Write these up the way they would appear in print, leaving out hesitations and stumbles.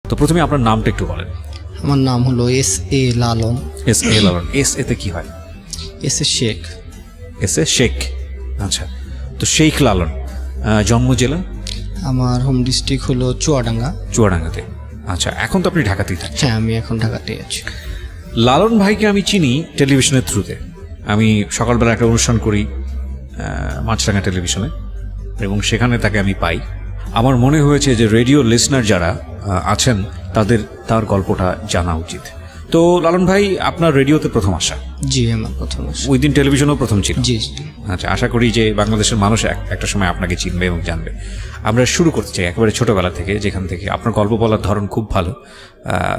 তো প্রথমে আপনার নামটা একটু বলেন। আমার নাম হলো S A Lalon. S A Lalon, S এতে কি হয়? S A Sheikh. S A Sheikh, আচ্ছা। তো শেখ লালন, জন্ম জেলা? আমার হোম ডিস্ট্রিক্ট হলো চুয়াডাঙ্গা। চুয়াডাঙ্গাতে, আচ্ছা। এখন তো আপনি ঢাকাতেই থাকেন? হ্যাঁ, আমি এখন ঢাকাতে আছি। লালন ভাইকে আমি চিনি টেলিভিশনের থ্রুতে। আমি সকালবেলা একটা অনুষ্ঠান করি মাছরাঙা টেলিভিশনে, এবং সেখানে তাকে আমি পাই। আমার মনে হয়েছে যে রেডিও লিসনার যারা আছেন তার গল্পটা জানা উচিত। তো লালন ভাই, আপনার রেডিওতে প্রথম আসা? জি, আমার প্রথম আসা। ওই দিন টেলিভিশনেও প্রথম ছিল? জি। আচ্ছা, আশা করি যে বাংলাদেশের মানুষ একটা সময় আপনাকে চিনবে এবং জানবে। আমরা শুরু করতে চাই একেবারে ছোটবেলা থেকে, যেখান থেকে আপনার গল্প বলার ধরন খুব ভালো।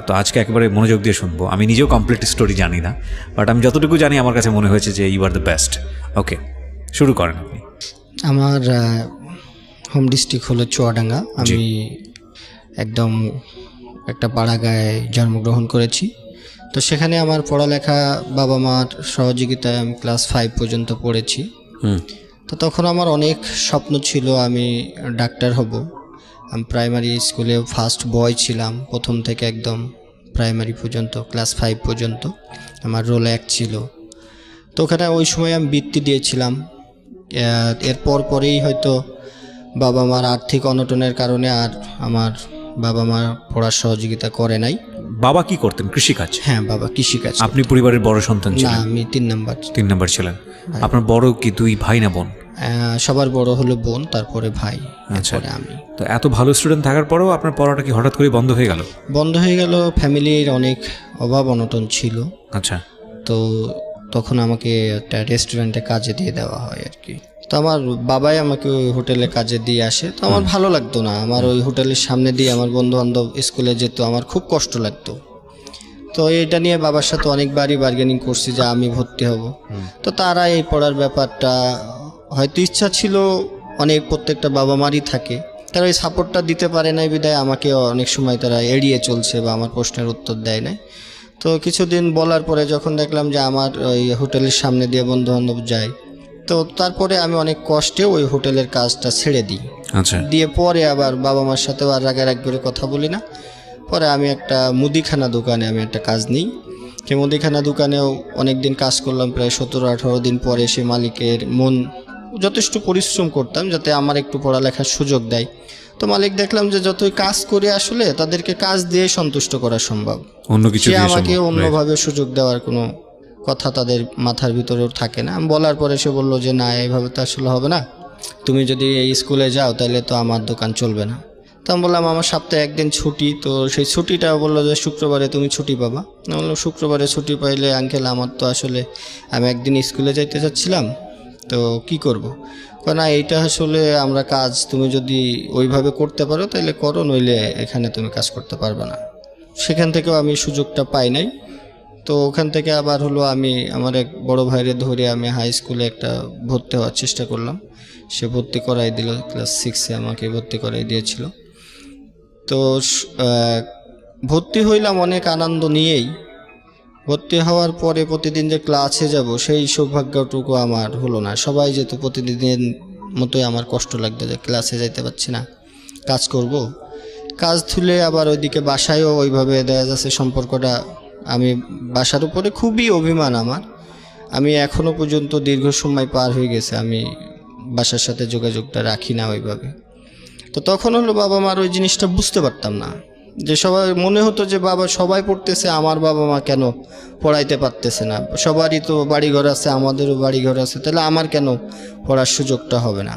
তো আজকে একেবারে মনোযোগ দিয়ে শুনবো। আমি নিজেও কমপ্লিট স্টোরি জানি না, বাট আমি যতটুকু জানি আমার কাছে মনে হয়েছে যে ইউ আর দ্য বেস্ট। ওকে, শুরু করেন আপনি। আমার হোম ডিস্ট্রিক্ট হলো চুয়াডাঙ্গা। আমি একদম একটা পাড়াগাঁয়ে জন্মগ্রহণ করেছি। তো সেখানে আমার পড়ালেখা বাবা মার সহযোগিতায় আমি ক্লাস 5 পর্যন্ত পড়েছি। তো তখন আমার অনেক স্বপ্ন ছিল, আমি ডাক্তার হব। আমি প্রাইমারি স্কুলে ফার্স্ট বয় ছিলাম, প্রথম থেকে একদম প্রাইমারি পর্যন্ত, ক্লাস 5 পর্যন্ত আমার রোল 1 ছিল। তো ওখানে ওই সময় আমি বৃত্তি দিয়েছিলাম। এরপর পরেই হয়তো বাবা মার আর্থিক অনটনের কারণে আর আমার বাবা মা পড়ার সহযোগিতা করে নাই। বাবা কি করতেন? কৃষিকাজ? হ্যাঁ, বাবা কৃষিকাজ। আপনি পরিবারের বড় সন্তান না, ছিলেন? আমি 3 নাম্বার ছিলেন। আপনার বড় কি 2 ভাই না বোন? সবার বড় হলো বোন, তারপরে ভাই, আচ্ছা। তারপরে আমি। তো এত ভালো স্টুডেন্ট থাকার পরেও আপনার পড়াটা কি হঠাৎ করে বন্ধ হয়ে গেল? বন্ধ হয়ে গেল, ফ্যামিলির অনেক অভাব অনটন ছিল। আচ্ছা। তো তখন আমাকে একটা রেস্টুরেন্টে কাজে দিয়ে দেওয়া হয় আর কি। তো আমার বাবাই আমাকে ওই হোটেলে কাজে দিয়ে আসে। তো আমার ভালো লাগতো না, আমার ওই হোটেলের সামনে দিয়ে আমার বন্ধু বান্ধব স্কুলে যেত, আমার খুব কষ্ট লাগতো। তো এটা নিয়ে বাবার সাথে অনেকবারই বার্গেনিং করছি যে আমি ভর্তি হব। তো তারা এই পড়ার ব্যাপারটা, হয়তো ইচ্ছা ছিল অনেক, প্রত্যেকটা বাবা মারই থাকে, তারা ওই সাপোর্টটা দিতে পারে নাই বিধায় আমাকে অনেক সময় তারা এড়িয়ে চলছে বা আমার প্রশ্নের উত্তর দেয় নাই। তো কিছুদিন বলার পরে যখন দেখলাম যে আমার ওই হোটেলের সামনে দিয়ে বন্ধু বান্ধব যায়, তো তারপরে আমি অনেক কষ্টে ওই হোটেলের কাজটা ছেড়ে দিই। আচ্ছা। দিয়ে পরে আবার বাবা মার সাথেও আর রাগারাগ করে কথা বলি না। পরে আমি একটা মুদিখানা দোকানে আমি একটা কাজ নিই। সেই মুদিখানা দোকানেও অনেক দিন কাজ করলাম, প্রায় 17-18 দিন পরে সে মালিকের মন, যথেষ্ট পরিশ্রম করতাম যাতে আমার একটু পড়ালেখার সুযোগ দেয়। তো মালিক দেখলাম যে যতই কাজ করে আসলে তাদেরকে কাজ দিয়ে সন্তুষ্ট করা সম্ভব, অন্য কিছু সে আমাকে অন্যভাবে সুযোগ দেওয়ার কোনো কথা তাদের মাথার ভিতরেও থাকে না। আমি বলার পরে সে বললো যে না, এইভাবে তো আসলে হবে না, তুমি যদি এই স্কুলে যাও তাহলে তো আমার দোকান চলবে না। তো আমি বললাম আমার সপ্তাহে একদিন ছুটি, তো সেই ছুটিটা বললো যে শুক্রবারে তুমি ছুটি পাবা। আমি বললাম শুক্রবারে ছুটি পাইলে আঙ্কেল আমার তো আসলে, আমি একদিন স্কুলে যাইতে চাচ্ছিলাম, তো কি করব? না, এইটা আসলে আমরা কাজ, তুমি যদি ওইভাবে করতে পারো তাহলে করো, নইলে এখানে তুমি কাজ করতে পারবে না। সেখান থেকেও আমি সুযোগটা পাই নাই। তো ওখান থেকে আবার হলো আমি আমার এক বড় ভাইরে ধরে আমি হাই স্কুলে একটা ভর্তি হওয়ার চেষ্টা করলাম। সে ভর্তি করাই দিল, ক্লাস 6-এ আমাকে ভর্তি করাই দিয়েছিল। তো ভর্তি হইলাম অনেক আনন্দ নিয়েই। ভর্তি হওয়ার পরে প্রতিদিন যে ক্লাসে যাব সেই সৌভাগ্যটুকু আমার হলো না। সবাই যেত, প্রতিদিনের মতোই আমার কষ্ট লাগতো যে ক্লাসে যাইতে পারছি না, কাজ করব। কাজ তুলে আবার ওইদিকে বাসায়ও ওইভাবে দেখা যাচ্ছে সম্পর্কটা, আমি বাসার উপরে খুবই অভিমান আমার। আমি এখনও পর্যন্ত দীর্ঘ সময় পার হয়ে গেছে আমি বাসার সাথে যোগাযোগটা রাখি না ওইভাবে। তো তখন হলো বাবা মার ওই জিনিসটা বুঝতে পারতাম না, যে সবাই মনে হতো যে বাবা সবাই পড়তেছে, আমার বাবা মা কেন পড়াইতে পারতেছে না, সবারই তো বাড়িঘর আছে, আমাদেরও বাড়িঘর আছে, তাহলে আমার কেন পড়ার সুযোগটা হবে না।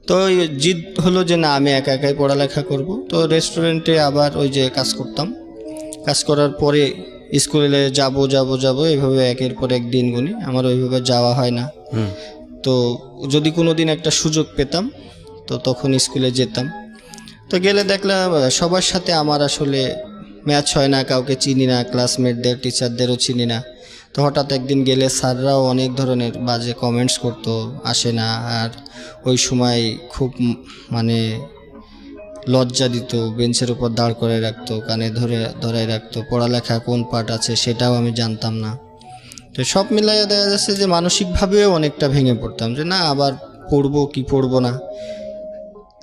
তো ওই জিদ হলো যে না, আমি একা একাই পড়ালেখা করব। তো রেস্টুরেন্টে আবার ওই যে কাজ করতাম, কাজ করার পরে স্কুলে যাব এইভাবে একের পর এক দিন গুনি, আমার ওইভাবে যাওয়া হয় না। তো যদি কোনো দিন একটা সুযোগ পেতাম তো তখন স্কুলে যেতাম। তো গেলে দেখলাম সবার সাথে আমার আসলে ম্যাচ হয় না, কাউকে চিনি না, ক্লাসমেটদের টিচারদেরও চিনি না। তো হঠাৎ একদিন গেলে স্যাররাও অনেক ধরনের বাজে কমেন্টস করতো, আসে না। আর ওই সময় খুব মানে লজ্জা দিত, বেঞ্চের উপর দাঁড় করে রাখতো, কানে ধরে রাখতো, পড়ালেখা কোন পার্ট আছে সেটাও আমি জানতাম না। তো সব মিলাইয়া দেখা যাচ্ছে যে মানসিকভাবেও অনেকটা ভেঙে পড়তাম যে না, আবার পড়বো কি পড়বো না।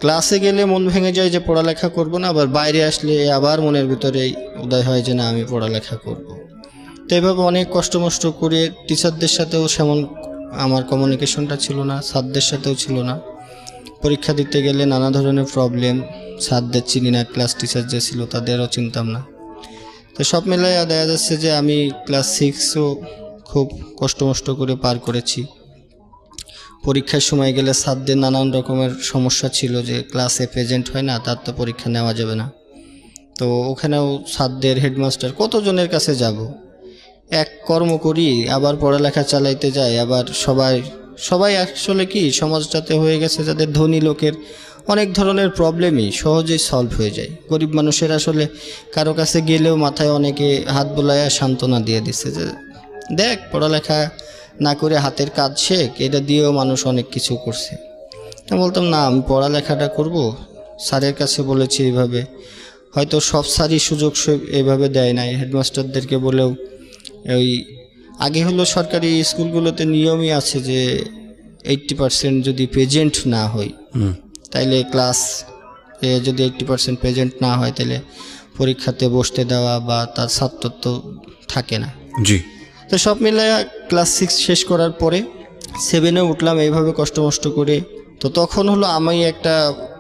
ক্লাসে গেলে মন ভেঙে যায় যে পড়ালেখা করব না, আবার বাইরে আসলে আবার মনের ভিতরে উদয় হয় যে না আমি পড়ালেখা করব। তো এভাবে অনেক কষ্ট মষ্ট করে টিচারদের সাথেও সেমন আমার কমিউনিকেশনটা ছিল না, স্যারদের সাথেও ছিল না। পরীক্ষা দিতে গেলে নানা ধরনের প্রবলেম, স্যারদের চিনি না, ক্লাস টিচার যে ছিল তাদেরও চিনতাম না। তো সব মিলাইয়া দেখা যাচ্ছে যে আমি ক্লাস 6ও খুব কষ্ট মষ্ট করে পার করেছি। পরীক্ষার সময় গেলে স্যারদের নানান রকমের সমস্যা ছিল যে ক্লাসে প্রেজেন্ট হয় না, তার তো পরীক্ষা নেওয়া যাবে না। তো ওখানেও স্যারদের, হেডমাস্টার কতজনের কাছে যাব, এক কর্ম করি আবার পড়ালেখা চালাইতে যাই। আবার সবাই আসলে কি সমাজটাতে হয়ে গেছে যাদের ধনী লোকের অনেক ধরনের প্রবলেমই সহজেই সলভ হয়ে যায়। গরিব মানুষের আসলে কারো কাছে গেলেও মাথায় অনেকে হাত বোলাইয়া সান্ত্বনা দিয়ে দিচ্ছে যে দেখ পড়ালেখা না করে হাতের কাজ শেখ, এটা দিয়েও মানুষ অনেক কিছু করছে। আমি বলতাম না আমি পড়ালেখাটা করব। স্যারের কাছে বলেছি এইভাবে, হয়তো সব স্যারই সুযোগ এইভাবে দেয় নাই। হেডমাস্টারদেরকে বলেও ওই আগে হলো সরকারি স্কুলগুলোতে নিয়মই আছে যে 80% যদি প্রেজেন্ট না হয় তাইলে ক্লাস যদি 80% প্রেজেন্ট না হয় তাহলে পরীক্ষাতে বসতে দেওয়া বা তার ছাত্রত্ব থাকে না। জি। তো সব মিলে ক্লাস 6 শেষ করার পরে 7-এ উঠলাম এইভাবে কষ্ট করে। তো তখন হলো আমি একটা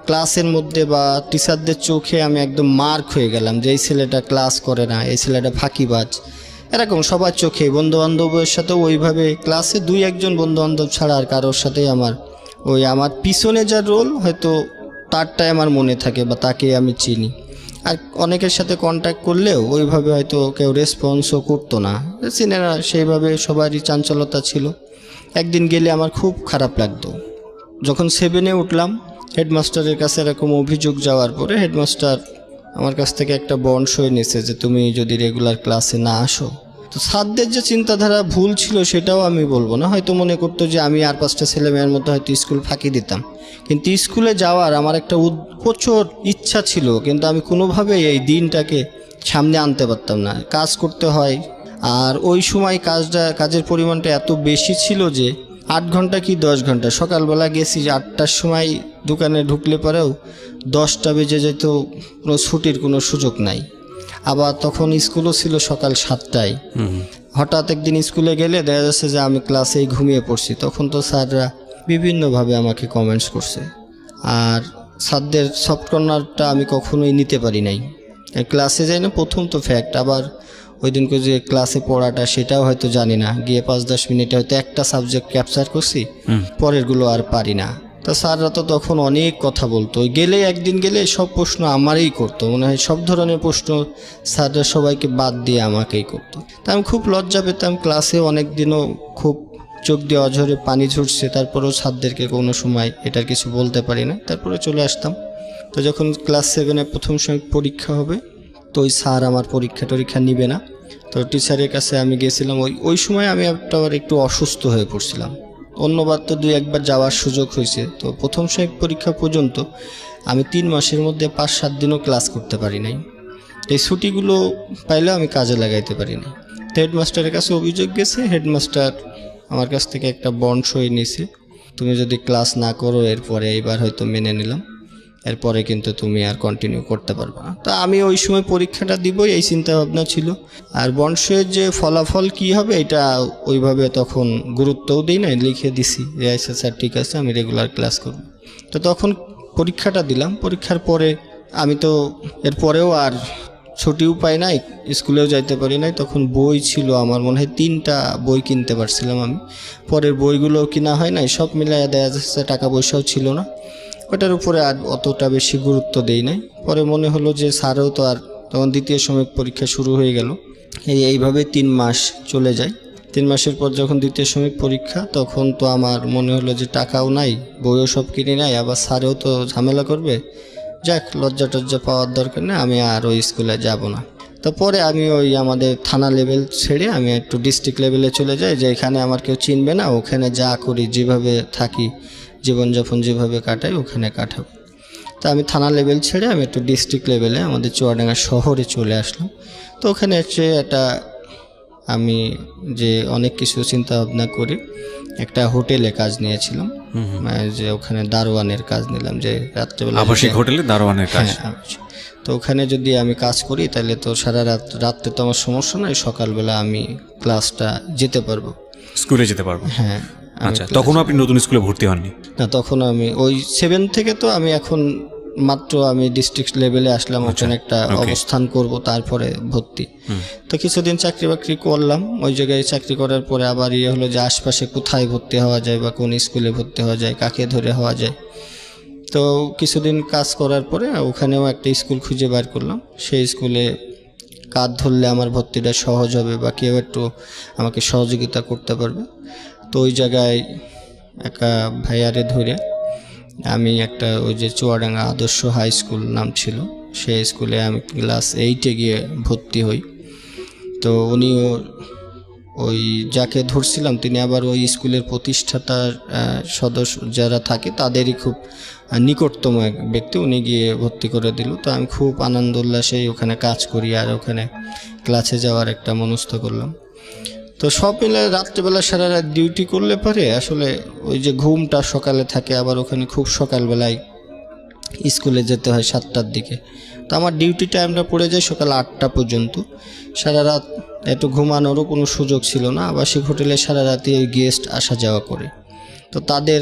ক্লাসের মধ্যে বা টিচারদের চোখে আমি একদম মার্ক হয়ে গেলাম যে এই ছেলেটা ক্লাস করে না, এই ছেলেটা ফাঁকিবাজ, এরকম সবার চোখে। বন্ধুবান্ধবের সাথেও ওইভাবে ক্লাসে 2-1জন বন্ধুবান্ধব ছাড়া আর কারোর সাথেই আমার পিছনে যার রোল হয়তো তারটাই আমার মনে থাকে বা তাকে আমি চিনি। আর অনেকের সাথে কন্ট্যাক্ট করলেও ওইভাবে হয়তো কেউ রেসপন্সও করতো না, চিনে না, সেইভাবে সবারই চাঞ্চলতা ছিল। একদিন গেলে আমার খুব খারাপ লাগতো। যখন 7-এ উঠলাম হেডমাস্টারের কাছে এরকম অভিযোগ যাওয়ার পরে হেডমাস্টার আমার কাছ থেকে একটা বন্ড সই নিয়েছে যে তুমি যদি রেগুলার ক্লাসে না আসো। তো স্যারদের যে চিন্তাধারা ভুল ছিল সেটাও আমি বলবো না, হয়তো মনে করতো যে আমি আর 5টা ছেলে মেয়ের মধ্যে হয়তো স্কুল ফাঁকি দিতাম, কিন্তু স্কুলে যাওয়ার আমার একটা প্রচুর ইচ্ছা ছিল, কিন্তু আমি কোনোভাবেই এই দিনটাকে সামনে আনতে পারতাম না। কাজ করতে হয়, আর ওই সময় কাজের পরিমাণটা এত বেশি ছিল যে 8 ঘন্টা কি 10 ঘন্টা, সকালবেলা গেছি 8টার সময় দোকানে ঢুকলে পরেও 10টা বেজে যেত, কোনো ছুটির কোনো সুযোগ নাই। আবার তখন স্কুলও ছিল সকাল 7টায়। হঠাৎ একদিন স্কুলে গেলে দেখা যাচ্ছে যে আমি ক্লাসেই ঘুমিয়ে পড়ছি। তখন তো স্যাররা বিভিন্নভাবে আমাকে কমেন্টস করছে। আর স্যারদের সফট কর্নারটা আমি কখনোই নিতে পারি নাই। ক্লাসে যাই না প্রথম তো ফ্যাক্ট, আবার ওই দিনকে যে ক্লাসে পড়াটা সেটাও হয়তো জানি না, গিয়ে 5-10 মিনিটে হয়তো একটা সাবজেক্ট ক্যাপচার করছি, পরেরগুলো আর পারি না। তো স্যাররা তো তখন অনেক কথা বলতো, গেলে একদিন গেলে সব প্রশ্ন আমারই করতো, মনে হয় সব ধরনের প্রশ্ন স্যাররা সবাইকে বাদ দিয়ে আমাকেই করতো। তা আমি খুব লজ্জা পেতাম। ক্লাসে অনেক দিনও খুব চোখ দিয়ে অঝরে পানি ঝরছে, তারপরেও স্যারদেরকে কোনো সময় এটার কিছু বলতে পারি না, তারপরে চলে আসতাম। তো যখন ক্লাস 7-এ প্রথম সময় পরীক্ষা হবে, তো ওই স্যার আমার পরীক্ষা নিবে না। তো টিচারের কাছে আমি গেছিলাম, ওই সময় আমি একটু অসুস্থ হয়ে পড়ছিলাম। অন্যবার তো 2-1বার যাওয়ার সুযোগ হয়েছে। তো প্রথম সাহেব পরীক্ষা পর্যন্ত আমি 3 মাসের মধ্যে 5-7 দিনও ক্লাস করতে পারি নাই। এই ছুটিগুলো পাইলেও আমি কাজে লাগাইতে পারি না। তো হেডমাস্টারের কাছে অভিযোগ গেছে, হেডমাস্টার আমার কাছ থেকে একটা বন্ড সই নিয়েছে, তুমি যদি ক্লাস না করো এরপরে এইবার হয়তো মেনে নিলাম, এরপরে কিন্তু তুমি আর কন্টিনিউ করতে পারবে না। তা আমি ওই সময় পরীক্ষাটা দিবই এই চিন্তা ভাবনা ছিল। আর বন্ডসের যে ফলাফল কি হবে এটা ওইভাবে তখন গুরুত্বও দিই না, লিখে দিছি যে আচ্ছা স্যার ঠিক আছে আমি রেগুলার ক্লাস করব। তো তখন পরীক্ষাটা দিলাম। পরীক্ষার পরে আমি তো এরপরেও আর ছুটিও পাই নাই, স্কুলেও যাইতে পারি নাই। তখন বই ছিল আমার মনে হয় 3টা বই কিনতে পারছিলাম আমি, পরের বইগুলোও কিনা হয় নাই। সব মিলাইয়া দেওয়া যাচ্ছে টাকা পয়সাও ছিল না, ওটার উপরে আর অতটা বেশি গুরুত্ব দেই নাই। পরে মনে হলো যে স্যারও তো আর, তখন দ্বিতীয় সাময়িক পরীক্ষা শুরু হয়ে গেল। এইভাবে 3 মাস চলে যায়। 3 মাসের পর যখন দ্বিতীয় সাময়িক পরীক্ষা, তখন তো আমার মনে হলো যে টাকাও নাই, বইও সব কিনে নাই, আবার স্যারেও তো ঝামেলা করবে, যাক লজ্জা টজ্জা পাওয়ার দরকার নেই, আমি আর ওই স্কুলে যাব না। তো পরে আমি ওই আমাদের থানা লেভেল ছেড়ে আমি একটু ডিস্ট্রিক্ট লেভেলে চলে যাই, যে এখানে আমার কেউ চিনবে না, ওখানে যা করি যেভাবে থাকি জীবনযাপন যেভাবে কাটাই ওখানে কাটাবো। তা আমি থানা লেভেল ছেড়ে আমি একটু ডিস্ট্রিক্ট লেভেলে আমাদের চুয়াডাঙ্গা শহরে চলে আসলাম। তো ওখানে হচ্ছে একটা আমি যে অনেক কিছু চিন্তা ভাবনা করে একটা হোটেলে কাজ নিয়েছিলাম, যে ওখানে দারোয়ানের কাজ নিলাম, যে রাত্রেবেলা আবাসিক হোটেলে দারোয়ানের কাজ। হ্যাঁ, তো ওখানে যদি আমি কাজ করি তাহলে তো সারা রাত্রে তো আমার সমস্যা নাই, সকালবেলা আমি ক্লাসটা যেতে পারবো, স্কুলে যেতে পারবো। হ্যাঁ। আচ্ছা, তখনও আপনি নতুন স্কুলে ভর্তি হননি? না, তখন আমি ওই 7 থেকে, তো আমি এখন মাত্র আমি ডিস্ট্রিক্ট লেভেলে আসলাম, ওখানে একটা অবস্থান করব, তারপরে ভর্তি। তো কিছুদিন চাকরি বাকরি করলাম, ওই জায়গায় চাকরি করার পরে আবার হলো যে আশপাশে কোথায় ভর্তি হওয়া যায় বা কোন স্কুলে ভর্তি হওয়া যায়, কাকে ধরে হওয়া যায়। তো কিছুদিন কাজ করার পরে ওখানেও একটা স্কুল খুঁজে বার করলাম, সেই স্কুলে কাজ ধরলে আমার ভর্তিটা সহজ হবে বা কেউ একটু আমাকে সহযোগিতা করতে পারবে। তো ওই জায়গায় একটা ভাইয়ারে ধরে আমি একটা ওই যে চুয়াডাঙ্গা আদর্শ হাই স্কুল নাম ছিল, সেই স্কুলে আমি ক্লাস 8-এ গিয়ে ভর্তি হই। তো উনিও ওই যাকে ধরছিলাম তিনি আবার ওই স্কুলের প্রতিষ্ঠাতার সদস্য যারা থাকে তাদেরই খুব নিকটতম এক ব্যক্তি, উনি গিয়ে ভর্তি করে দিল। তো আমি খুব আনন্দ উল্লাসেই ওখানে কাজ করি আর ওখানে ক্লাসে যাওয়ার একটা মনস্থ করলাম। তো সব মিলে রাত্রিবেলা সারা রাত ডিউটি করলে পরে আসলে ওই যে ঘুমটা সকালে থাকে, আবার ওখানে খুব সকালবেলায় স্কুলে যেতে হয় 7টার দিকে। তো আমার ডিউটি টাইমটা পড়ে যায় সকাল 8টা পর্যন্ত। সারা রাত একটু ঘুমানোরও কোনো সুযোগ ছিল না। আবাসিক হোটেলে সারা রাতে ওই গেস্ট আসা যাওয়া করে, তো তাদের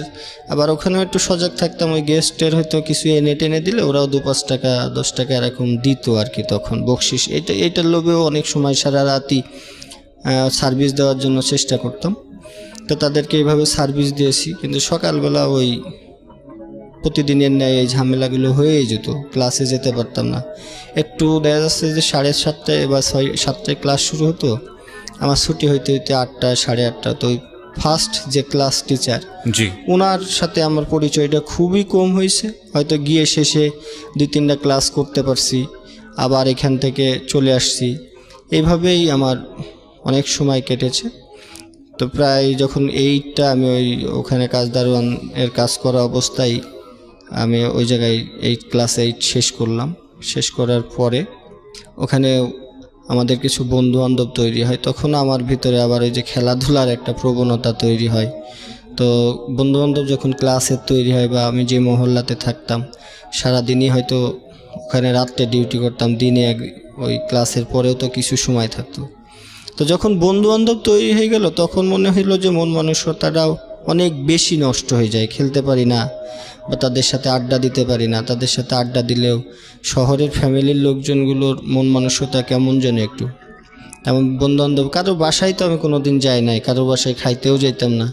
আবার ওখানেও একটু সজাগ থাকতাম। ওই গেস্টের হয়তো কিছু এনে টেনে দিলে ওরাও 2-5 টাকা 10 টাকা এরকম দিত আর কি, তখন বকশিস। এইটার লোভেও অনেক সময় সারা রাতই সার্ভিস দেওয়ার জন্য চেষ্টা করতাম। তো তাদেরকে এইভাবে সার্ভিস দিয়েছি, কিন্তু সকালবেলা ওই প্রতিদিনের ন্যায় এই ঝামেলাগুলো হয়েই যেত, ক্লাসে যেতে পারতাম না। একটু দেখা যাচ্ছে যে 7:30 বা 7টায় ক্লাস শুরু হতো, আমার ছুটি হইতে হইতে 8টা 8:30। তো ওই ফার্স্ট যে ক্লাস টিচার, জি, ওনার সাথে আমার পরিচয়টা খুবই কম হয়েছে। হয়তো গিয়ে শেষে 2-3টা ক্লাস করতে পারছি, আবার এখান থেকে চলে আসছি। এইভাবেই আমার অনেক সময় কেটেছে। তো প্রায় যখন 8টা আমি ওখানে কাজ দারোয়ান এর কাজ করা অবস্থায় আমি ওই জায়গায় ক্লাস 8 শেষ করলাম। শেষ করার পরে ওখানে আমাদের কিছু বন্ধু বান্ধব তৈরি হয়, তখন আমার ভিতরে আবার ওই যে খেলাধুলার একটা প্রবণতা তৈরি হয়। তো বন্ধু বান্ধব যখন ক্লাসে তৈরি হয় বা আমি যে মহল্লাতে থাকতাম, সারাদিনই হয়তো ওখানে রাত্রে ডিউটি করতাম, দিনে ওই ক্লাসের পরেও তো কিছু সময় থাকতো। তো যখন বন্ধু বান্ধব তৈরি হয়ে গেল তখন মনে হইলো যে মন মানসিকতাটাও অনেক বেশি নষ্ট হয়ে যায়, খেলতে পারি না বা তাদের সাথে আড্ডা দিতে পারি না। তাদের সাথে আড্ডা দিলেও শহরের ফ্যামিলির লোকজনগুলোর মন মানসিকতা কেমন যেন একটু, তেমন বন্ধু বান্ধব কারো বাসায় তো আমি কোনো দিন যাই নাই, কারো বাসায় খাইতেও যেতাম না।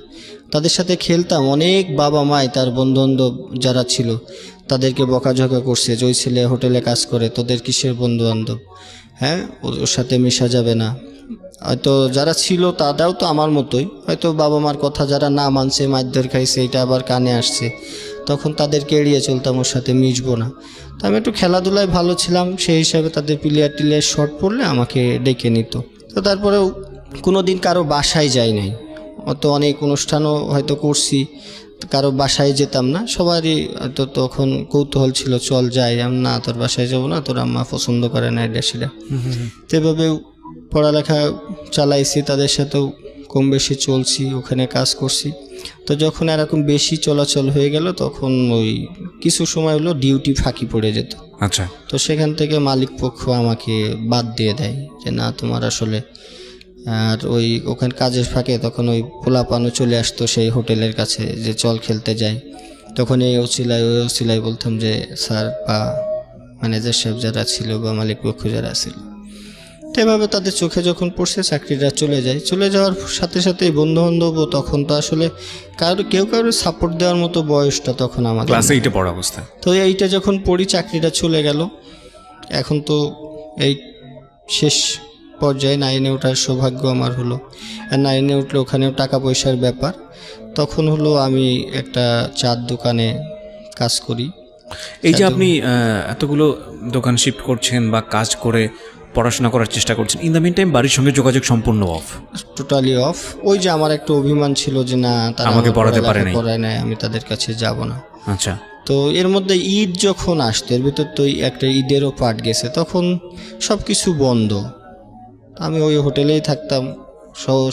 তাদের সাথে খেলতাম, অনেক বাবা মাই তার বন্ধু বান্ধব যারা ছিল তাদেরকে বকাঝকা করছে যে ওই ছেলে হোটেলে কাজ করে, তোদের কিসের বন্ধু বান্ধব, হ্যাঁ ওর সাথে মেশা যাবে না। হয়তো যারা ছিল তারাও তো আমার মতোই, হয়তো বাবা মার কথা যারা না মানছে, মারধর খাইছে, এটা আবার কানে আসছে, তখন তাদেরকে এড়িয়ে চলতাম, ওর সাথে মিশবো না। তো আমি একটু খেলাধুলায় ভালো ছিলাম, সেই হিসাবে তাদের প্লেয়ার শর্ট পড়লে আমাকে ডেকে নিত। তো তারপরেও কোনো দিন কারো বাসায় যাই নাই, অত অনেক অনুষ্ঠানও হয়তো করছি, কারো বাসায় যেতাম না। সবারই তো তখন কৌতূহল ছিল, চল যাই। আমি না, তোর বাসায় যাবো না, তোর আম্মা পছন্দ করে না এটা সেটা। তো এভাবেও পড়ালেখা চালাইছি, তাদের সাথেও কম বেশি চলছি, ওখানে কাজ করছি। তো যখন এরকম বেশি চলাচল হয়ে গেল তখন ওই কিছু সময় হলো ডিউটি ফাঁকি পড়ে যেত। আচ্ছা, তো সেখান থেকে মালিক পক্ষ আমাকে বাদ দিয়ে দেয় যে না তোমার আসলে, আর ওখানে কাজের ফাঁকে তখন ওই পোলাপানও চলে আসতো সেই হোটেলের কাছে যে চল খেলতে যাই। তখন এই ওসিলাই বলতাম যে স্যার বা ম্যানেজার সাহেব যারা ছিল বা মালিক পক্ষ যারা ছিল, তো এভাবে তাদের চোখে যখন পড়ছে চাকরিটা চলে যাওয়ার সাথে সাথে বন্ধু বান্ধবও তখন তো আসলে কেউ সাপোর্ট দেওয়ার মতো বয়সটা তখন আমার ক্লাস 8-এ পড়া অবস্থায়। তো এইটা যখন পড়ি চাকরিটা চলে গেল। এখন তো এই শেষ পর্যায়ে 9-এ ওঠার সৌভাগ্য আমার হলো। আর 9-এ উঠলে ওখানেও টাকা পয়সার ব্যাপার। তখন হলো আমি একটা চার দোকানে কাজ করি। এই যে আপনি এতগুলো দোকান শিফট করছেন বা কাজ করে পড়াশোনা করার চেষ্টা করছেন, ইন দ্য মিন টাইম বাড়ির সঙ্গে যোগাযোগ সম্পূর্ণ অফ? Totally off. ওই যে আমার একটা অভিমান ছিল যে না, তারা আমাকে পড়াতে পারে নাই, আমি তাদের কাছে যাব না। আচ্ছা। তো এর মধ্যে ঈদ যখন আসতো, এর ভিতর তো একটা ঈদেরও পার্ট গেছে, তখন সব কিছু বন্ধ। আমি ওই হোটেলেই থাকতাম,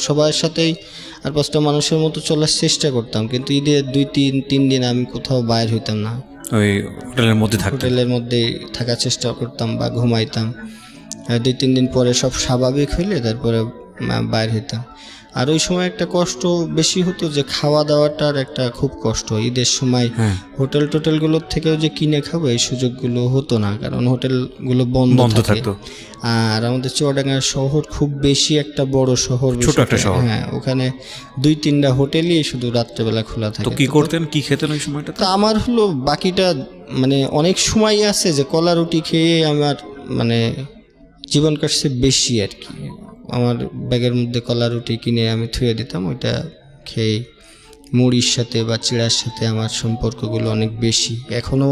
সবার সাথেই আর 5টা মানুষের মতো চলার চেষ্টা করতাম, কিন্তু ঈদের 2-3 দিন আমি কোথাও বাইর হইতাম না, ওই হোটেলের মধ্যে থাকতেন? হোটেলের মধ্যেই থাকার চেষ্টা করতাম বা ঘুমাইতাম। 2-3 দিন পরে সব স্বাভাবিক হইলে তারপরে বাইর হইতাম। আর ওই সময় একটা কষ্ট বেশি হতো যে খাওয়া দাওয়াটার একটা খুব কষ্ট। ঈদের সময় টোটেলগুলোর থেকেও যে কিনে খাবো এই সুযোগগুলো হতো না, কারণ হোটেলগুলো বন্ধ থাকতো। আর আমাদের চুয়াডাঙ্গা শহর খুব বেশি একটা বড় শহর, ছোট একটা শহর। হ্যাঁ, ওখানে 2-3টা হোটেলই শুধু রাত্রেবেলা খোলা থাকে। তো কি করতেন, কি খেতেন ওই সময়টা? তো আমার হলো বাকিটা মানে অনেক সময় আছে যে কলা রুটি খেয়ে আমার মানে জীবন কাটছে বেশি আর কি। আমার ব্যাগের মধ্যে কলা রুটি কিনে আমি থুয়ে দিতাম, ওইটা খেয়ে মুড়ির সাথে বা চিড়ার সাথে আমার সম্পর্কগুলো অনেক বেশি। এখনও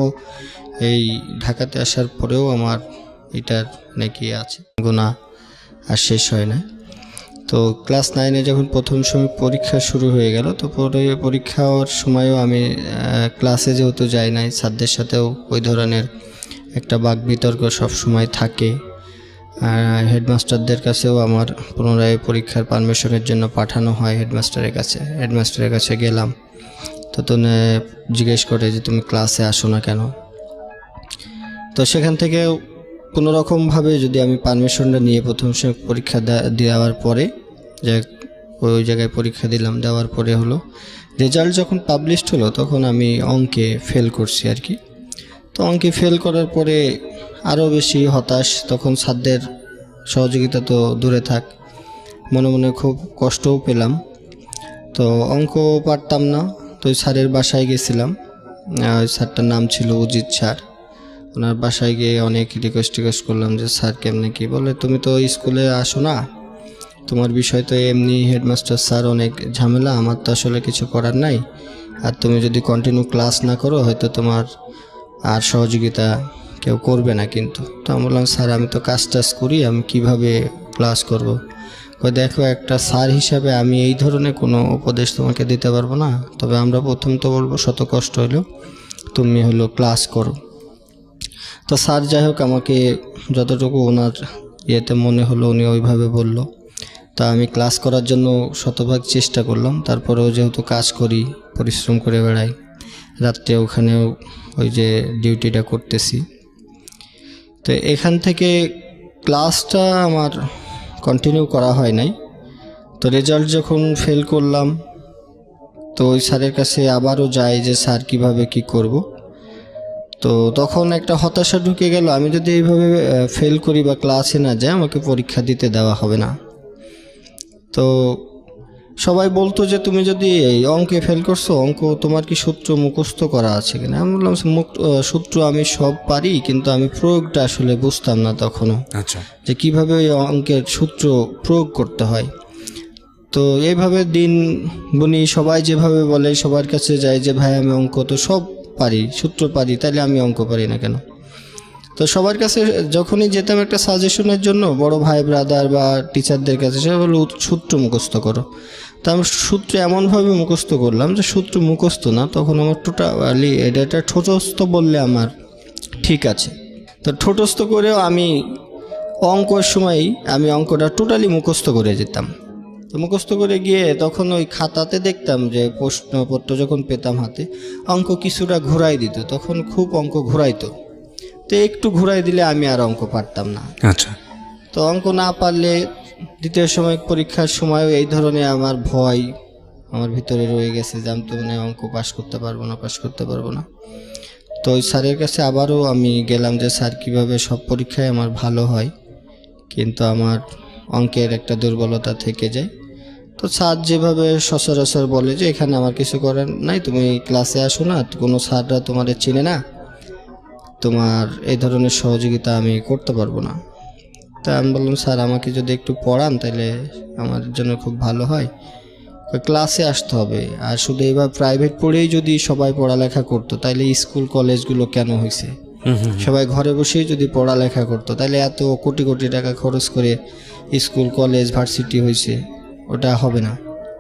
এই ঢাকাতে আসার পরেও আমার এটার নাকি আছে গুণা আর শেষ হয় না। তো ক্লাস 9-এ যখন প্রথম সময় পরীক্ষা শুরু হয়ে গেল, তো পরে পরীক্ষার সময়ও আমি ক্লাসে যেহেতু যাই নাই, স্যারদের সাথেও ওই ধরনের একটা বাক বিতর্ক সবসময় থাকে। হেডমাস্টারদের কাছেও আমার পুনরায় পরীক্ষার পারমিশনের জন্য পাঠানো হয় হেডমাস্টারের কাছে গেলাম, তো তুমি জিজ্ঞেস করে যে তুমি ক্লাসে আসো না কেন। তো সেখান থেকে কোনোরকমভাবে যদি আমি পারমিশনটা নিয়ে প্রথম সময় পরীক্ষা দেওয়ার পরে যে ওই জায়গায় পরীক্ষা দিলাম, দেওয়ার পরে হলো রেজাল্ট যখন পাবলিশড হলো তখন আমি অঙ্কে ফেল করছি আর কি। তো অঙ্কে ফেল করার পরে আরও বেশি হতাশ, তখন স্যারদের সহযোগিতা তো দূরে থাক, মনে মনে খুব কষ্টও পেলাম। তো অঙ্ক পারতাম না, তো ওই স্যারের বাসায় গেছিলাম। ওই স্যারটার নাম ছিল অজিত স্যার। ওনার বাসায় গিয়ে অনেক রিকোয়েস্ট করলাম যে স্যার কেমনে কী, বলে তুমি তো স্কুলে আসো না, তোমার বিষয় তো এমনি হেডমাস্টার স্যার অনেক ঝামেলা, আমার তো আসলে কিছু করার নাই, আর তুমি যদি কন্টিনিউ ক্লাস না করো হয়তো তোমার আর সহযোগিতা কেউ করবে না কিন্তু। তো আমি বললাম স্যার আমি তো কাজ করি, আমি কিভাবে ক্লাস করব? দেখো একটা স্যার হিসাবে আমি এই ধরনের কোনো উপদেশ তোমাকে দিতে পারবো না, তবে আমরা প্রথম তো বলবো শত কষ্ট হলেও তুমি হলো ক্লাস করো। তো স্যার যাই হোক আমাকে যতটুকু ওনার ইয়েতে মনে হলো উনি ওইভাবে বলল। তা আমি ক্লাস করার জন্য শতভাগ চেষ্টা করলাম। তারপরেও যেহেতু কাজ করি, পরিশ্রম করে বেড়াই, রাত্রে ওখানেও ওই যে ডিউটিটা করতেছি, তো এখান থেকে ক্লাসটা আমার কন্টিনিউ করা হয় নাই। তো রেজাল্ট যখন ফেল করলাম তো ওই স্যারের কাছে আবারও যাই যে স্যার কিভাবে কি করব। তো তখন একটা হতাশা ঢুকে গেল, আমি যদি এইভাবে ফেল করি বা ক্লাসে না যাই আমাকে পরীক্ষা দিতে দেওয়া হবে না। তো সবাই বলতো যে তুমি যদি এই অঙ্কে ফেল করছো, অঙ্ক তোমার কি সূত্র মুখস্থ করা আছে কিনা? আমি বললাম সূত্র আমি সব পারি, কিন্তু আমি প্রয়োগটা আসলে বুঝতাম না তখনও, আচ্ছা, যে কিভাবে ওই অঙ্কের সূত্র প্রয়োগ করতে হয়। তো এইভাবে দিন গুনি, সবাই যেভাবে বলে সবার কাছে যায় যে ভাই আমি অঙ্ক তো সব পারি, সূত্র পারি, তাহলে আমি অঙ্ক পারি না কেন? তো সবার কাছে যখনই যেতাম একটা সাজেশনের জন্য, বড় ভাই ব্রাদার বা টিচারদের কাছে, সে বললো সূত্র মুখস্থ করো। তো আমি সূত্র এমনভাবে মুখস্থ করলাম যে সূত্র মুখস্থ না, তখন আমার টোটালি এটা ঠোঁটস্থ বললে আমার ঠিক আছে। তো ঠোঁটস্থ করেও আমি অঙ্কের সময় আমি অঙ্কটা টোটালি মুখস্থ করে যেতাম। তো মুখস্থ করে গিয়ে তখন ওই খাতাতে দেখতাম যে প্রশ্নপত্র যখন পেতাম হাতে, অঙ্ক কিছুটা ঘুরাই দিত, তখন খুব অঙ্ক ঘুরাইতো। তো একটু ঘুরাই দিলে আমি আর অঙ্ক পারতাম না। আচ্ছা, তো অঙ্ক না পারলে দ্বিতীয় সময় পরীক্ষার সময়ও এই ধরনের আমার ভয় আমার ভিতরে রয়ে গেছে যে আমি তো মানে অঙ্ক পাশ করতে পারবো না। তো ওই স্যারের কাছে আবারও আমি গেলাম যে স্যার কীভাবে সব পরীক্ষায় আমার ভালো হয়, কিন্তু আমার অঙ্কের একটা দুর্বলতা থেকে যায়। তো স্যার যেভাবে সচরাচর বলে যে এখানে আমার কিছু করার নাই, তুমি ক্লাসে আসো না, কোনো স্যাররা তোমাদের চিনে না, তোমার এই ধরনের সহযোগিতা আমি করতে পারবো না। তা আমি বললাম স্যার আমাকে যদি একটু পড়ান তাহলে আমার জন্য খুব ভালো হয়, ক্লাসে আসতে হবে। আর শুধু এবার প্রাইভেট পড়েই যদি সবাই পড়ালেখা করতো তাহলে স্কুল কলেজগুলো কেন হয়েছে? সবাই ঘরে বসেই যদি পড়ালেখা করতো তাহলে এত কোটি কোটি টাকা খরচ করে স্কুল কলেজ ভার্সিটি হয়েছে, ওটা হবে না।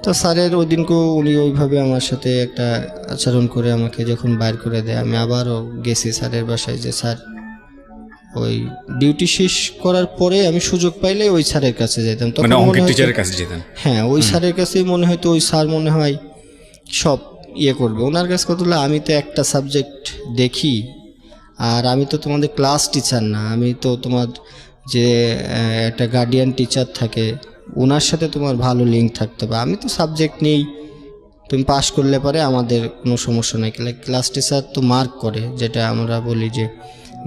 তো স্যারের ওই দিনকেও উনি ওইভাবে আমার সাথে একটা আচরণ করে আমাকে যখন বাইর করে দেয়, আমি আবারও গেছি স্যারের বাসায় যে স্যার ওই ডিউটি শেষ করার পরে আমি সুযোগ পাইলে ওই স্যারের কাছে যেতাম। মানে মনে অঙ্কের হতো- টিচারের কাছে যেতেন? হ্যাঁ, ওই স্যারের কাছেই মনে হয়তো ওই স্যার মনে হয় সব ইয়ে করবে। ওনার কাছে কত হলো, আমি তো একটা সাবজেক্ট দেখি, আর আমি তো তোমাদের ক্লাস টিচার না, আমি তো তোমার যে একটা গার্ডিয়ান টিচার থাকে ওনার সাথে তোমার ভালো লিঙ্ক থাকতে হবে। আমি তো সাবজেক্ট নেই, তুমি পাশ করলে পরে আমাদের কোনো সমস্যা নেই। ক্লাস টিচার তো মার্ক করে, যেটা আমরা বলি যে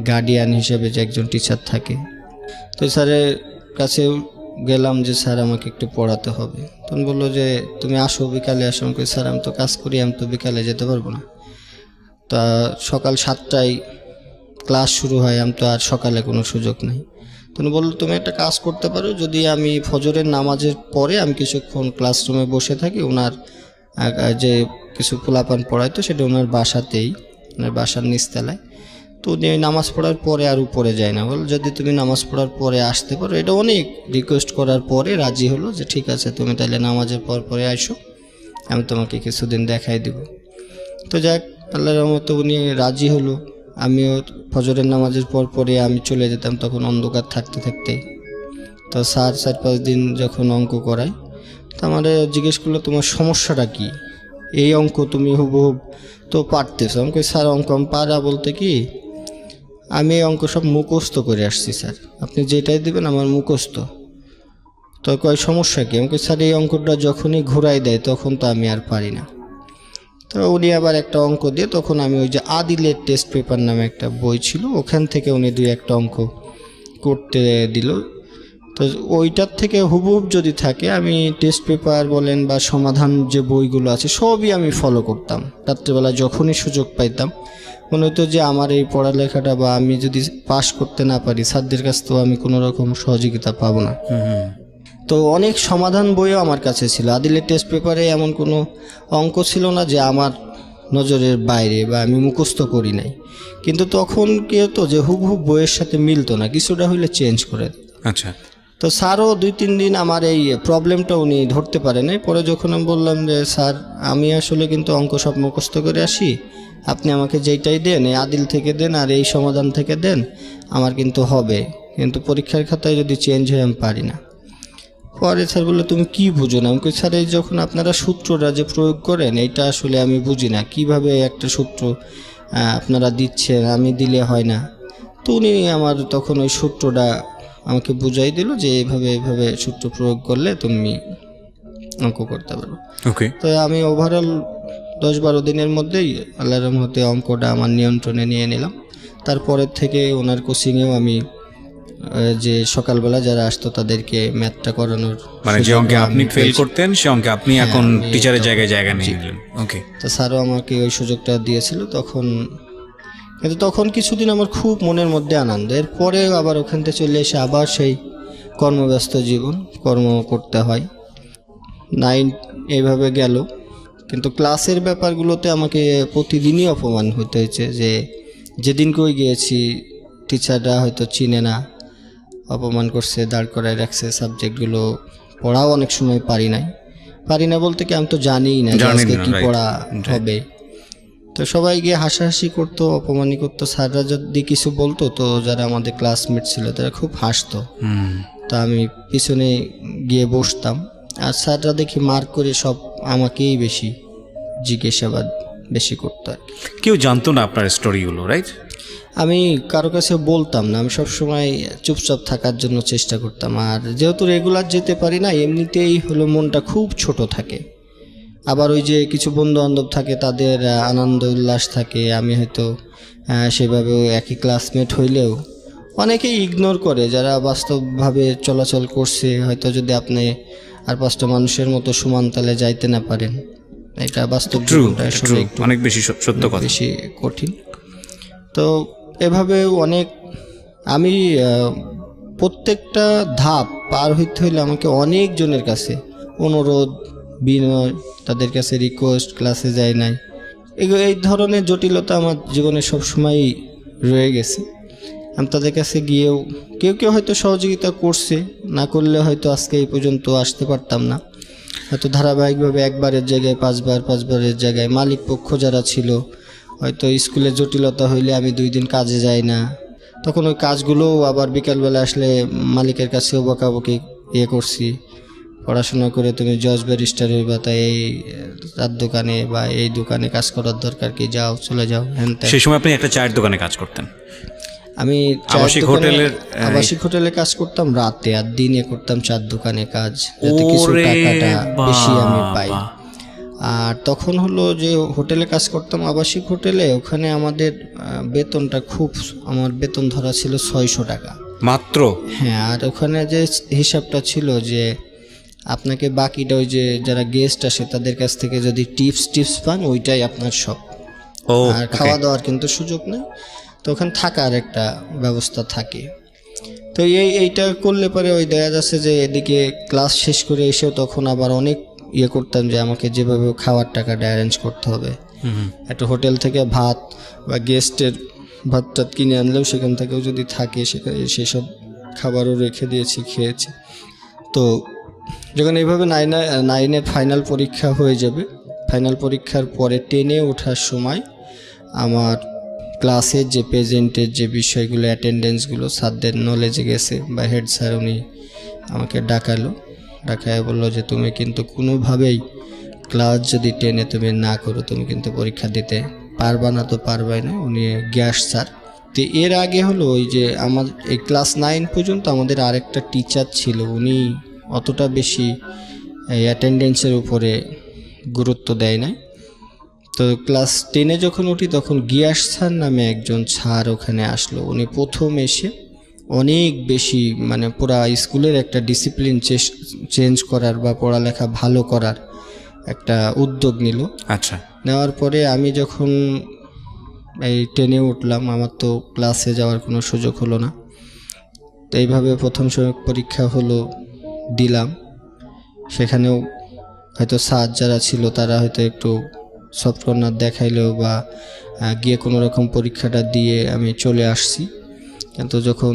গার্ডিয়ান হিসেবে যে একজন টিচার থাকে। তো স্যারের কাছে গেলাম যে স্যার আমাকে একটু পড়াতে হবে। তখন বললো যে তুমি আসো, বিকালে আসো। আমি কই স্যার আমি তো কাজ করি, আমি তো বিকালে যেতে পারবো না। তা সকাল 7টায় ক্লাস শুরু হয়, আমি তো আর সকালে কোনো সুযোগ নেই। তখন বললো তুমি একটা কাজ করতে পারো, যদি আমি ফজরের নামাজের পরে আমি কিছুক্ষণ ক্লাসরুমে বসে থাকি, ওনার যে কিছু পোলাপান পড়াইতো সেটা ওনার বাসাতেই, ওনার বাসার নিচতলায়। তো উনি নামাজ পড়ার পরে আর উপরে যায় না। বল যদি তুমি নামাজ পড়ার পরে আসতে পারো। এটা অনেক রিকোয়েস্ট করার পরে রাজি হলো যে ঠিক আছে তুমি তাহলে নামাজের পরে আসো, আমি তোমাকে কিছুদিন দেখাই দিব। তো যাক, আল্লাহর রহমতে উনি রাজি হলো। আমিও ফজরের নামাজের পরে আমি চলে যেতাম, তখন অন্ধকার থাকতে থাকতে। তো স্যার 4-5 দিন যখন অঙ্ক করায়, তো আমার জিজ্ঞেস করলো তোমার সমস্যাটা কি, এই অঙ্ক তুমি হুবহুব তো পারতেছো। আমি কই স্যার অঙ্ক আমি পারা বলতে কি, আমি এই অঙ্ক সব মুখস্থ করে আসছি স্যার, আপনি যেটাই দেবেন আমার মুখস্থ। তো কয় সমস্যা কি? আমি কই স্যার এই অঙ্কটা যখনই ঘুরাই দেয় তখন তো আমি আর পারি না। তো উনি আবার একটা অঙ্ক দিয়ে, তখন আমি ওই যে আদিলের টেস্ট পেপার নামে একটা বই ছিল, ওখান থেকে উনি 2-1টা অঙ্ক করতে দিল। তো ওইটার থেকে হুবহুব যদি থাকে, আমি টেস্ট পেপার বলেন বা সমাধান যে বইগুলো আছে সবই আমি ফলো করতাম। রাত্রেবেলা যখনই সুযোগ পাইতাম মনে হতো যে আমার এই পড়ালেখাটা বা আমি যদি পাশ করতে না পারি, স্যারদের কাছ তো আমি কোনো রকম সহযোগিতা পাবো না। তো অনেক সমাধান বইও আমার কাছে ছিল। আদিলের টেস্ট পেপারে এমন কোনো অঙ্ক ছিল না যে আমার নজরের বাইরে বা আমি মুখস্থ করি নাই। কিন্তু তখন কি হতো যে হুবহুব বইয়ের সাথে মিলতো না, কিছুটা হইলে চেঞ্জ করে দিত। আচ্ছা। তো স্যারও 2-3 দিন আমার এই প্রবলেমটা উনি ধরতে পারেন। পরে যখন আমি বললাম যে স্যার আমি আসলে কিন্তু অঙ্ক সব মুখস্থ করে আসি, আপনি আমাকে যেইটাই দেন এই আদিল থেকে দেন আর এই সমাধান থেকে দেন, আমার কিন্তু হবে, কিন্তু পরীক্ষার খাতায় যদি চেঞ্জ হয় আমি পারি না। পরে স্যার বললো তুমি কি বুঝো না? আমি কই স্যার এই যখন আপনারা সূত্রটা যে প্রয়োগ করেন এইটা আসলে আমি বুঝি না, কিভাবে একটা সূত্র আপনারা দিচ্ছেন, আমি দিলে হয় না। তো উনি আমার তখন ওই সূত্রটা আমাকে বুঝাই দিল যে এইভাবে সূত্র প্রয়োগ করলে তুমি অঙ্ক করতে পারবে। ওকে। তো আমি ওভারঅল 10-12 দিনের মধ্যেই আল্লাহর রহমতে অঙ্কটা আমার নিয়ন্ত্রণে নিয়ে নিলাম। তারপরের থেকে ওনার কোচিংয়েও আমি যে সকালবেলা যারা আসতো তাদেরকে ম্যাথটা করানোর, মানে যে অঙ্কে আপনি ফেল করতেন সে অঙ্কে আপনি এখন টিচারের জায়গায় জায়গা নিয়ে নিলেন। ওকে। তো স্যারও আমাকে ওই সুযোগটা দিয়েছিল তখন। কিন্তু তখন কিছুদিন আমার খুব মনের মধ্যে আনন্দ, এরপরে আবার ওখান থেকে চলে এসে আবার সেই কর্মব্যস্ত জীবন, কর্ম করতে হয়। 9 এইভাবে গেল। কিন্তু ক্লাসের ব্যাপারগুলোতে আমাকে প্রতিদিনই অপমান হতে হয়েছে, যে যেদিন কই গিয়েছি টিচাররা হয়তো চিনে না, অপমান করছে, দাঁড় করায় রাখছে, সাবজেক্টগুলো পড়াও অনেক সময় পারি না বলতে কি আমি তো জানিই না আজকে কী পড়া হবে। তো সবাই গিয়ে হাসাহাসি করতো, অপমানই করতো। স্যাররা যদি কিছু বলতো তো যারা আমাদের ক্লাসমেট ছিল তারা খুব হাসতো। তো আমি পিছনে গিয়ে বসতাম, আর স্যাররা দেখি মার্ক করে সব আমাকেই বেশি জিজ্ঞাসাবাদ বেশি করতো আর কি। কেউ জানতো না আপনার স্টোরিগুলো, রাইট? আমি কারো কাছে বলতাম না, আমি সবসময় চুপচাপ থাকার জন্য চেষ্টা করতাম। আর যেহেতু রেগুলার যেতে পারি না, এমনিতেই হলো মনটা খুব ছোট থাকে। আবার ওই যে কিছু বন্ধু বান্ধব থাকে, তাদের আনন্দ উল্লাস থাকে, আমি হয়তো সেভাবে একই ক্লাসমেট হইলেও অনেকেই ইগনোর করে যারা বাস্তবভাবে চলাচল করছে। হয়তো যদি আপনি আর 5টা মানুষের মতো সমান তালে যাইতে না পারেন, এটা বাস্তব জীবনটা আসলে একটু অনেক বেশি সত্য কথা, বেশি কঠিন। তো এভাবে অনেক আমি প্রত্যেকটা ধাপ পার হইতে হইলে আমাকে অনেকজনের কাছে অনুরোধ, বিনয়, তাদের কাছে রিকোয়েস্ট, ক্লাসে যায় নাই, এই ধরনের জটিলতা আমার জীবনে সবসময়ই রয়ে গেছে। আমি তাদের কাছে গিয়েও কেউ হয়তো সহযোগিতা করছে, না করলে হয়তো আজকে এই পর্যন্ত আসতে পারতাম না। হয়তো ধারাবাহিকভাবে একবারের জায়গায় 5বারের জায়গায় মালিক পক্ষ যারা ছিল, হয়তো স্কুলে জটিলতা হইলে আমি 2 দিন কাজে যাই না, তখন ওই কাজগুলোও আবার বিকালবেলা আসলে মালিকের কাছেও বকাবকি করছি, পড়াশোনা করে তুমি জজ ব্যারিস্টার হইবা, তাই এই তার দোকানে বা এই দোকানে কাজ করার দরকার কি, যাও চলে যাও হ্যান ত্যান। সেই সময় আপনি একটা চায়ের দোকানে কাজ করতেন? আমি আবাসিক হোটেলের আবাসিক হোটেলে কাজ করতাম রাতে, আর দিনে করতাম চার দোকানে কাজ, যাতে কিছু ওরে টাকাটা বেশি আমি বাবা। পাই। আর তখন হলো যে হোটেলে কাজ করতাম আবাসিক হোটেলে, ওখানে আমাদের বেতনটা খুব, আমার বেতন ধরা ছিল 600 টাকা মাত্র? হ্যাঁ, আর ওখানে যে হিসাবটা ছিল যে আপনাকে বাকিটা ওই যে যারা গেস্ট আসে তাদের কাছ থেকে যদি টিপস পান ওইটাই আপনার সব, ও আর খাওয়া দাওয়ার কিন্তু সুযোগ নেই। তো ওখানে থাকার একটা ব্যবস্থা থাকে। তো এইটা করলে পরে ওই দেখা যাচ্ছে যে এদিকে ক্লাস শেষ করে এসেও তখন আবার অনেক করতাম যে আমাকে যেভাবে খাওয়ার টাকাটা অ্যারেঞ্জ করতে হবে। একটা হোটেল থেকে ভাত বা গেস্টের ভাত টাত কিনে আনলেও সেখান থেকেও যদি থাকে সেসব খাবারও রেখে দিয়েছি, খেয়েছি। তো যখন এইভাবে নাইনের ফাইনাল পরীক্ষা হয়ে যাবে, ফাইনাল পরীক্ষার পরে 10-এ ওঠার সময় আমার ক্লাসের যে প্রেজেন্টের যে বিষয়গুলো, অ্যাটেন্ডেন্সগুলো স্যারদের নলেজে গেছে, বা হেড স্যার উনি আমাকে ডাকায় বললো যে তুমি কিন্তু কোনোভাবেই ক্লাস যদি 10-এ তুমি না করো তুমি কিন্তু পরীক্ষা দিতে পারবা না, তো পারবাই না। উনি গ্যাস স্যার। তো এর আগে হলো ওই যে আমার এই ক্লাস 9 পর্যন্ত আমাদের আরেকটা টিচার ছিল, উনি অতটা বেশি অ্যাটেন্ডেন্সের উপরে গুরুত্ব দেয় নাই। তো ক্লাস 10-এ যখন উঠি তখন গিয়াস স্যার নামে একজন স্যার ওখানে আসলো। উনি প্রথম এসে অনেক বেশি মানে পুরা স্কুলের একটা ডিসিপ্লিন চেঞ্জ করার বা পড়ালেখা ভালো করার একটা উদ্যোগ নিল। আচ্ছা। নেওয়ার পরে আমি যখন এই 10-এ উঠলাম, আমার তো ক্লাসে যাওয়ার কোনো সুযোগ হলো না। তো এইভাবে প্রথম পরীক্ষা হলো, দিলাম। সেখানেও হয়তো স্যার যারা ছিল তারা হয়তো একটু সফট কর্নার দেখাইলেও বা গিয়ে কোনো রকম পরীক্ষাটা দিয়ে আমি চলে আসছি। কিন্তু যখন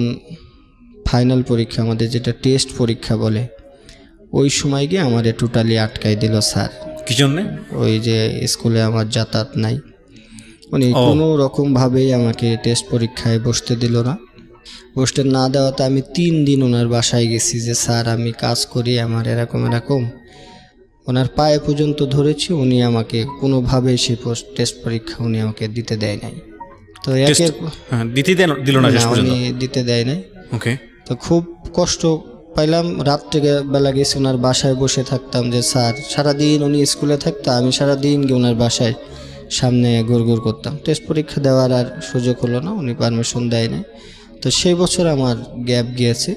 ফাইনাল পরীক্ষা, আমাদের যেটা টেস্ট পরীক্ষা বলে, ওই সময় গিয়ে আমারে টোটালি আটকাই দিল স্যার। কি জন্যে? ওই যে স্কুলে আমার যাতায়াত নাই, উনি কোনো রকমভাবেই আমাকে টেস্ট পরীক্ষায় বসতে দিল না। বসতে না দেওয়াতে আমি 3 দিন ওনার বাসায় গেছি যে স্যার আমি কাজ করি, আমার এরকম ওনার পায়ে পর্যন্ত ধরেছি, উনি আমাকে কোনোভাবেই সেই টেস্ট পরীক্ষা উনি আমাকে দিতে দেয় নাই। তো দিল না, উনি দিতে দেয় নাই। ওকে। তো খুব কষ্ট পাইলাম। রাত্রে বেলা গেছি ওনার বাসায় বসে থাকতাম যে স্যার, সারাদিন উনি স্কুলে থাকতো, আমি সারাদিন গিয়ে ওনার বাসায় সামনে ঘুরঘুর করতাম। টেস্ট পরীক্ষা দেওয়ার আর সুযোগ হলো না, উনি পারমিশন দেয় নাই। তো সেই বছর আমার গ্যাপ গিয়েছে,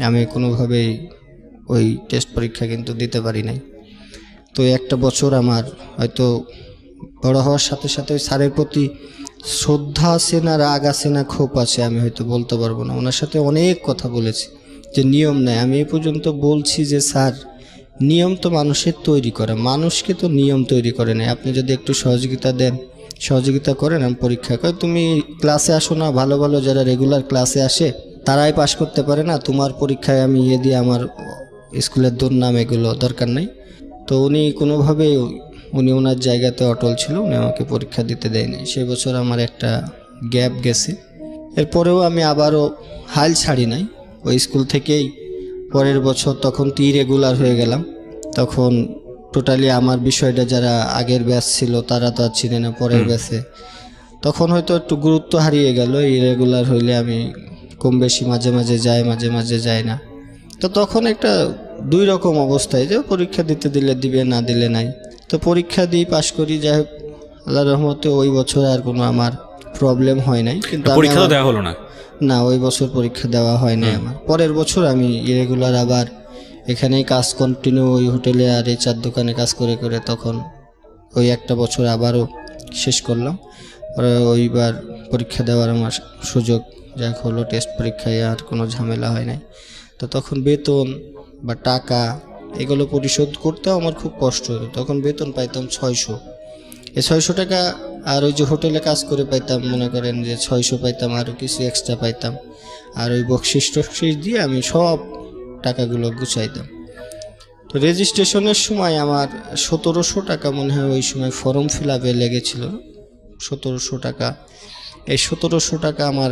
আমি কোনোভাবেই ওই টেস্ট পরীক্ষা কিন্তু দিতে পারি নাই। তো একটা বছর আমার হয়তো বড় হওয়ার সাথে সাথে ওই স্যারের প্রতি শ্রদ্ধা আছে না রাগ আছে না ক্ষোভ আছে আমি হয়তো বলতে পারবো না। ওনার সাথে অনেক কথা বলেছি যে নিয়ম নেই, আমি এই পর্যন্ত বলছি যে স্যার নিয়ম তো মানুষের তৈরি করা, মানুষকে তো নিয়ম তৈরি করে নেয়। আপনি যদি একটু সহযোগিতা করেন, আমি পরীক্ষা করে তুমি ক্লাসে আসো না, ভালো ভালো যারা রেগুলার ক্লাসে আসে তারাই পাশ করতে পারে না, তোমার পরীক্ষায় আমি দিয়ে আমার স্কুলের দুর্নাম এগুলো দরকার নেই। তো উনি কোনোভাবেই ওনার জায়গাতে অটল ছিল, উনি আমাকে পরীক্ষা দিতে দেয়নি। সেই বছর আমার একটা গ্যাপ গেছে। এরপরেও আমি আবারও হাল ছাড়ি নাই ওই স্কুল থেকেই। পরের বছর তখন রেগুলার হয়ে গেলাম। তখন টোটালি আমার বিষয়টা যারা আগের ব্যাচ ছিল তারা তো আর চিনে না পরের ব্যাচে, তখন হয়তো একটু গুরুত্ব হারিয়ে গেল। ইরেগুলার হইলে আমি কম বেশি মাঝে মাঝে যাই, মাঝে মাঝে যাই না। তো তখন একটা 2 রকম অবস্থায় যে পরীক্ষা দিতে দিলে দিবে, না দিলে নাই। তো পরীক্ষা দিয়ে পাশ করি, যাই হোক আল্লাহর রহমতে ওই বছর আর কোনো আমার প্রবলেম হয় নাই। কিন্তু পরীক্ষা তো দেওয়া হলো না? না, ওই বছর পরীক্ষা দেওয়া হয় নাই আমার। পরের বছর আমি ইরেগুলার আবার এখানেই কাজ কন্টিনিউ, ওই হোটেলে আর এই 4 দোকানে কাজ করে করে তখন ওই একটা বছর আবারও শেষ করলাম। পরে ওইবার পরীক্ষা দেওয়ার আমার সুযোগ যাক হলো, টেস্ট পরীক্ষায় আর কোনো ঝামেলা হয় নাই। তো তখন বেতন বা টাকা এগুলো পরিশোধ করতেও আমার খুব কষ্ট হতো। তখন বেতন পাইতাম 600। এই 600 টাকা আর ওই যে হোটেলে কাজ করে পাইতাম, মনে করেন যে 600 পাইতাম, আরও কিছু এক্সট্রা পাইতাম। আর ওই বকশিস টকশিস দিয়ে আমি সব টাকাগুলো গুছাইতাম। তো রেজিস্ট্রেশনের সময় আমার 1700 টাকা মনে হয় ওই সময় ফর্ম ফিল আপে লেগেছিল, 1700 টাকা। এই 1700 টাকা আমার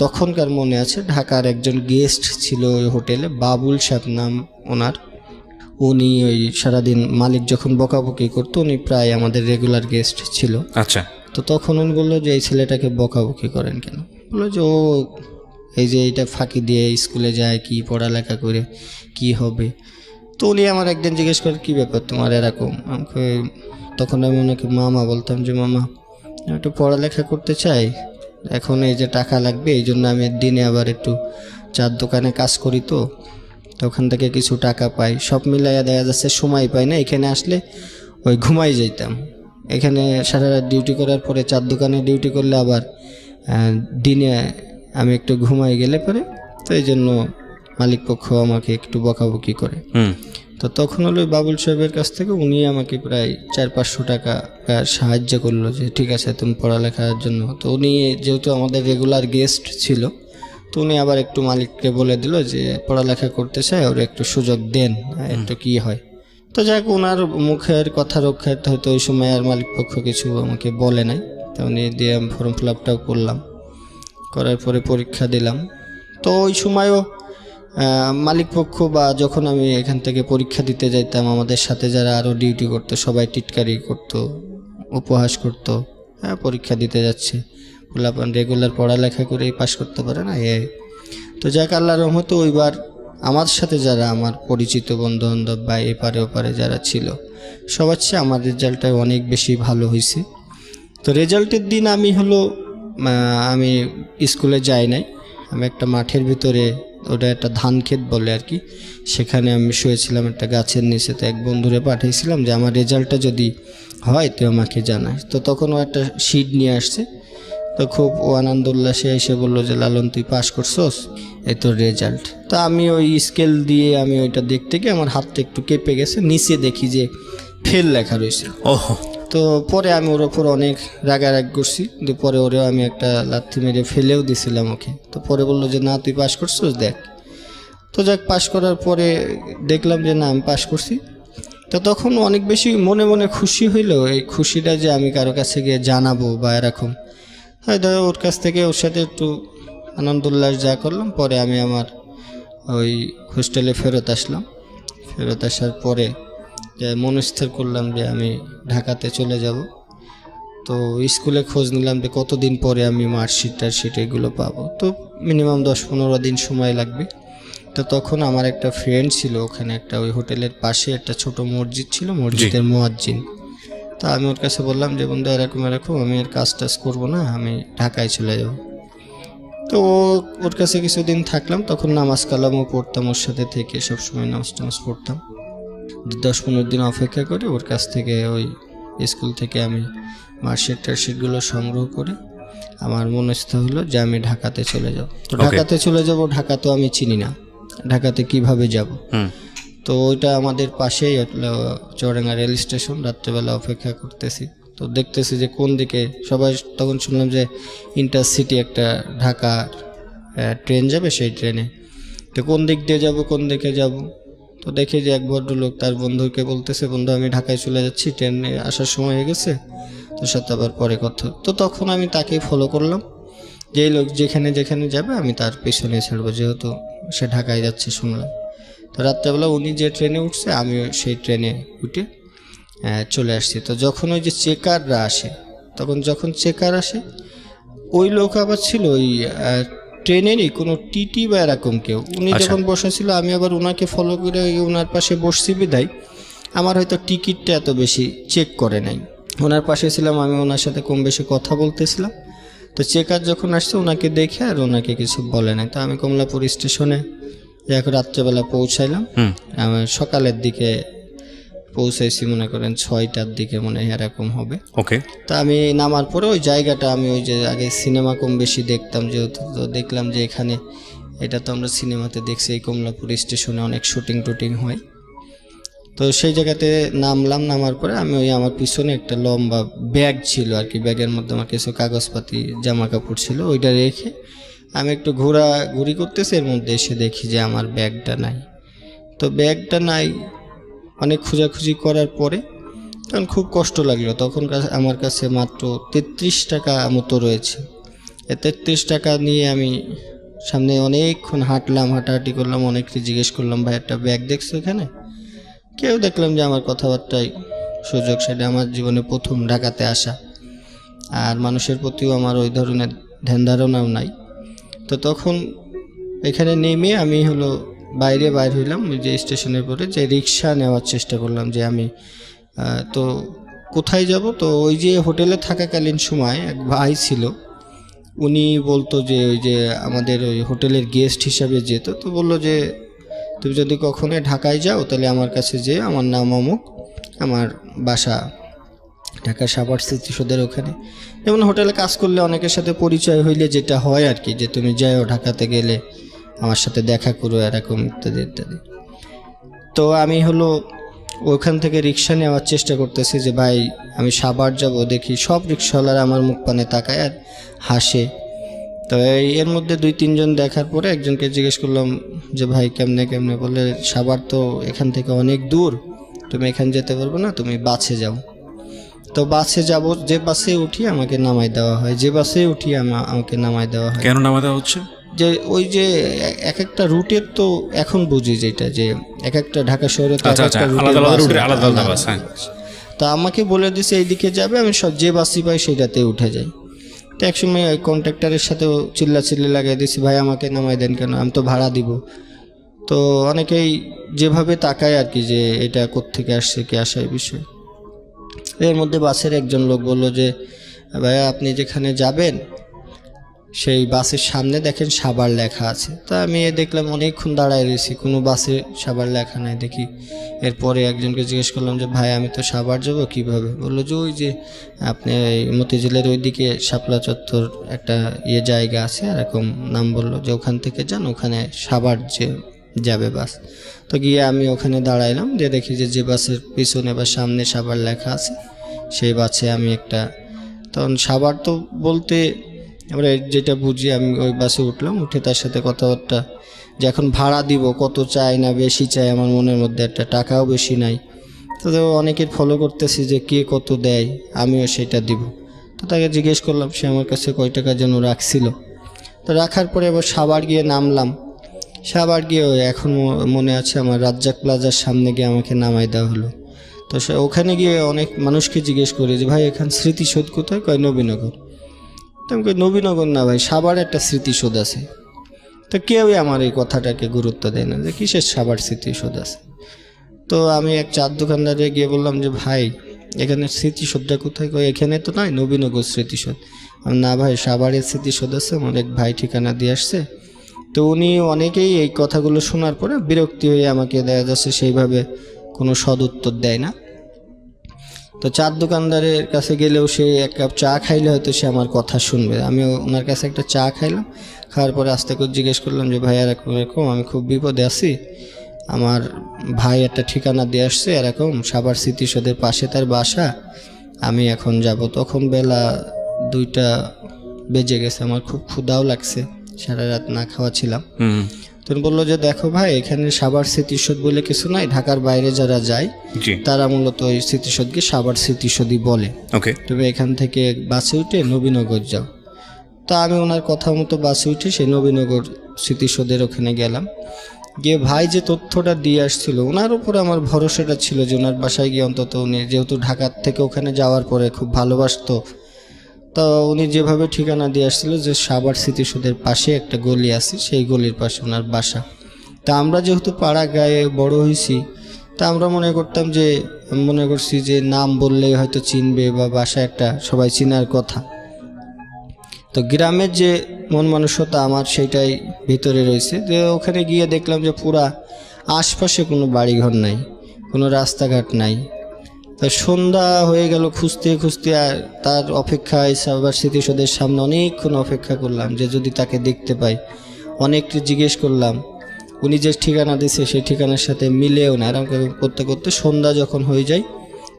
তখনকার মনে আছে, ঢাকার একজন গেস্ট ছিল ওই হোটেলে, বাবুল সাহেব নাম ওনার। উনি ওই সারাদিন মালিক যখন বকাবকি করতো, উনি প্রায় আমাদের রেগুলার গেস্ট ছিল। আচ্ছা। তো তখন উনি বললো যে এই ছেলেটাকে বকাবকি করেন কেন? বললো যে ও এই যে এইটা ফাঁকি দিয়ে স্কুলে যায়, কি পড়ালেখা করে কি হবে। তো উনি আমার একদিন জিজ্ঞেস করে কী ব্যাপার তোমার এরকম। আমাকে তখন আমি ওনাকে মামা বলতাম যে মামা আমি একটু পড়ালেখা করতে চাই, এখন এই যে টাকা লাগবে, এই জন্য আমি দিনে আবার একটু চার দোকানে কাজ করি, তো ওখান থেকে কিছু টাকা পাই, সব মিলাইয়া দেখা যাচ্ছে সময় পাই না। এখানে আসলে ওই ঘুমাই যেতাম, এখানে সারা রাত ডিউটি করার পরে চার দোকানে ডিউটি করলে আবার দিনে আমি একটু ঘুমাই গেলে পরে, তো এই জন্য মালিক পক্ষ আমাকে একটু বকাবকি করে। তো তখন হলো বাবুল সাহেবের কাছ থেকে উনি আমাকে প্রায় 400-500 টাকা সাহায্য করলো যে ঠিক আছে তুমি পড়ালেখার জন্য। তো উনি যেহেতু আমাদের রেগুলার গেস্ট ছিল, তো উনি আবার একটু মালিককে বলে দিল যে পড়ালেখা করতে চায়, ওর একটু সুযোগ দেন, একটু কি হয়। তো যাক, ওনার মুখের কথা রক্ষার্থে হয়তো ওই সময় আর মালিক পক্ষ কিছু আমাকে বলে নাই। তো উনি দিয়ে ফর্ম ফিল আপটাও করলাম, করার পরে পরীক্ষা দিলাম। তো ওই সময়ও মালিক পক্ষ বা যখন আমি এখান থেকে পরীক্ষা দিতে যাইতাম, আমাদের সাথে যারা আরও ডিউটি করতো সবাই টিটকারি করতো, উপহাস করতো, হ্যাঁ পরীক্ষা দিতে যাচ্ছে, পোলাপান রেগুলার পড়ালেখা করেই পাশ করতে পারে না এ। তো যাক, আল্লাহর রহমতে ওইবার আমার সাথে যারা আমার পরিচিত বন্ধু বান্ধব বা এপারে ওপারে যারা ছিল, সবার চেয়ে আমার রেজাল্টটা অনেক বেশি ভালো হয়েছে। তো রেজাল্টের দিন আমি স্কুলে যাই নাই, আমি একটা মাঠের ভিতরে, ওটা একটা ধান ক্ষেত বলে আর কি, সেখানে আমি শুয়েছিলাম একটা গাছের নিচে। তো এক বন্ধুরে পাঠিয়েছিলাম যে আমার রেজাল্টটা যদি হয় তো আমাকে জানায়। তো তখন ও একটা শিট নিয়ে আসছে, তো খুব ও আনন্দ উল্লাসে এসে বললো যে লালন তুই পাস করছস, এই তোর রেজাল্ট। তো আমি ওই স্কেল দিয়ে আমি ওইটা দেখতে গিয়ে আমার হাতটা একটু কেঁপে গেছে, নিচে দেখি যে ফেল লেখা রয়েছে। ওহো। তো পরে আমি ওর ওপর অনেক রাগারাগ করছি, কিন্তু পরে ওরেও আমি একটা লাথি মেরে ফেলেও দিছিলাম ওকে। তো পরে বললো যে না তুই পাস করছিস দেখ। তো যাক, পাস করার পরে দেখলাম যে না আমি পাস করছি। তো তখন অনেক বেশি মনে মনে খুশি হইল, এই খুশিটা যে আমি কারো কাছে গিয়ে জানাবো বা এরকম, হয়তো ওর কাছ থেকে ওর সাথে একটু আনন্দ উল্লাস যা করলাম। পরে আমি আমার ওই হোস্টেলে ফেরত আসলাম। ফেরত আসার পরে যে মনস্থির করলাম যে আমি ঢাকাতে চলে যাব। তো স্কুলে খোঁজ নিলাম যে কতদিন পরে আমি মার্কশিট এগুলো পাবো। তো মিনিমাম 10-15 দিন সময় লাগবে। তো তখন আমার একটা ফ্রেন্ড ছিল ওখানে, একটা ওই হোটেলের পাশে একটা ছোট মসজিদ ছিল, মসজিদের মুয়াজ্জিন। তা আমি ওর কাছে বললাম যে বন্ধু এরকম আমি আর কাজ টাজ করবো না, আমি ঢাকায় চলে যাব। তো ওর কাছে কিছুদিন থাকলাম, তখন নামাজ কালামও পড়তাম ওর সাথে থেকে, সবসময় নামাজ পড়তাম। 10-15 দিন অপেক্ষা করে ওর কাছ থেকে ওই স্কুল থেকে আমি মার্কশিটগুলো সংগ্রহ করে আমার মনস্থ হলো যে আমি ঢাকাতে চলে যাব। তো ঢাকাতে চলে যাব, ঢাকা তো আমি চিনি না, ঢাকাতে কিভাবে যাব। তো ওইটা আমাদের পাশেই চুয়াডাঙ্গা রেল স্টেশন। রাত্রেবেলা অপেক্ষা করতেছি, তো দেখতেছি যে কোন দিকে সবাই, তখন শুনলাম যে ইন্টারসিটি একটা ঢাকা ট্রেন যাবে, সেই ট্রেনে। তো কোন দিক দিয়ে যাব, কোন দিকে যাব। তো দেখি যে এক ভদ্রলোক তার বন্ধুকে বলতেছে বন্ধু আমি ঢাকায় চলে যাচ্ছি, ট্রেনে আসার সময় হয়ে গেছে, তোর সাথে আবার পরে কথা। তো তখন আমি তাকে ফলো করলাম, যে লোক যেখানে যেখানে যাবে আমি তার পেছনে ছাড়বো, যেহেতু সে ঢাকায় যাচ্ছে শুনলাম। তো রাত্রেবেলা উনি যে ট্রেনে উঠছে আমি সেই ট্রেনে উঠে চলে আসছি। তো যখন ওই যে চেকাররা আসে, তখন যখন চেকার আসে ওই লোক আবার ছিল ওই ট্রেনেরই কোনো টিটি বা এরকম কেউ। উনি যখন বসা ছিল আমি আবার ওনাকে ফলো করে ওনার পাশে বসছি বিদায় আমার হয়তো টিকিটটা এত বেশি চেক করে নাই। ওনার পাশে ছিলাম আমি, ওনার সাথে কম বেশি কথা বলতেছিলাম। তো চেকার যখন আসছে ওনাকে দেখে আর ওনাকে কিছু বলে নাই। তো আমি কমলাপুর স্টেশনে এখন রাত্রেবেলা পৌঁছাইলাম। আমার সকালের দিকে পৌঁছাইছি, মনে করেন 6টার দিকে মনে হয় এরকম হবে। ওকে। তা আমি নামার পরে ওই জায়গাটা আমি ওই যে আগে সিনেমা কম বেশি দেখতাম যেহেতু, তো দেখলাম যে এখানে এটা তো আমরা সিনেমাতে দেখছি এই কমলাপুর স্টেশনে অনেক শুটিং হয়। তো সেই জায়গাতে নামলাম। নামার পরে আমি ওই আমার পিছনে একটা লম্বা ব্যাগ ছিল আর কি, ব্যাগের মধ্যে আমার কিছু কাগজপাতি জামা কাপড় ছিল, ওইটা রেখে আমি একটু ঘোরাঘুরি করতেছি। এর মধ্যে এসে দেখি যে আমার ব্যাগটা নাই। তো ব্যাগটা নাই, অনেক খোঁজাখুঁজি করার পরে তখন খুব কষ্ট লাগলো। তখন আমার কাছে মাত্র 33 টাকা মতো রয়েছে। 33 টাকা নিয়ে আমি সামনে অনেকক্ষণ হাঁটলাম, হাঁটাহাঁটি করলাম, অনেককে জিজ্ঞেস করলাম ভাই একটা ব্যাগ দেখছো এখানে? কেউ দেখলাম যে আমার কথাবার্তায় সুযোগ, সেটা আমার জীবনে প্রথম ঢাকাতে আসা, আর মানুষের প্রতিও আমার ওই ধরনের ধ্যান ধারণাও নাই। তো তখন এখানে নেমে আমি হলো বাইর হইলাম, ওই যে স্টেশনের পরে যে রিক্সা নেওয়ার চেষ্টা করলাম যে আমি তো কোথায় যাব। তো ওই যে হোটেলে থাকাকালীন সময় এক ভাই ছিল, উনি বলতো যে ওই যে আমাদের ওই হোটেলের গেস্ট হিসাবে যেত, তো বললো যে তুমি যদি কখনো ঢাকায় যাও তাহলে আমার কাছে যে, আমার নাম অমুক, আমার বাসা ঢাকা সাভার স্মৃতিসৌধের ওখানে। যেমন হোটেলে কাজ করলে অনেকের সাথে পরিচয় হইলে যেটা হয় আর কি, যে তুমি যাও ঢাকাতে গেলে আমার সাথে দেখা করো, এরকম ইত্যাদি ইত্যাদি। তো আমি হলো ওখান থেকে রিক্সা নেওয়ার চেষ্টা করতেছি যে ভাই আমি সাভার যাব, দেখি সব রিক্সাওয়ালারা আমার মুখ পানে তাকায় আর হাসে। তো এর মধ্যে 2-3 জন দেখার পরে একজনকে জিজ্ঞেস করলাম যে ভাই কেমনে কেমনে, বলে সাভার তো এখান থেকে অনেক দূর, তুমি এখান যেতে পারবে না, তুমি বাসে যাও। তো বাসে যাব, যে বাসে উঠি আমাকে নামাই দেওয়া হয়, যে বাসে উঠি আমাকে নামাই দেওয়া হয়। কেন নামাতে হচ্ছে? যে ওই যে এক একটা রুটের তো এখন বুঝি যেটা, যে এক একটা ঢাকা শহরে তো এক একটা রুটের আলাদা বাস। তো আমাকে বলে দিছে এইদিকে যাবে, আমি সব যে বাসই পাই সেটাতে উঠে যাই। তো একসময় ওই কন্ট্রাক্টরের সাথেও চিল্লাচিল্লি লাগাই দিয়েছি, ভাই আমাকে নামাই দেন কেন, আমি তো ভাড়া দিব। তো অনেকেই যেভাবে তাকায় আর কি, যে এটা কোত্থেকে আসছে, কি আসা এই বিষয়। এর মধ্যে বাসের একজন লোক বললো যে ভাইয়া আপনি যেখানে যাবেন সেই বাসের সামনে দেখেন সাভার লেখা আছে। তা আমি দেখলাম অনেকক্ষণ দাঁড়ায় রয়েছি, কোনো বাসে সাভার লেখা নাই দেখি। এরপরে একজনকে জিজ্ঞেস করলাম যে ভাই আমি তো সাভার যাবো কীভাবে? বললো যে ওই যে আপনি মতিঝিলের ওইদিকে শাপলা চত্বর একটা জায়গা আছে, এরকম নাম বললো, যে ওখান থেকে যান, ওখানে সাভার যে যাবে বাস। তো গিয়ে আমি ওখানে দাঁড়াইলাম, যে দেখি যে বাসের পিছনে বা সামনে সাভার লেখা আছে সেই বাসে আমি একটা, তখন সাভার তো বলতে আমরা যেটা বুঝি, আমি ওই বাসে উঠলাম, উঠে তার সাথে কথাবার্তা, যে এখন ভাড়া দিব, কত চাই না বেশি চাই, আমার মনের মধ্যে একটা টাকাও বেশি নাই। তো অনেকের ফলো করতেছি যে কে কত দেয়, আমিও সেটা দিব। তো তাকে জিজ্ঞেস করলাম, সে আমার কাছে কয় টাকা যেন রাখছিল। তো রাখার পরে আবার সাভার গিয়ে নামলাম। সাভার গিয়ে এখন মনে আছে আমার রাজ্জাক প্লাজার সামনে গিয়ে আমাকে নামাই দেওয়া হলো। তো সে ওখানে গিয়ে অনেক মানুষকে জিজ্ঞেস করি যে ভাই এখানে স্মৃতিসৌধ কোথায়? কয় নবীনগর। তো আমি কই নবীনগর না ভাই, সাভার একটা স্মৃতিসৌধ আছে। তো কেউই আমার এই কথাটাকে গুরুত্ব দেয় না যে কিসের সাভার স্মৃতিসৌধ আছে। তো আমি এক চার দোকানদারে গিয়ে বললাম যে ভাই এখানে স্মৃতিসৌধটা কোথায়? কয় এখানে তো নয়, নবীনগর স্মৃতিসৌধ। না ভাই সাভারের স্মৃতিসৌধ আছে, আমার এক ভাই ঠিকানা দিয়ে আসছে। তো উনি অনেকেই এই কথাগুলো শোনার পরে বিরক্তি হয়ে আমাকে দেখা যাচ্ছে সেইভাবে কোনো সদুত্তর দেয় না। তো চার দোকানদারের কাছে গেলেও সে এক কাপ চা খাইলে হয়তো সে আমার কথা শুনবে। আমি ওনার কাছে একটা চা খাইলাম, খাওয়ার পরে আস্তে করে জিজ্ঞেস করলাম যে ভাই এরকম এরকম আমি খুব বিপদে আছি, আমার ভাই একটা ঠিকানা দিয়ে আসছে এরকম সাভার স্মৃতিসৌধের পাশে তার বাসা, আমি এখন যাব। তখন বেলা 2টা বেজে গেছে, আমার খুব ক্ষুধাও লাগছে, সারা রাত না খাওয়া ছিলাম। তখন বললো যে দেখো ভাই এখানে সাভার স্মৃতিসৌধ বলে কিছু নাই, ঢাকার বাইরে যারা যায় তারা মূলত ওই স্মৃতিসৌধকে সাভার স্মৃতিসৌধই বলে। তুমি এখান থেকে বাসে উঠে নবীনগর যাও। তা আমি ওনার কথা মতো বাসে উঠে সেই নবীনগর স্মৃতিসৌধের ওখানে গেলাম। গিয়ে ভাই যে তথ্যটা দিয়ে আসছিল ওনার উপর আমার ভরসাটা ছিল যে ওনার বাসায় গিয়ে অন্তত উনি যেহেতু ঢাকার থেকে ওখানে যাওয়ার পরে খুব ভালোবাসতো, তো উনি যেভাবে ঠিকানা দিয়ে আসছিল যে সাভার স্মৃতিসৌধের পাশে একটা গলি আছে, সেই গলির পাশে ওনার বাসা। তা আমরা যেহেতু পাড়া গায়ে বড় হয়েছি, তা আমরা মনে করছি যে নাম বললেই হয়তো চিনবে বা বাসা একটা সবাই চিনার কথা। তো গ্রামের যে মন মানসিকতা আমার সেইটাই ভিতরে রয়েছে। যে ওখানে গিয়ে দেখলাম যে পুরা আশপাশে কোনো বাড়িঘর নাই, কোনো রাস্তাঘাট নাই। তো সন্ধ্যা হয়ে গেল, খুঁজতে খুঁজতে তার অপেক্ষায় সাভার স্মৃতিসৌধের সামনে অনেকক্ষণ অপেক্ষা করলাম যে যদি তাকে দেখতে পাই। অনেককে জিজ্ঞেস করলাম, উনি যে ঠিকানা দিছে সেই ঠিকানার সাথে মিলেও না। এরকম করতে করতে সন্ধ্যা যখন হয়ে যায়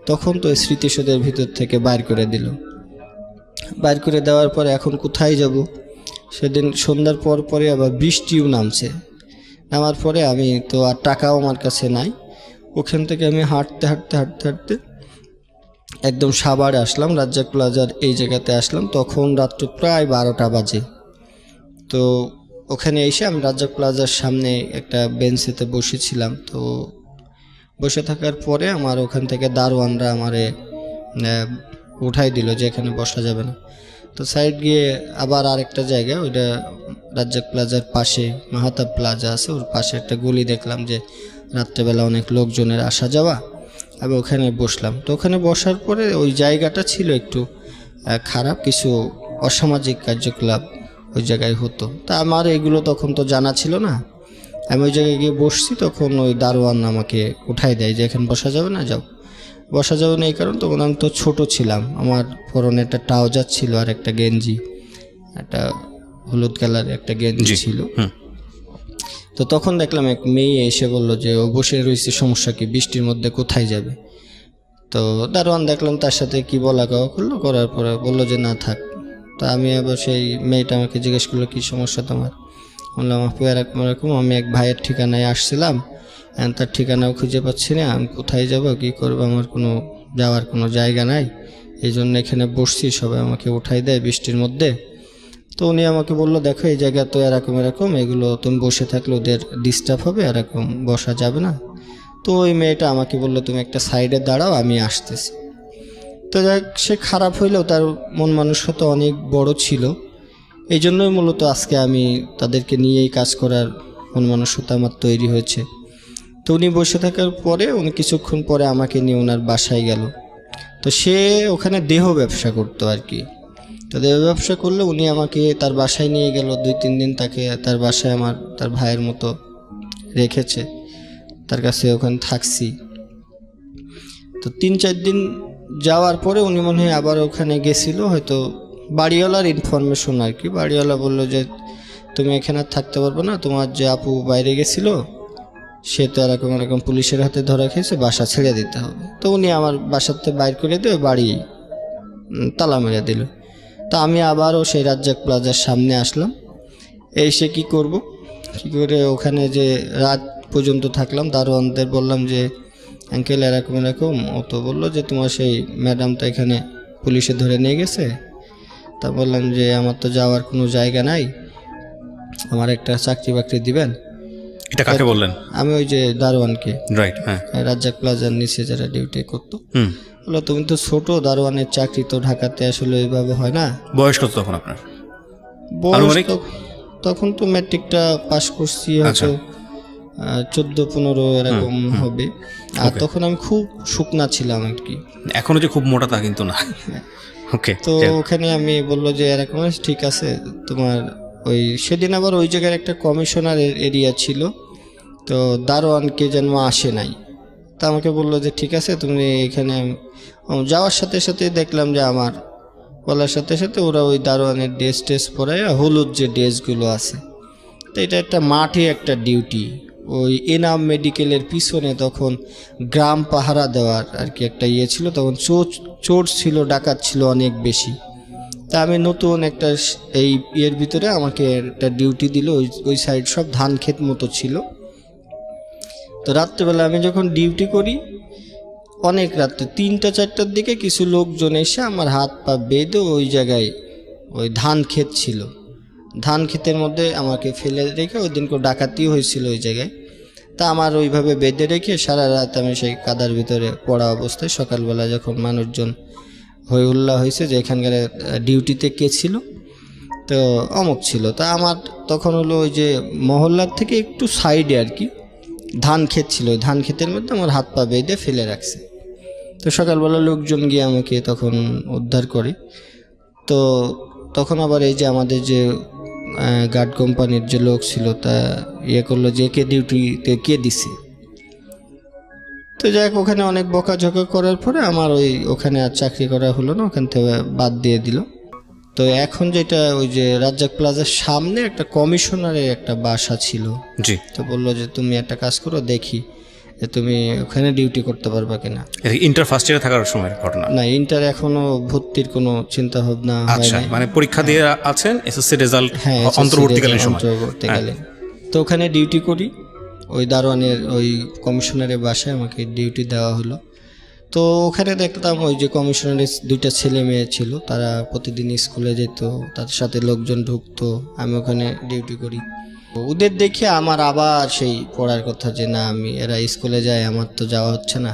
তখন তো স্মৃতিসৌধের ভিতর থেকে বাইর করে দিল। বাইর করে দেওয়ার পরে এখন কোথায় যাব? সেদিন সন্ধ্যার পরে আবার বৃষ্টিও নামার পরে আমি তো আর টাকাও আমার কাছে নাই। ওখান থেকে আমি হাঁটতে একদম সাভারে আসলাম, রাজ্জাক প্লাজার এই জায়গাতে আসলাম, তখন রাত্র প্রায় 12টা বাজে। তো ওখানে এসে আমি রাজ্জাক প্লাজার সামনে একটা বেঞ্চেতে বসেছিলাম। তো বসে থাকার পরে আমার ওখান থেকে দারোয়ানরা আমারে উঠাই দিল যে এখানে বসা যাবে না। তো সাইড গিয়ে আবার আরেকটা জায়গায়, ওইটা রাজ্জাক প্লাজার পাশে মাহাতাব প্লাজা আছে, ওর পাশে একটা গলি দেখলাম যে রাত্রেবেলা অনেক লোকজনের আসা যাওয়া। আমি ওখানে বসলাম। তো ওখানে বসার পরে ওই জায়গাটা ছিল একটু খারাপ, কিছু অসামাজিক কার্যকলাপ ওই জায়গায় হতো। তা আমার এগুলো তখন তো জানা ছিল না। আমি ওই জায়গায় গিয়ে বসছি, তখন ওই দারোয়ান আমাকে উঠাই দেয় যে এখানে বসা যাবে না, যাও। বসা যাবে না এই কারণ তখন আমি তো ছোট ছিলাম, আমার পরনে একটা ট্রাউজার ছিল আর একটা গেঞ্জি, একটা হলুদ কালারের একটা গেঞ্জি ছিল। তো তখন দেখলাম এক মেয়ে এসে বলল যে ও বসে রয়েছে, সমস্যা কি, বৃষ্টির মধ্যে কোথায় যাবে। তো দারোয়ান দেখলাম তার সাথে কি বলা গাওয়া করলো, করার পরে বললো যে না থাক। তা আমি আবার সেই মেয়েটা আমাকে জিজ্ঞেস করলো কি সমস্যা তোমার। বললাম আপু এরকম এরকম, আমি এক ভাইয়ের ঠিকানায় আসছিলাম, তার ঠিকানাও খুঁজে পাচ্ছি না, আমি কোথায় যাব কি করবো, আমার কোনো যাওয়ার কোনো জায়গা নাই, এই জন্য এখানে বসছি, সবাই আমাকে উঠাই দেয় বৃষ্টির মধ্যে। তো উনি আমাকে বললো দেখো এই জায়গা তো এরকম এরকম, এগুলো তুমি বসে থাকলে ওদের ডিস্টার্ব হবে, এরকম বসা যাবে না। তো ওই মেয়েটা আমাকে বললো তুমি একটা সাইডে দাঁড়াও, আমি আসতেছি। তো যাক, সে খারাপ হইলেও তার মন মানসিকতা অনেক বড় ছিল, এই জন্যই মূলত আজকে আমি তাদেরকে নিয়েই কাজ করার মন মানসিকতা আমার তৈরি হয়েছে। তো উনি বসে থাকার পরে উনি কিছুক্ষণ পরে আমাকে নিয়ে ওনার বাসায় গেল। তো সে ওখানে দেহ ব্যবসা করতো আর কি। তো দেহ ব্যবসা করলে উনি আমাকে তার বাসায় নিয়ে গেল, 2-3 দিন তাকে তার বাসায় আমার তার ভাইয়ের মতো রেখেছে, তার কাছে ওখানে থাকছি। তো 3-4 দিন যাওয়ার পরে উনি মনে হয় আবার ওখানে গেছিল, হয়তো বাড়িওয়ালার ইনফরমেশন আর কি। বাড়িওয়ালা বললো যে তুমি এখানে থাকতে পারবে না, তোমার যে আপু বাইরে গেছিলো সে তো এরকম এরকম পুলিশের হাতে ধরা খেয়েছে, বাসা ছেড়ে দিতে হবে। তো উনি আমার বাসাতে বাইর করে দিয়ে বাড়ি তালা মেরে দিল। তো আমি আবারও সেই রাজ্জাক প্লাজার সামনে আসলাম। এসে কি করব, কি করে ওখানে যে রাত পর্যন্ত থাকলাম, দারোয়ানদের বললাম যে আঙ্কেল এরকম এরকম। ও তো বললো যে তোমার সেই ম্যাডামটা এখানে পুলিশে ধরে নিয়ে গেছে। তা বললাম যে আমার তো যাওয়ার কোনো জায়গা নাই, আমার একটা চাকরি বাকরি দিবেন। এটা কাকে বললেন? আমি ওই যে দারোয়ানকে, রাইট, হ্যাঁ, রাজ্জাক প্লাজার নিচে যারা ডিউটি করতো। বললো তুমি তো ছোট, দারোয়ানের চাকরি তো ঢাকাতে আসলে ওইভাবে হয় না। বয়স কত তখন আপনার? বয়স তখন তো ম্যাট্রিকটা পাস করছি, হয়তো 14-15 এরকম হবে। আর তখন আমি খুব শুকনা ছিলাম আর কি। এখনো যে খুব মোটা তা কিন্তু না। ওকে। তো ওখানে আমি বললো যে এরকম ঠিক আছে তোমার ওই, সেদিন আবার ওই জায়গার একটা কমিশনার এরিয়া ছিল, তো দারোয়ানকে যেন আসে নাই। তা আমাকে বললো যে ঠিক আছে তুমি এখানে। যাওয়ার সাথে সাথে দেখলাম যে আমার বলার সাথে সাথে ওরা ওই দারোয়ানের ড্রেস পরায়, হলুদ যে ড্রেসগুলো আছে। তো এটা একটা মাঠে একটা ডিউটি, ওই এনাম মেডিকেলের পিছনে তখন গ্রাম পাহারা দেওয়ার আর কি একটা ইয়ে ছিল। তখন চোর ছিল, ডাকাত ছিল অনেক বেশি। তা আমি নতুন একটা এই ইয়ের ভিতরে আমাকে একটা ডিউটি দিল। ওই সাইড সব ধান ক্ষেত মতো ছিল। তো রাত্রেবেলা আমি যখন ডিউটি করি, অনেক রাত্রে 3টা-4টার দিকে কিছু লোকজন এসে আমার হাত পা বেঁধে ওই জায়গায়, ওই ধান ক্ষেত ছিল, ধান ক্ষেতের মধ্যে আমাকে ফেলে রেখে, ওই দিন করে ডাকাতিও হয়েছিল ওই জায়গায়। তা আমার ওইভাবে বেঁধে রেখে সারা রাত আমি সেই কাদার ভিতরে পড়া অবস্থায়, সকালবেলা যখন মানুষজন হই উল্লাহ হয়েছে যে এখানকার ডিউটিতে কে ছিল, তো অমুক ছিল। তা আমার তখন হলো ওই যে মহল্লার থেকে একটু সাইডে আর কি ধান ক্ষেত ছিল, ওই ধান ক্ষেতের মধ্যে আমার হাত পা বেঁধে ফেলে রাখছে। তো সকালবেলা লোকজন গিয়ে আমাকে তখন উদ্ধার করে। তো তখন আবার এই যে আমাদের যে গার্ড কোম্পানির যে লোক ছিল, তা ইয়ে করলো যে কে ডিউটিতে কে দিছে। তো যাই হোক, ওখানে অনেক বকাঝকা করার পরে আমার ওখানে আর চাকরি করা হলো না, ওখান থেকে বাদ দিয়ে দিল। তো এখন যেটা ওই যে রাজ্জাক প্লাজার সামনে একটা কমিশনারের একটা বাসা ছিল, জি। তো বললো যে তুমি একটা কাজ করো, দেখি যে তুমি ওখানে ডিউটি করতে পারবা কিনা। ইন্টার ফার্স্ট ইয়ারে থাকার সময় ঘটনা? না, ইন্টার এখনো ভর্তির কোনো চিন্তা ভাবনা হয় না। মানে পরীক্ষা দিয়ে আছেন, এসএসসি রেজাল্ট অন্তর্বর্তীকালীন সময়। তো ওখানে ডিউটি করি, ওই দারোয়ানের ওই কমিশনারের বাসায় আমাকে ডিউটি দেওয়া হলো। তো ওখানে দেখতাম ওই যে কমিশনারের 2টা ছেলে মেয়ে ছিল, তারা প্রতিদিন স্কুলে যেত, তাদের সাথে লোকজন ঢুকতো, আমি ওখানে ডিউটি করি। ওদের দেখে আমার আবার সেই পড়ার কথা যে না আমি এরা স্কুলে যায়, আমার তো যাওয়া হচ্ছে না,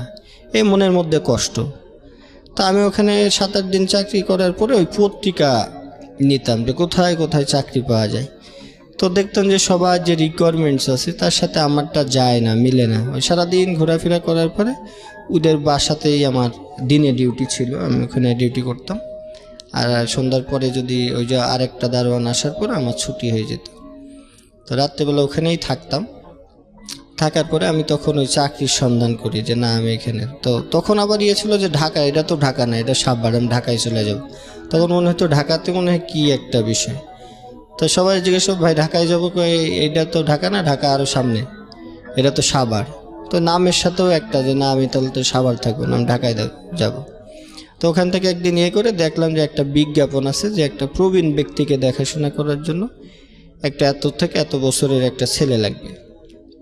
এই মনের মধ্যে কষ্ট। তা আমি ওখানে 7-8 দিন চাকরি করার পরে ওই পত্রিকা নিতাম যে কোথায় কোথায় চাকরি পাওয়া যায়। তো দেখতাম যে সবার যে রিকোয়ারমেন্টস আছে তার সাথে আমারটা যায় না, মিলে না। ওই সারাদিন ঘোরাফেরা করার পরে ওদের বাসাতেই আমার দিনে ডিউটি ছিল, আমি ওখানে ডিউটি করতাম। আর সন্ধ্যার পরে যদি ওই যে আরেকটা দারোয়ান আসার পরে আমার ছুটি হয়ে যেত। তো রাত্রেবেলা ওখানেই থাকতাম। থাকার পরে আমি তখন ওই চাকরির সন্ধান করি যে না আমি এখানে। তো তখন আবার ছিল যে ঢাকা, এটা তো ঢাকা না, এটা সাভার, আমি ঢাকায় চলে যাব। তখন মনে হতো ঢাকাতে মনে হয় কী একটা বিষয়। তো সবাই জিজ্ঞেস ভাই ঢাকায় যাবো, এইটা তো ঢাকা না, ঢাকা আরও সামনে, এটা তো সাভার। তো নামের সাথেও একটা যে না আমি তাহলে তো সাভার থাকবো না, আমি ঢাকায় যাব। তো ওখান থেকে একদিন করে দেখলাম যে একটা বিজ্ঞাপন আছে যে একটা প্রবীণ ব্যক্তিকে দেখাশোনা করার জন্য একটা এত থেকে এত বছরের একটা ছেলে লাগবে।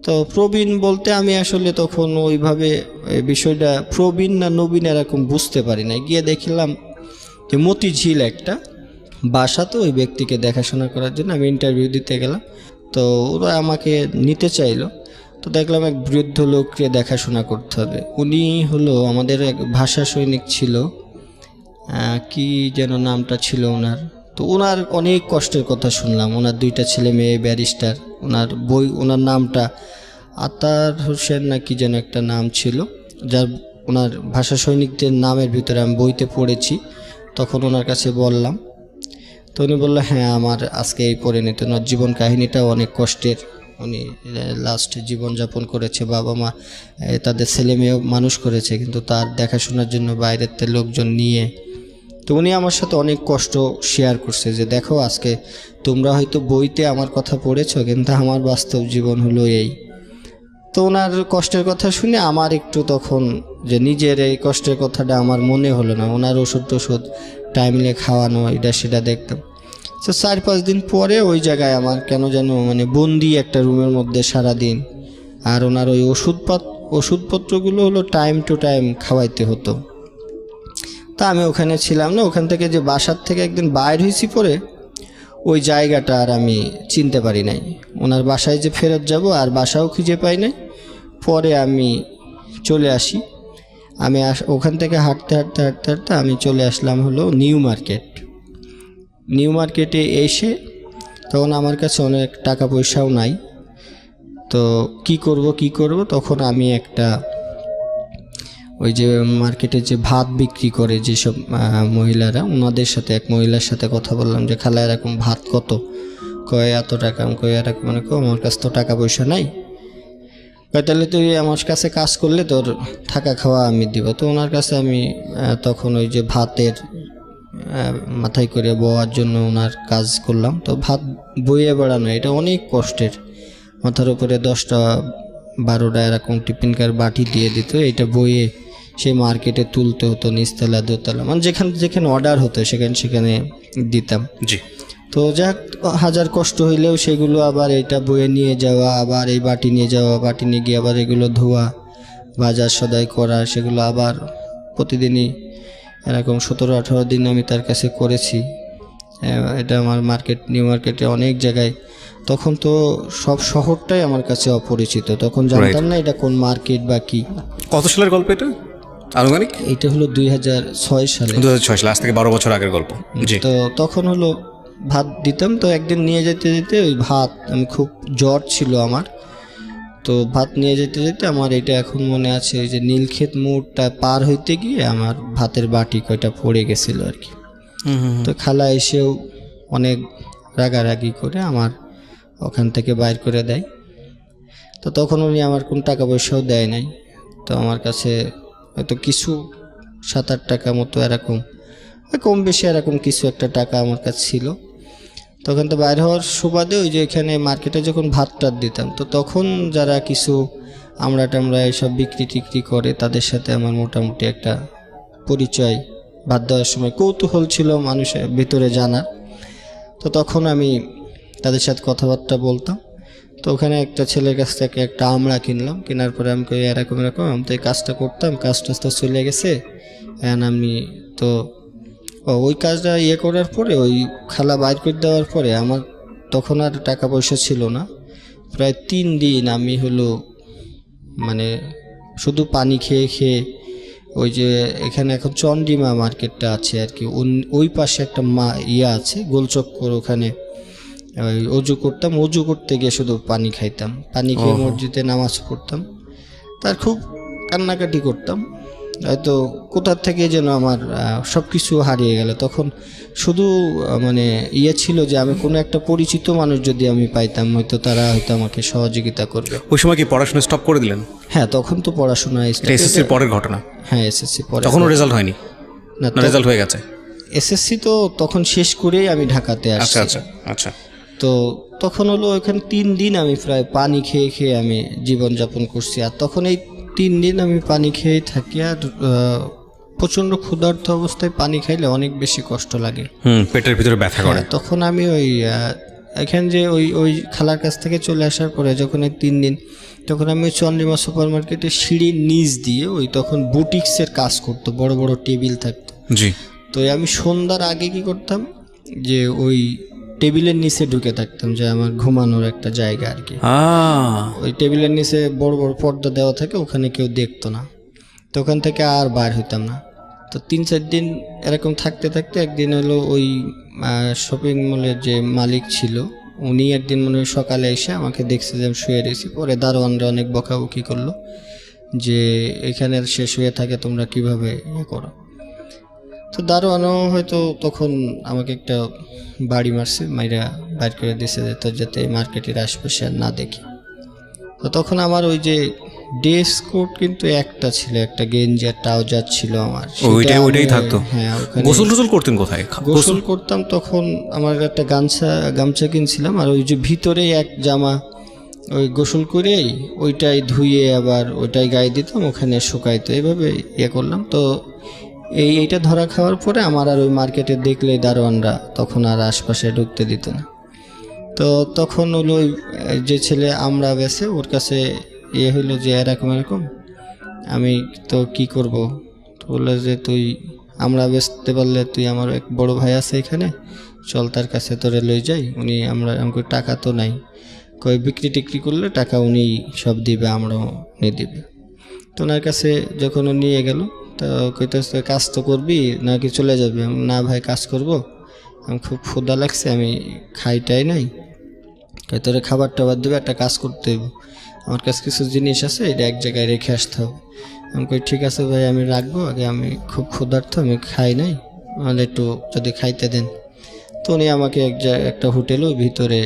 তো প্রবীণ বলতে আমি আসলে তখন ওইভাবে বিষয়টা প্রবীণ না নবীন এরকম বুঝতে পারি না। গিয়ে দেখলাম যে মতিঝিল একটা বাসা, তো ওই ব্যক্তিকে দেখাশোনা করার জন্য আমি ইন্টারভিউ দিতে গেলাম। তো ওরা আমাকে নিতে চাইলো। তো দেখলাম এক বৃদ্ধ লোককে দেখাশোনা করতে হবে। উনি হলো আমাদের এক ভাষা সৈনিক ছিল, কি যেন নামটা ছিল ওনার। তো ওনার অনেক কষ্টের কথা শুনলাম, ওনার 2টা ছেলে মেয়ে ব্যারিস্টার। ওনার বই, ওনার নামটা আতার হোসেন না কি যেন একটা নাম ছিল, যার ওনার ভাষা সৈনিকদের নামের ভিতরে আমি বইতে পড়েছি। তখন ওনার কাছে বললাম, তো উনি বললো হ্যাঁ আমার আজকে এই পড়ে নিতে। ওনার জীবন কাহিনীটাও অনেক কষ্টের, উনি লাস্টে জীবনযাপন করেছে, বাবা মা তাদের ছেলে মেয়েও মানুষ করেছে, কিন্তু তার দেখাশোনার জন্য বাইরের লোকজন নিয়ে। তো উনি আমার সাথে অনেক কষ্ট শেয়ার করছে যে দেখো আজকে তোমরা হয়তো বইতে আমার কথা পড়েছো, কিন্তু আমার বাস্তব জীবন হলো এই। তো ওনার কষ্টের কথা শুনে আমার একটু তখন যে নিজের এই কষ্টের কথাটা আমার মনে হলো না। ওনার ওষুধ টষুধ টাইমলে খাওয়ানো, এটা সেটা দেখতাম। তো 4-5 দিন পরে ওই জায়গায় আমার কেন যেন মানে বন্দি একটা রুমের মধ্যে সারাদিন। আর ওনার ওই ওষুধপত্রগুলো হলো টাইম টু টাইম খাওয়াইতে হতো। তা আমি ওখানে ছিলাম না। ওখান থেকে যে বাসার থেকে একদিন বাইর হয়েছি পরে ওই জায়গাটা আর আমি চিনতে পারি নাই। ওনার বাসায় যে ফেরত যাব আর বাসাও খুঁজে পাই নাই। পরে আমি চলে আসি। আমি ওখান থেকে হাঁটতে হাঁটতে হাঁটতে হাঁটতে আমি চলে আসলাম হলো নিউ মার্কেট। নিউ মার্কেটে এসে তখন আমার কাছে অনেক টাকা পয়সাও নাই। তো কি করব তখন আমি একটা ওই যে মার্কেটে যে ভাত বিক্রি করে যেসব মহিলারা, ওনাদের সাথে এক মহিলার সাথে কথা বললাম যে খালা এরকম ভাত কত, কয় এত টাকা। আমি কয় এরকম মানে আমার কাছে তো টাকা পয়সা নাই। কয় তাহলে তুই আমার কাছে কাজ করলে তোর থাকা খাওয়া আমি দিব। তো ওনার কাছে আমি তখন ওই যে ভাতের মাথায় করে বওয়ার জন্য ওনার কাজ করলাম। তো ভাত বইয়ে বেড়ানো এটা অনেক কষ্টের। মাথার উপরে 10টা 12টা এরকম টিফিনকার বাটি দিয়ে দিত, এটা বইয়ে সেই মার্কেটে তুলতে হতো, নিচতলা দোতলা মানে যেখানে অর্ডার হতো সেখানে দিতাম। জি। তো যাক হাজার কষ্ট হইলেও সেগুলো আবার এটা বয়ে নিয়ে যাওয়া, আবার এই বাটি নিয়ে যাওয়া, বাটি নিয়ে গিয়ে আবার এগুলো ধোয়া, বাজার সদাই করা, সেগুলো আবার প্রতিদিনই এরকম 17-18 দিন আমি তার কাছে করেছি। এটা আমার নিউ মার্কেটে অনেক জায়গায়। তখন তো সব শহরটাই আমার কাছে অপরিচিত, তখন জানতাম না এটা কোন মার্কেট বা কি। কত সালের গল্প এটা আনুমানিক? এটা হলো 2006 সালে। 2006 সালে, আজ থেকে 12 বছর আগের গল্প। জি। তো তখন হলো ভাত দিতাম। তো একদিন নিয়ে যেতে যেতে ওই ভাত, আমি খুব জ্বর ছিল আমার, তো ভাত নিয়ে যেতে যেতে আমার এটা এখন মনে আছে, ওই যে নীলক্ষেত মোড়টা পার হইতে গিয়ে আমার ভাতের বাটি কয়টা পড়ে গেছিল আর কি। তো খালা এসেও অনেক রাগারাগি করে আমার ওখান থেকে বাইর করে দেয়। তো তখন উনি আমার কোন টাকা পয়সাও দেয় নাই। তো আমার কাছে হয়তো কিছু 7-8 টাকা মতো এরকম, কম বেশি এরকম কিছু একটা টাকা আমার কাছে ছিল। তখন তো বাইরে হওয়ার সুবাদে ওই যে এখানে মার্কেটে যখন ভাত টাত দিতাম, তো তখন যারা কিছু আমরা এসব বিক্রি টিক্রি করে তাদের সাথে আমার মোটামুটি একটা পরিচয়, ভাত দেওয়ার সময় কৌতূহল ছিল মানুষের ভিতরে জানার। তো তখন আমি তাদের সাথে কথাবার্তা বলতাম। তো ওখানে একটা ছেলের কাছ থেকে একটা আমড়া কিনলাম, কেনার পরে আমি কই এরকম এরকম আমি তো এই কাজটা করতাম, কাজটা তো চলে গেছে, আমি তো ওই কাজটা করার পরে ওই খালা বাইর করে দেওয়ার পরে আমার তখন আর টাকা পয়সা ছিল না। প্রায় 3 দিন আমি হলো মানে শুধু পানি খেয়ে খেয়ে, ওই যে এখানে এখন চন্ডিমা মার্কেটটা আছে আর কি, ওই পাশে একটা আছে গোলচক্কর, ওখানে ওই অজু করতাম, অজু করতে গিয়ে শুধু পানি খাইতাম, পানি খেয়ে মসজিদে নামাজ পড়তাম, তার খুব কান্নাকাটি করতাম, হয়তো কোথার থেকে যেন আমার সব কিছু হারিয়ে গেল। তখন শুধু মানে ছিল যে আমি কোনো একটা পরিচিত মানুষ যদি আমি পাইতাম, হয়তো তারা হয়তো আমাকে সহযোগিতা করবে। ওই সময় কি পড়াশোনা স্টপ করে দিলেন? হ্যাঁ, তখন তো পড়াশোনা এসএসসির পরের ঘটনা? হ্যাঁ, এসএসসি পরে। তখনও রেজাল্ট হয়নি? না, রেজাল্ট হয়ে গেছে। এসএসসি তো তখন শেষ করেই আমি ঢাকাতে আসছি। আচ্ছা আচ্ছা আচ্ছা। তো তখন হলো ওখানে 3 দিন আমি প্রায় পানি খেয়ে খেয়ে আমি জীবনযাপন করছি। আর তখন এই 3 দিন আমি পানি খেয়ে থাকি, আর প্রচণ্ড ক্ষুধার্ত অবস্থায় পানি খাইলে অনেক বেশি কষ্ট লাগে, পেটের ভিতরে ব্যথা করে। তখন আমি ওই এখানে যে ওই খালার কাছ থেকে চলে আসার পরে যখন এই 3 দিন, তখন আমি চন্দ্রিমা সুপার মার্কেটে সিঁড়ির নিচ দিয়ে ওই তখন বুটিক্সের কাজ করতো, বড় বড় টেবিল থাকতো। জি। তো আমি সন্ধ্যার আগে কি করতাম, যে ওই টেবিলের নিচে ঢুকে থাকতাম, যে আমার ঘুমানোর একটা জায়গা আর কি। ওই টেবিলের নিচে বড় বড় পর্দা দেওয়া থাকে, ওখানে কেউ দেখতো না, তো ওখান থেকে আর বার হইতাম না। তো 3-4 দিন এরকম থাকতে থাকতে একদিন হলো ওই শপিং মলের যে মালিক ছিল, উনি একদিন মনে হয় সকালে এসে আমাকে দেখছে যে আমি শুয়ে রয়েছি। পরে দারোয়ানরা অনেক বকাবকি করলো যে এখানে সে শুয়ে থাকে, তোমরা কিভাবে করো। তো দারোয়ানও হয়তো তখন আমাকে একটা বাড়ি মারছে, মাইরা বাইর করে দিয়েছে যে তোর যাতে মার্কেটের আশপাশে আর না দেখি। তো তখন আমার ওই যে ড্রেস কোড কিন্তু একটা ছিল, একটা গেঞ্জি আর ট্রাউজার ছিল আমার, ওইটাই থাকতো। হ্যাঁ, গোসল টোসল করতেন কোথায়? গোসল করতাম তখন আমার একটা গামছা কিনছিলাম, আর ওই যে ভিতরে এক জামা ওই গোসল করেই ওইটাই ধুয়ে আবার ওইটাই গায়ে দিতাম, ওখানে শুকাইতো, এইভাবে করলাম। তো এইটা ধরা খাওয়ার পরে আমার আর ওই মার্কেটে দেখলে দারোয়ানরা তখন আর আশপাশে ঢুকতে দিত না। তো তখন হলো ওই যে ছেলে আমরা বেছে, ওর কাছে হইলো যে এরকম এরকম, আমি তো কি করব। তো বললো যে তুই আমরা বেচতে পারলে তুই, আমার এক বড় ভাই আছে এখানে, চল তার কাছে তোরে লই যাই, উনি আমাকে টাকা তো নাই, কই বিক্রি টিক্রি করলে টাকা উনি সব দিবে, আমরাও নিয়ে দিবে। তো ওনার কাছে যখন ও নিয়ে গেল, তো কইতেছে কাজ তো করবি নাকি চলে যাবি? না ভাই, কাজ করব, আমি খুব ক্ষুধা লাগছে, আমি খাইটাই নাই। তোরে খাবার টাবার দেবে, একটা কাজ করতে হবে, আমার কাছে কিছু জিনিস আছে, এটা এক জায়গায় রেখে আসতে হবে। আমি কই ঠিক আছে ভাই, আমি রাখবো, আগে আমি খুব ক্ষুধার্ত, আমি খাই নাই, আমাদের একটু যদি খাইতে দেন। তো উনি আমাকে একটা হোটেলও ভিতরে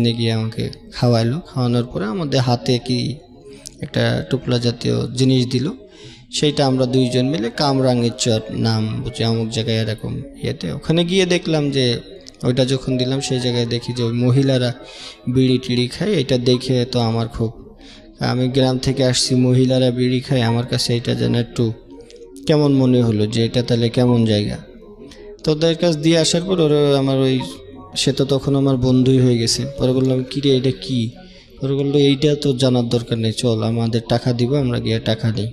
নিয়ে গিয়ে আমাকে খাওয়াইলো। খাওয়ানোর পরে আমাদের হাতে কি একটা টুপলা জাতীয় জিনিস দিল, সেইটা আমরা 2 জন মিলে কামরাঙ্গের চর নাম বুঝে অমুক জায়গায় এরকম ওখানে গিয়ে দেখলাম যে ওইটা যখন দিলাম সেই জায়গায় দেখি যে ওই মহিলারা বিড়ি টিড়ি খায়। এটা দেখে তো আমার খুব, আমি গ্রাম থেকে আসছি, মহিলারা বিড়ি খায়, আমার কাছে এটা যেন একটু কেমন মনে হলো যে এটা তাহলে কেমন জায়গা। তো ওদের কাছ দিয়ে আসার পর ওরা আমার ওই, সে তো তখন আমার বন্ধুই হয়ে গেছে। পরে বললাম কী রে এটা কী? পরে বললো এইটা তো জানার দরকার নেই, চল আমাদের টাকা দিব, আমরা গিয়ে টাকা নিই।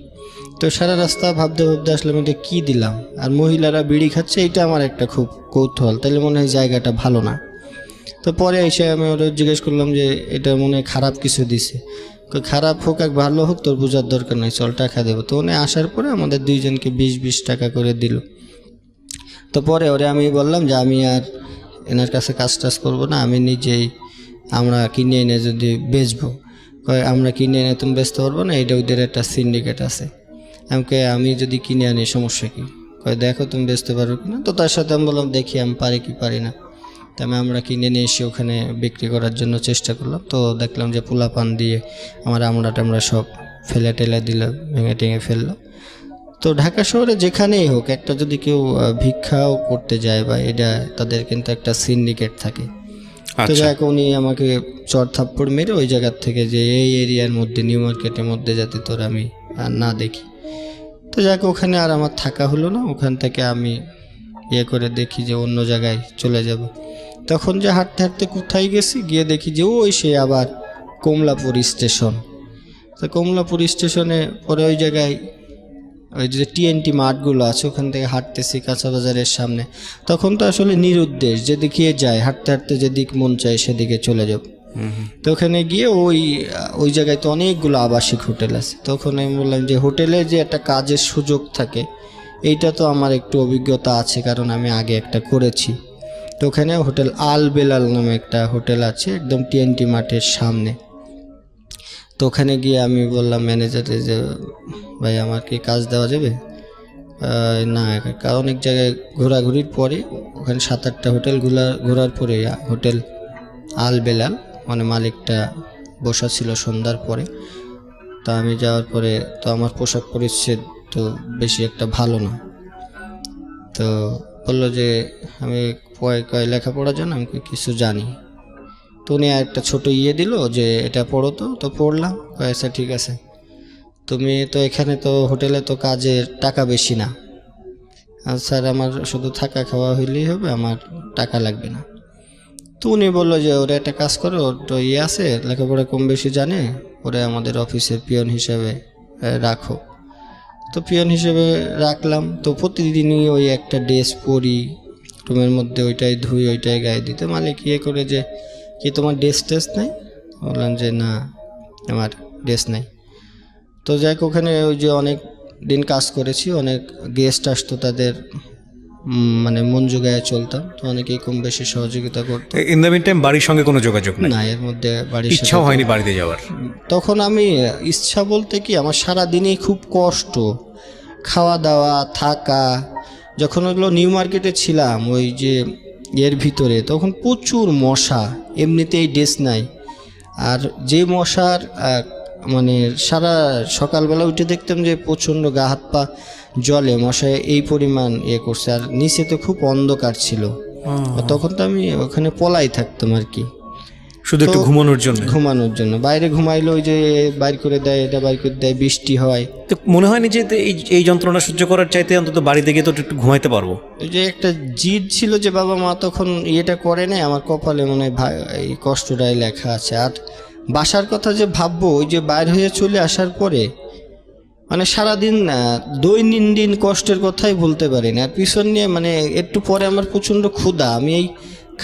তো সারা রাস্তা ভাবতে ভাবতে আসলাম এটা কী দিলাম, আর মহিলারা বিড়ি খাচ্ছে, এইটা আমার একটা খুব কৌতূহল, তাহলে মনে হয় জায়গাটা ভালো না। তো পরে এসে আমি ওরা জিজ্ঞেস করলাম যে এটা মনে হয় খারাপ কিছু দিছে। খারাপ হোক আর ভালো হোক তোর বোঝার দরকার নেই, চল টাকা দেবো। তো উনি আসার পরে আমাদের 2 জনকে 20-20 টাকা করে দিল। তো পরে ওরে আমি বললাম যে আমি আর এনার কাছে কাজ টাজ করবো না, আমি নিজেই আমরা কিনে এনে যদি বেচবো। আমরা কিনে এনে তুমি বেচতে পারবো না, এটা ওদের একটা সিন্ডিকেট আছে। আমি যদি কিনে আনি সমস্যা কি? দেখো তুমি বেচতে পারো কিনা। তো তার সাথে আমি বললাম দেখি আমি পারি কি পারি না। তো আমরা কিনে নিয়ে এসে ওখানে বিক্রি করার জন্য চেষ্টা করলাম। তো দেখলাম যে পোলা পান দিয়ে আমরা টামরা সব ফেলে টেলে দিল, ভেঙে টেঙে ফেললো। তো ঢাকা শহরে যেখানেই হোক, একটা যদি কেউ ভিক্ষাও করতে যায় বা এটা, তাদের কিন্তু একটা সিন্ডিকেট থাকে। তো যাক উনি আমাকে চড় থাপ্পড় মেরে ওই জায়গার থেকে যে এই এরিয়ার মধ্যে নিউ মার্কেটের মধ্যে যাতে তোর আমি না দেখি। তো যাক ওখানে আর আমার থাকা হলো না, ওখান থেকে আমি করে দেখি যে অন্য জায়গায় চলে যাব। তখন যে হাঁটতে হাঁটতে কোথায় গেছি, গিয়ে দেখি যে ওই সে আবার কমলাপুর স্টেশন। তো কমলাপুর স্টেশনে পরে ওই জায়গায় ওই যে টিএনটি মাঠগুলো আছে ওখান থেকে হাঁটতেছি কাঁচা বাজারের সামনে। তখন তো আসলে নিরুদ্দেশ, যেদিকে যায় হাঁটতে হাঁটতে যেদিক মন চায় সেদিকে চলে যাব। তো ওখানে গিয়ে ওই জায়গায় তো অনেকগুলো আবাসিক হোটেল আছে। তখন আমি বললাম যে হোটেলে যে একটা কাজের সুযোগ থাকে এইটা তো আমার একটু অভিজ্ঞতা আছে, কারণ আমি আগে একটা করেছি। তো ওখানে হোটেল আল বেলাল নামে একটা হোটেল আছে একদম টিএনটি মাঠের সামনে। তো ওখানে গিয়ে আমি বললাম ম্যানেজারে যে ভাই আমার কি কাজ দেওয়া যাবে? না, অনেক জায়গায় ঘোরাঘুরির পরে ওখানে 7-8টা হোটেল ঘোরার পরে হোটেল আল বেলাল মানে মালিকটা বসা ছিল সন্ধ্যার পরে। তা আমি যাওয়ার পরে তো আমার পোশাক পরিচ্ছদ তো বেশি একটা ভালো না। তো বললো যে আমি কয় লেখাপড়ার জন্য আমি কিছু জানি। তো উনি একটা ছোট দিল যে এটা পড়ো। তো পড়লাম। আচ্ছা ঠিক আছে, তুমি তো এখানে তো হোটেলে তো কাজের টাকা বেশি না। আর স্যার আমার শুধু থাকা খাওয়া হইলেই হবে, আমার টাকা লাগবে না। তো উনি বললো যে ওরা একটা কাজ করো, ওর তো আছে লেখাপড়া কম বেশি জানে, ওরা আমাদের অফিসের পিয়ন হিসেবে রাখো। তো পিয়ন হিসেবে রাখলাম। তো প্রতিদিনই ওই একটা ড্রেস পরি, রুমের মধ্যে ওইটাই ধুই, ওইটাই গায়ে দিতে। মালিক করে যে কি তোমার ড্রেস নেই? বললাম যে না আমার ড্রেস নেই। তো যাই হোক ওখানে ওই যে অনেক দিন কাজ করেছি, অনেক গেস্ট আসতো, তাদের মানে মন জোগায় চলতাম। তো অনেকেই কম বেশি সহযোগিতা করতো। ইন দ্য মিন টাইম বাড়ির সঙ্গে কোনো যোগাযোগ নেই? না, এর মধ্যে বাড়ির ইচ্ছাও হয়নি বাড়িতে যাওয়ার? তখন আমি ইচ্ছা বলতে কি আমার সারা দিনই খুব কষ্ট, খাওয়া দাওয়া থাকা। যখন ওগুলো নিউ মার্কেটে ছিলাম ওই যে এর ভিতরে, তখন প্রচুর মশা, এমনিতেই ড্রেস নাই। আর যে মশার মানে সারা সকালবেলা উঠে দেখতাম যে প্রচণ্ড গা হাত পা জলে, মশায় এই পরিমাণ করছে। আর নিচে তো খুব অন্ধকার ছিল। তখন তো আমি ওখানে পলাই থাকতাম আর কি, শুধু একটু ঘুমানোর জন্য। বাইরে ঘুমাইলো ওই যে বাইর করে দেয়, এটা বাইর করে দেয়, বৃষ্টি হয়। তো মনে হয়নি যে এই যন্ত্রণা সহ্য করার চাইতে অন্তত বাড়িতে গিয়ে তো একটু ঘুমাইতে পারবো? ওই যে একটা জিদ ছিল যে বাবা মা তখন করে নাই, আমার কপালে মনে হয় এই কষ্টটাই লেখা আছে। আর বাসার কথা যে ভাববো, ওই যে বাইর হয়ে চলে আসার পরে মানে সারাদিন দৈনন্দিন কষ্টের কথাই বলতে পারি না। আর পিছন নিয়ে মানে একটু পরে আমার প্রচণ্ড ক্ষুধা, আমি এই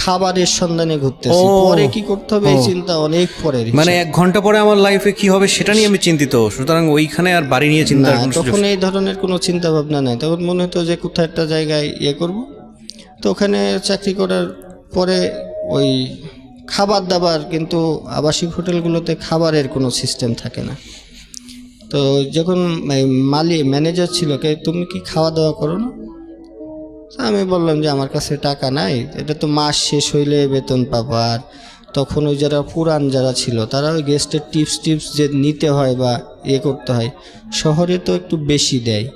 খাবারের সন্ধানে ঘুরতেছি, পরে কি করতে হবে এই চিন্তা অনেক পরে। মানে 1 ঘন্টা পরে আমার লাইফে কি হবে সেটা নিয়ে আমি চিন্তিত, সুতরাং ওইখানে আর বাড়ি নিয়ে চিন্তা তখন এই ধরনের কোনো চিন্তা ভাবনা নাই। তখন মনে হতো যে কোথাও একটা জায়গায় করব। তো ওখানে চাকরি করার পরে ওই খাবার দাবার, কিন্তু আবাসিক হোটেলগুলোতে খাবারের কোনো সিস্টেম থাকে না। তো যখন ম্যানেজার ছিল, তুমি কি খাওয়া দাওয়া করো না? আমি বললাম যে আমার কাছে টাকা নাই, এটা তো মাস শেষ হইলে বেতন পাবো। আর তখন ওই যারা পুরান যারা ছিল তারা ওই গেস্টের টিপস যে নিতে হয় বা করতে হয়, শহরে তো একটু বেশি দেয়।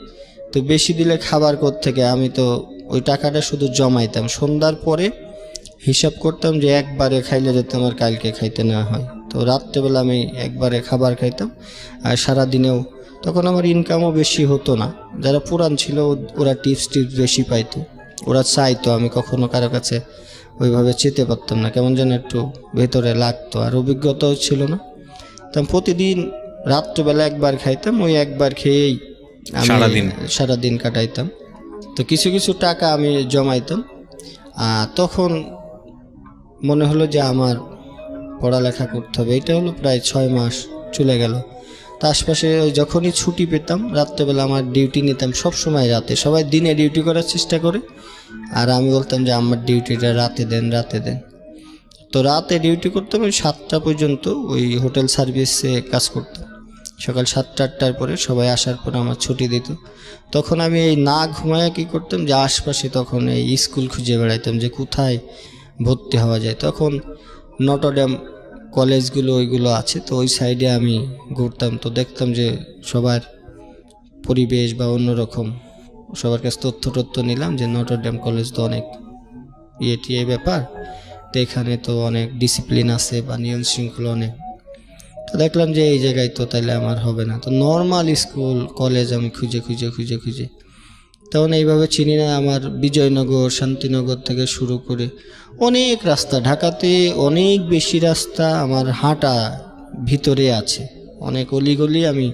তো বেশি দিলে খাবার থেকে আমি তো ওই টাকাটা শুধু জমাইতাম, সন্ধ্যার পরে হিসাব করতাম যে একবারে খাইলে যাতে আমার কালকে খাইতে না হয়। তো রাত্রেবেলা আমি একবারে খাবার খাইতাম। আর সারাদিনেও তখন আমার ইনকামও বেশি হতো না। যারা পুরান ছিল ওরা টিপস বেশি পাইতো, ওরা চাইতো। আমি কখনো কারো কাছে ওইভাবে চেতে পারতাম না, কেমন যেন একটু ভেতরে লাগতো। আর অভিজ্ঞতাও ছিল না। তো প্রতিদিন রাত্রেবেলা একবার খাইতাম, ওই একবার খেয়েই আমি সারাদিন কাটাইতাম। তো কিছু কিছু টাকা আমি জমাইতাম। তখন মনে হলো যে আমার পড়ালেখা করতে হবে। এটা হলো প্রায় 6 মাস চলে গেল। তার আশপাশে যখনই ছুটি পেতাম রাত্রেবেলা আমার ডিউটি নিতাম, সব সময় রাতে। সবাই দিনে ডিউটি করার চেষ্টা করে, আর আমি বলতাম যে আমার ডিউটিটা রাতে দেন। তো রাতে ডিউটি করতাম ওই 7টা পর্যন্ত, ওই হোটেল সার্ভিসে কাজ করতাম। সকাল 7টা-8টার পরে সবাই আসার পর আমার ছুটি দিত। তখন আমি এই না ঘুমায় কী করতাম যে আশপাশে তখন এই স্কুল খুঁজে বেড়াইতাম যে কোথায় ভর্তি হওয়া যায়। তখন নটরডেম কলেজগুলো ওইগুলো আছে, তো ওই সাইডে আমি ঘুরতাম। তো দেখতাম যে সবার পরিবেশ বা অন্যরকম, সবার কাছে তথ্য নিলাম যে নটরডেম কলেজ তো অনেক টিয়ে ব্যাপার, তো এখানে তো অনেক ডিসিপ্লিন আছে বা নিয়ম শৃঙ্খলা অনেক। তো দেখলাম যে এই জায়গায় তো তাইলে আমার হবে না। তো নর্মাল স্কুল কলেজ আমি খুঁজে তখন এইভাবে চিনি না। আমার বিজয়নগর, শান্তিনগর থেকে শুরু করে অনেক রাস্তা, ঢাকাতে অনেক বেশি রাস্তা আমার হাঁটা ভিতরে আছে, অনেক অলিগলি আমি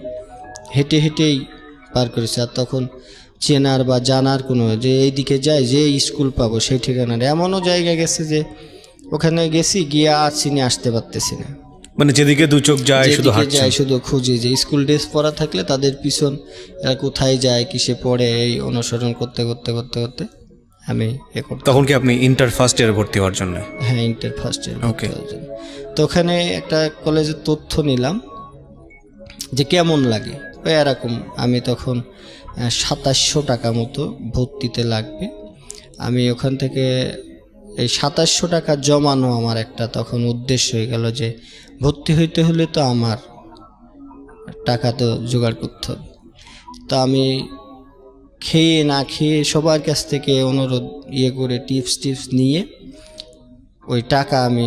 হেঁটে হেঁটেই পার করেছি। আর তখন চেনার বা জানার কোনো যে এইদিকে যাই যে স্কুল পাবো সেই ঠিকানা নেই। এমনও জায়গা গেছে যে ওখানে গেছি গিয়ে আর চিনে আসতে পারতেছি না, মানে যেদিকে দু চোখ যায় শুধু যেদিকে হাঁটছেন। যাই শুধু খুঁজি যে স্কুল ড্রেস পরা থাকলে তাদের পিছন এরা কোথায় যায় কিসে পড়ে এই অনুসরণ করতে করতে করতে করতে আমি এ করতাম। তখন কি আপনি ইন্টার ফার্স্ট ইয়ারে ভর্তি হওয়ার জন্য? হ্যাঁ, ইন্টার ফার্স্ট ইয়ার। Okay. তো ওখানে একটা কলেজের তথ্য নিলাম যে কেমন লাগে ওই এরকম। আমি তখন 2700 টাকা মতো ভর্তিতে লাগবে। আমি ওখান থেকে এই 2700 টাকা জমানো আমার একটা তখন উদ্দেশ্য হয়ে গেল যে ভর্তি হইতে হলে তো আমার টাকা তো জোগাড় করতে হবে। তো আমি খেয়ে না খেয়ে সবার কাছ থেকে অনুরোধ করে টিপস নিয়ে ওই টাকা আমি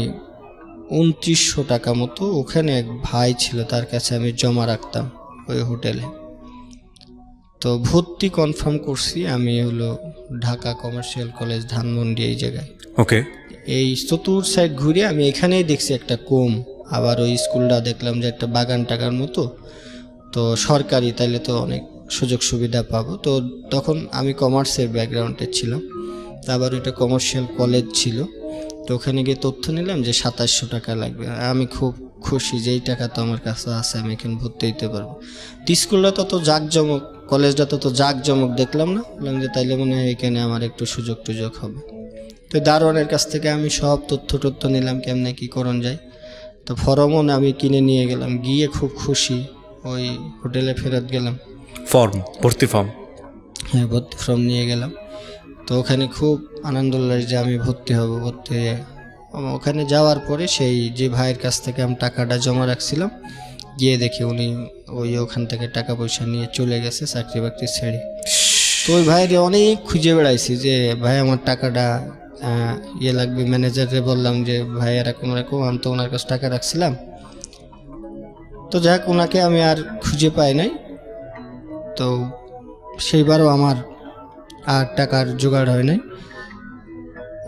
2900 টাকা মতো ওখানে এক ভাই ছিল তার কাছে আমি জমা রাখতাম ওই হোটেলে। তো ভর্তি কনফার্ম করছি আমি হলো ঢাকা কমার্শিয়াল কলেজ ধানমন্ডি এই জায়গায়। ওকে। এই চতুর সাইড ঘুরে আমি এখানেই দেখছি একটা কম, আবার ওই স্কুলটা দেখলাম যে একটা বাগান টাকার মতো, তো সরকারি, তাইলে তো অনেক সুযোগ সুবিধা পাবো। তো তখন আমি কমার্সের ব্যাকগ্রাউন্ডে ছিলাম, তো আবার ওইটা কমার্শিয়াল কলেজ ছিল। তো ওখানে গিয়ে তথ্য নিলাম যে 2700 টাকা লাগবে। আমি খুব খুশি যে এই টাকা তো আমার কাছে আছে, আমি এখানে ভর্তি হইতে পারবো। তো স্কুলটা তত জাঁকজমক, কলেজটা তত জাঁকজমক দেখলাম না, বললাম যে তাইলে মনে হয় এখানে আমার একটু সুযোগ টুযোগ হবে। তো দারোয়ানের কাছ থেকে আমি সব তথ্য নিলাম কেমনে কী করণ যায়। তো ফর্মও আমি কিনে নিয়ে গেলাম, গিয়ে খুব খুশি ওই হোটেলে ফেরত গেলাম। ভর্তি ফর্ম? হ্যাঁ, ভর্তি ফর্ম নিয়ে গেলাম। তো ওখানে খুব আনন্দ লাগে যে আমি ভর্তি হব। ভর্তি হয়ে ওখানে যাওয়ার পরে সেই যে ভাইয়ের কাছ থেকে আমি টাকাটা জমা রাখছিলাম, গিয়ে দেখি উনি ওখান থেকে টাকা পয়সা নিয়ে চলে গেছে চাকরি বাকরি ছেড়ে। তো ওই ভাইরে অনেক খুঁজে বেড়াইছি যে ভাই আমার টাকাটা লাগবে। ম্যানেজারে বললাম যে ভাই এরকম এরকম, আমি তো ওনার কাছে টাকা রাখছিলাম। তো যাক, ওনাকে আমি আর খুঁজে পাই নাই। তো সেইবারও আমার আর টাকার জোগাড় হয় নাই,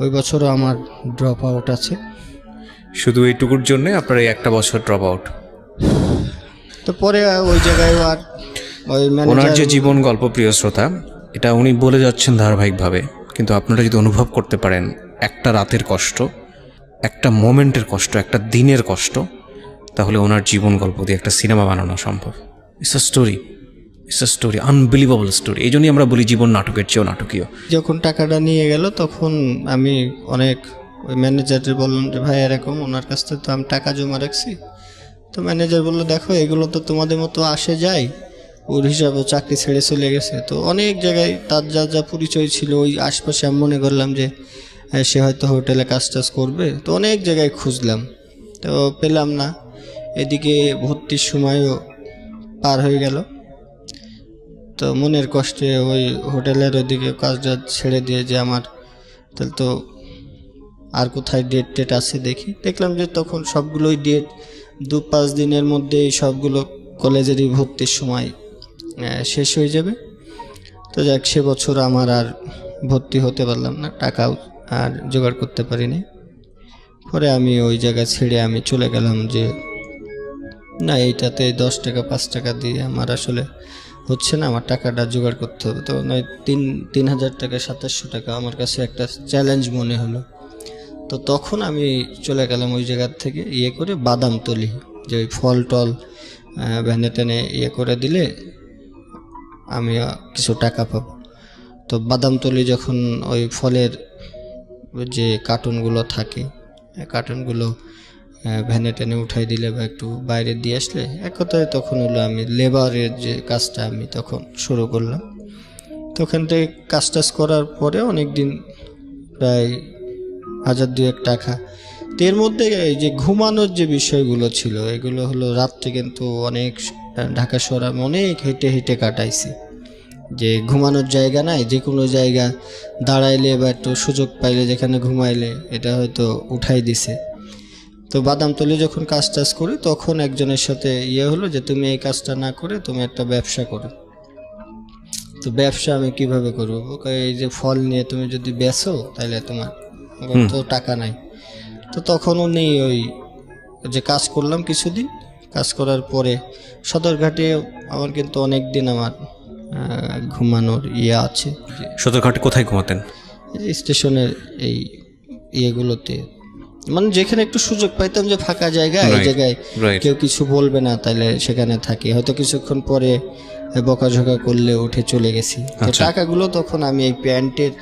ওই বছরও আমার ড্রপ আউট আছে। শুধু এইটুকুর জন্যে আপনার এই একটা বছর ড্রপ আউট। তো পরে ওই জায়গায় আর ওই ওনার যে ম্যানেজার জীবন গল্প, প্রিয় শ্রোতা, এটা উনি বলে যাচ্ছেন ধারাবাহিকভাবে, কিন্তু আপনারা যদি অনুভব করতে পারেন একটা রাতের কষ্ট, একটা মোমেন্টের কষ্ট, একটা দিনের কষ্ট, তাহলে ওনার জীবন গল্প দিয়ে একটা সিনেমা বানানো সম্ভব। It's a story, unbelievable story. এই জন্যই আমরা বলি জীবন নাটকের চেয়েও নাটকীয়। যখন টাকাটা নিয়ে গেল তখন আমি অনেক ওই ম্যানেজারকে বললাম যে ভাই এরকম, ওনার কাছ থেকে তো আমি টাকা জমা রাখছি। তো ম্যানেজার বললো দেখো এগুলো তো তোমাদের মতো আসে যায়, ওর হিসাবে চাকরি ছেড়ে চলে গেছে। তো অনেক জায়গায় তার যা পরিচয় ছিল ওই আশপাশে আমি মনে করলাম যে সে হয়তো হোটেলে কাজ টাজ করবে। তো অনেক জায়গায় খুঁজলাম, তো পেলাম না। এদিকে ভর্তির সময়ও পার হয়ে গেল। তো মনের কষ্টে ওই হোটেলের ওইদিকে কাজটা ছেড়ে দিয়ে যে আমার তাহলে তো আর কোথায় ডেট আছে দেখলাম যে তখন সবগুলোই ডেট 2-5 দিনের মধ্যে সবগুলো কলেজেরই ভর্তির সময় শেষ হয়ে যাবে। তো যাক, সে বছর আমার আর ভর্তি হতে পারলাম না, টাকাও আর জোগাড় করতে পারিনি। পরে আমি ওই জায়গা ছেড়ে আমি চলে গেলাম যে না, এইটাতে 10 টাকা 5 টাকা দিয়ে আমার আসলে হচ্ছে না, আমার টাকাটা জোগাড় করতে হবে। তো নয় 3,000 টাকা 2700 টাকা আমার কাছে একটা চ্যালেঞ্জ মনে হলো। তো তখন আমি চলে গেলাম ওই জায়গার থেকে করে বাদামতলি, যে ওই ফল টল ভ্যানে টেনে করে দিলে আমি কিছু টাকা পাবো। তো বাদামতলি যখন ওই ফলের যে কার্টুনগুলো থাকে, কার্টুনগুলো ভ্যানে টেনে উঠাই দিলে বা একটু বাইরে দিয়ে আসলে, এক কথায় তখন হলো আমি লেবারের যে কাজটা আমি তখন শুরু করলাম। তো ওখান থেকে কাজ টাজ করার পরে অনেক দিন, প্রায় 1,000-2,000 টাকা। তো এর মধ্যে এই যে ঘুমানোর যে বিষয়গুলো ছিল, এগুলো হলো রাত্রে কিন্তু অনেক ঢাকা শহর আমি অনেক হেঁটে হেঁটে কাটাইছি। যে ঘুমানোর জায়গা নাই, যে কোনো জায়গা দাঁড়াইলে বা একটু সুযোগ পাইলে যেখানে ঘুমাইলে এটা হয়তো উঠাই দিছে। তো বাদামতলি যখন কাজ টাজ করি তখন একজনের সাথে হলো যে তুমি এই কাজটা না করে তুমি একটা ব্যবসা করো। তো ব্যবসা আমি কিভাবে করবো? এই যে ফল নিয়ে তুমি যদি বেচো তাহলে তোমার তো টাকা নাই। তো তখন উনি ওই যে কাজ করলাম কিছুদিন, কাজ করার পরে সদরঘাটে আমার কিন্তু অনেক দিন আমার ঘুমানোর আছে। সদরঘাটে কোথায় ঘুমাতেন? এই যে স্টেশনের এই ইয়েগুলোতে, মানে যেখানে একটু সুযোগ পাইতাম যে ফাঁকা জায়গা, এই জায়গায় কেউ কিছু বলবে না, তাহলে সেখানে থাকি। হয়তো কিছুক্ষণ পরে বকাঝকা করলে উঠে চলে গেছি। তো টাকাগুলো তখন আমি এই প্যান্টের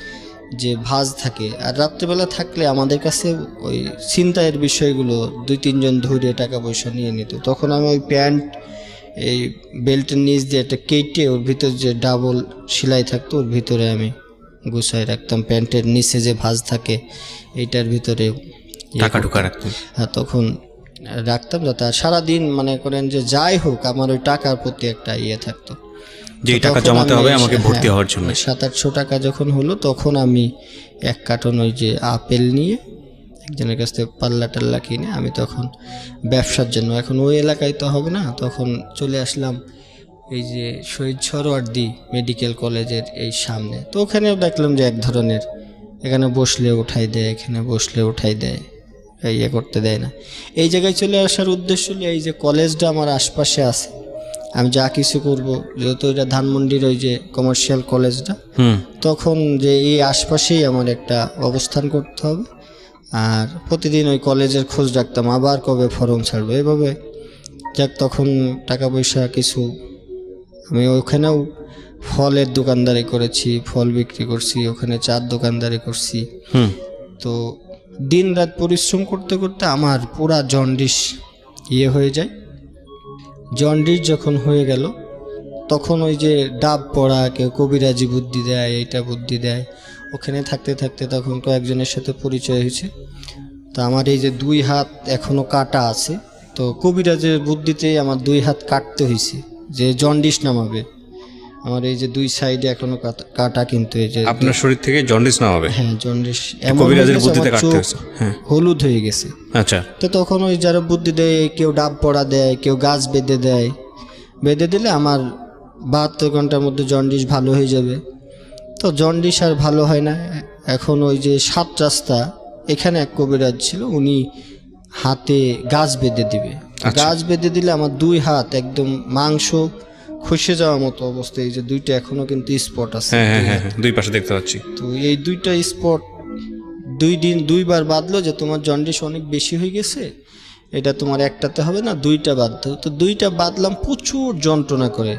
যে ভাঁজ থাকে, আর রাত্রেবেলা থাকলে আমাদের কাছে ওই ছিনতাইয়ের বিষয়গুলো 2-3 জন ধরে টাকা পয়সা নিয়ে নিত। তখন আমি ওই প্যান্ট এই বেল্টের নিচ দিয়ে একটা কেটে ওর ভিতর যে ডাবল সেলাই থাকতো ওর ভিতরে আমি গুছাই রাখতাম। প্যান্টের নিচে যে ভাঁজ থাকে এইটার ভিতরে টাকা ঢুকা রাখতাম। হ্যাঁ, তখন রাখতাম, যাতে সারাদিন মনে করেন যে যাই হোক আমার ওই টাকার প্রতি একটা থাকতো, যে টাকা জমাতে হবে আমাকে ভর্তি হওয়ার জন্য। 700-800 টাকা যখন হলো তখন আমি 1 কার্টন ওই যে আপেল নিয়ে একজনের কাছ থেকে পাল্লা টাল্লা কিনে আমি তখন ব্যবসার জন্য, এখন ওই এলাকায় তো হবে না, তখন চলে আসলাম এই যে শহীদ সরোয়ার্দী মেডিকেল কলেজের এই সামনে। তো ওখানেও দেখলাম যে এক ধরনের, এখানে বসলে উঠাই দেয়, এখানে বসলে উঠাই দেয়, করতে দেয় না। এই জায়গায় চলে আসার উদ্দেশ্য হলো এই যে কলেজটা আমার আশপাশে আছে, আমি যা কিছু করব, যেহেতু এটা ধানমন্ডির ওই যে কমার্শিয়াল কলেজটা, তখন যে এই আশপাশেই আমার একটা অবস্থান করতে হবে, আর প্রতিদিন ওই কলেজের খোঁজ রাখতাম, আবার কবে ফর্ম ছাড়বো, এভাবে যাক। তখন টাকা পয়সা কিছু, আমি ওখানেও ফলের দোকানদারি করেছি, ফল বিক্রি করছি, ওখানে চার দোকানদারি করছি। তো দিন রাত পরিশ্রম করতে করতে আমার পুরা জন্ডিস হয়ে যায়। জন্ডিস যখন হয়ে গেল তখন ওই যে ডাব পড়া, কেউ কবিরাজি বুদ্ধি দেয়, এইটা বুদ্ধি দেয়, ওখানে থাকতে থাকতে তখন কয়েকজনের সাথে পরিচয় হয়েছে। তো আমার এই যে 2 হাত এখনও কাটা আছে, তো কবিরাজের বুদ্ধিতেই আমার 2 হাত কাটতে হয়েছে যে জন্ডিস নামাবে। আমার এই যে 2 সাইডে এখনো কাটা, কিন্তু এই যে আপনার শরীর থেকে জন্ডিস নামাবে। হ্যাঁ, জন্ডিস কবিরাজের বুদ্ধিতে কাটতে হয়েছে। হ্যাঁ, হলুদ হয়ে গেছে। আচ্ছা। তো তখন ওই যারা বুদ্ধি দেয়, কেউ ডাব পড়া দেয়, কেউ গাছ বেঁধে দেয়, বেঁধে দিলে আমার 72 ঘন্টার মধ্যে জন্ডিস ভালো হয়ে যাবে। তো জন্ডিস আর ভালো হয় না। এখন ওই যে 7 রাস্তা এখানে এক কবিরাজ ছিল, উনি হাতে গাছ বেঁধে দিবে। গাছ বেঁধে দিলে আমার 2 হাত একদম মাংস খসে যাওয়ার মতো অবস্থা। এই যে 2টা এখনো কিন্তু স্পট আছে। হ্যাঁ, 2 পাশে দেখতে পাচ্ছি। তো এই 2টা স্পট 2 দিন 2 বার বাঁধলো যে তোমার জন্ডিস অনেক বেশি হয়ে গেছে, এটা তোমার একটাতে হবে না, 2টা বাঁধতে। তো 2টা বাঁধলাম প্রচুর যন্ত্রণা করে।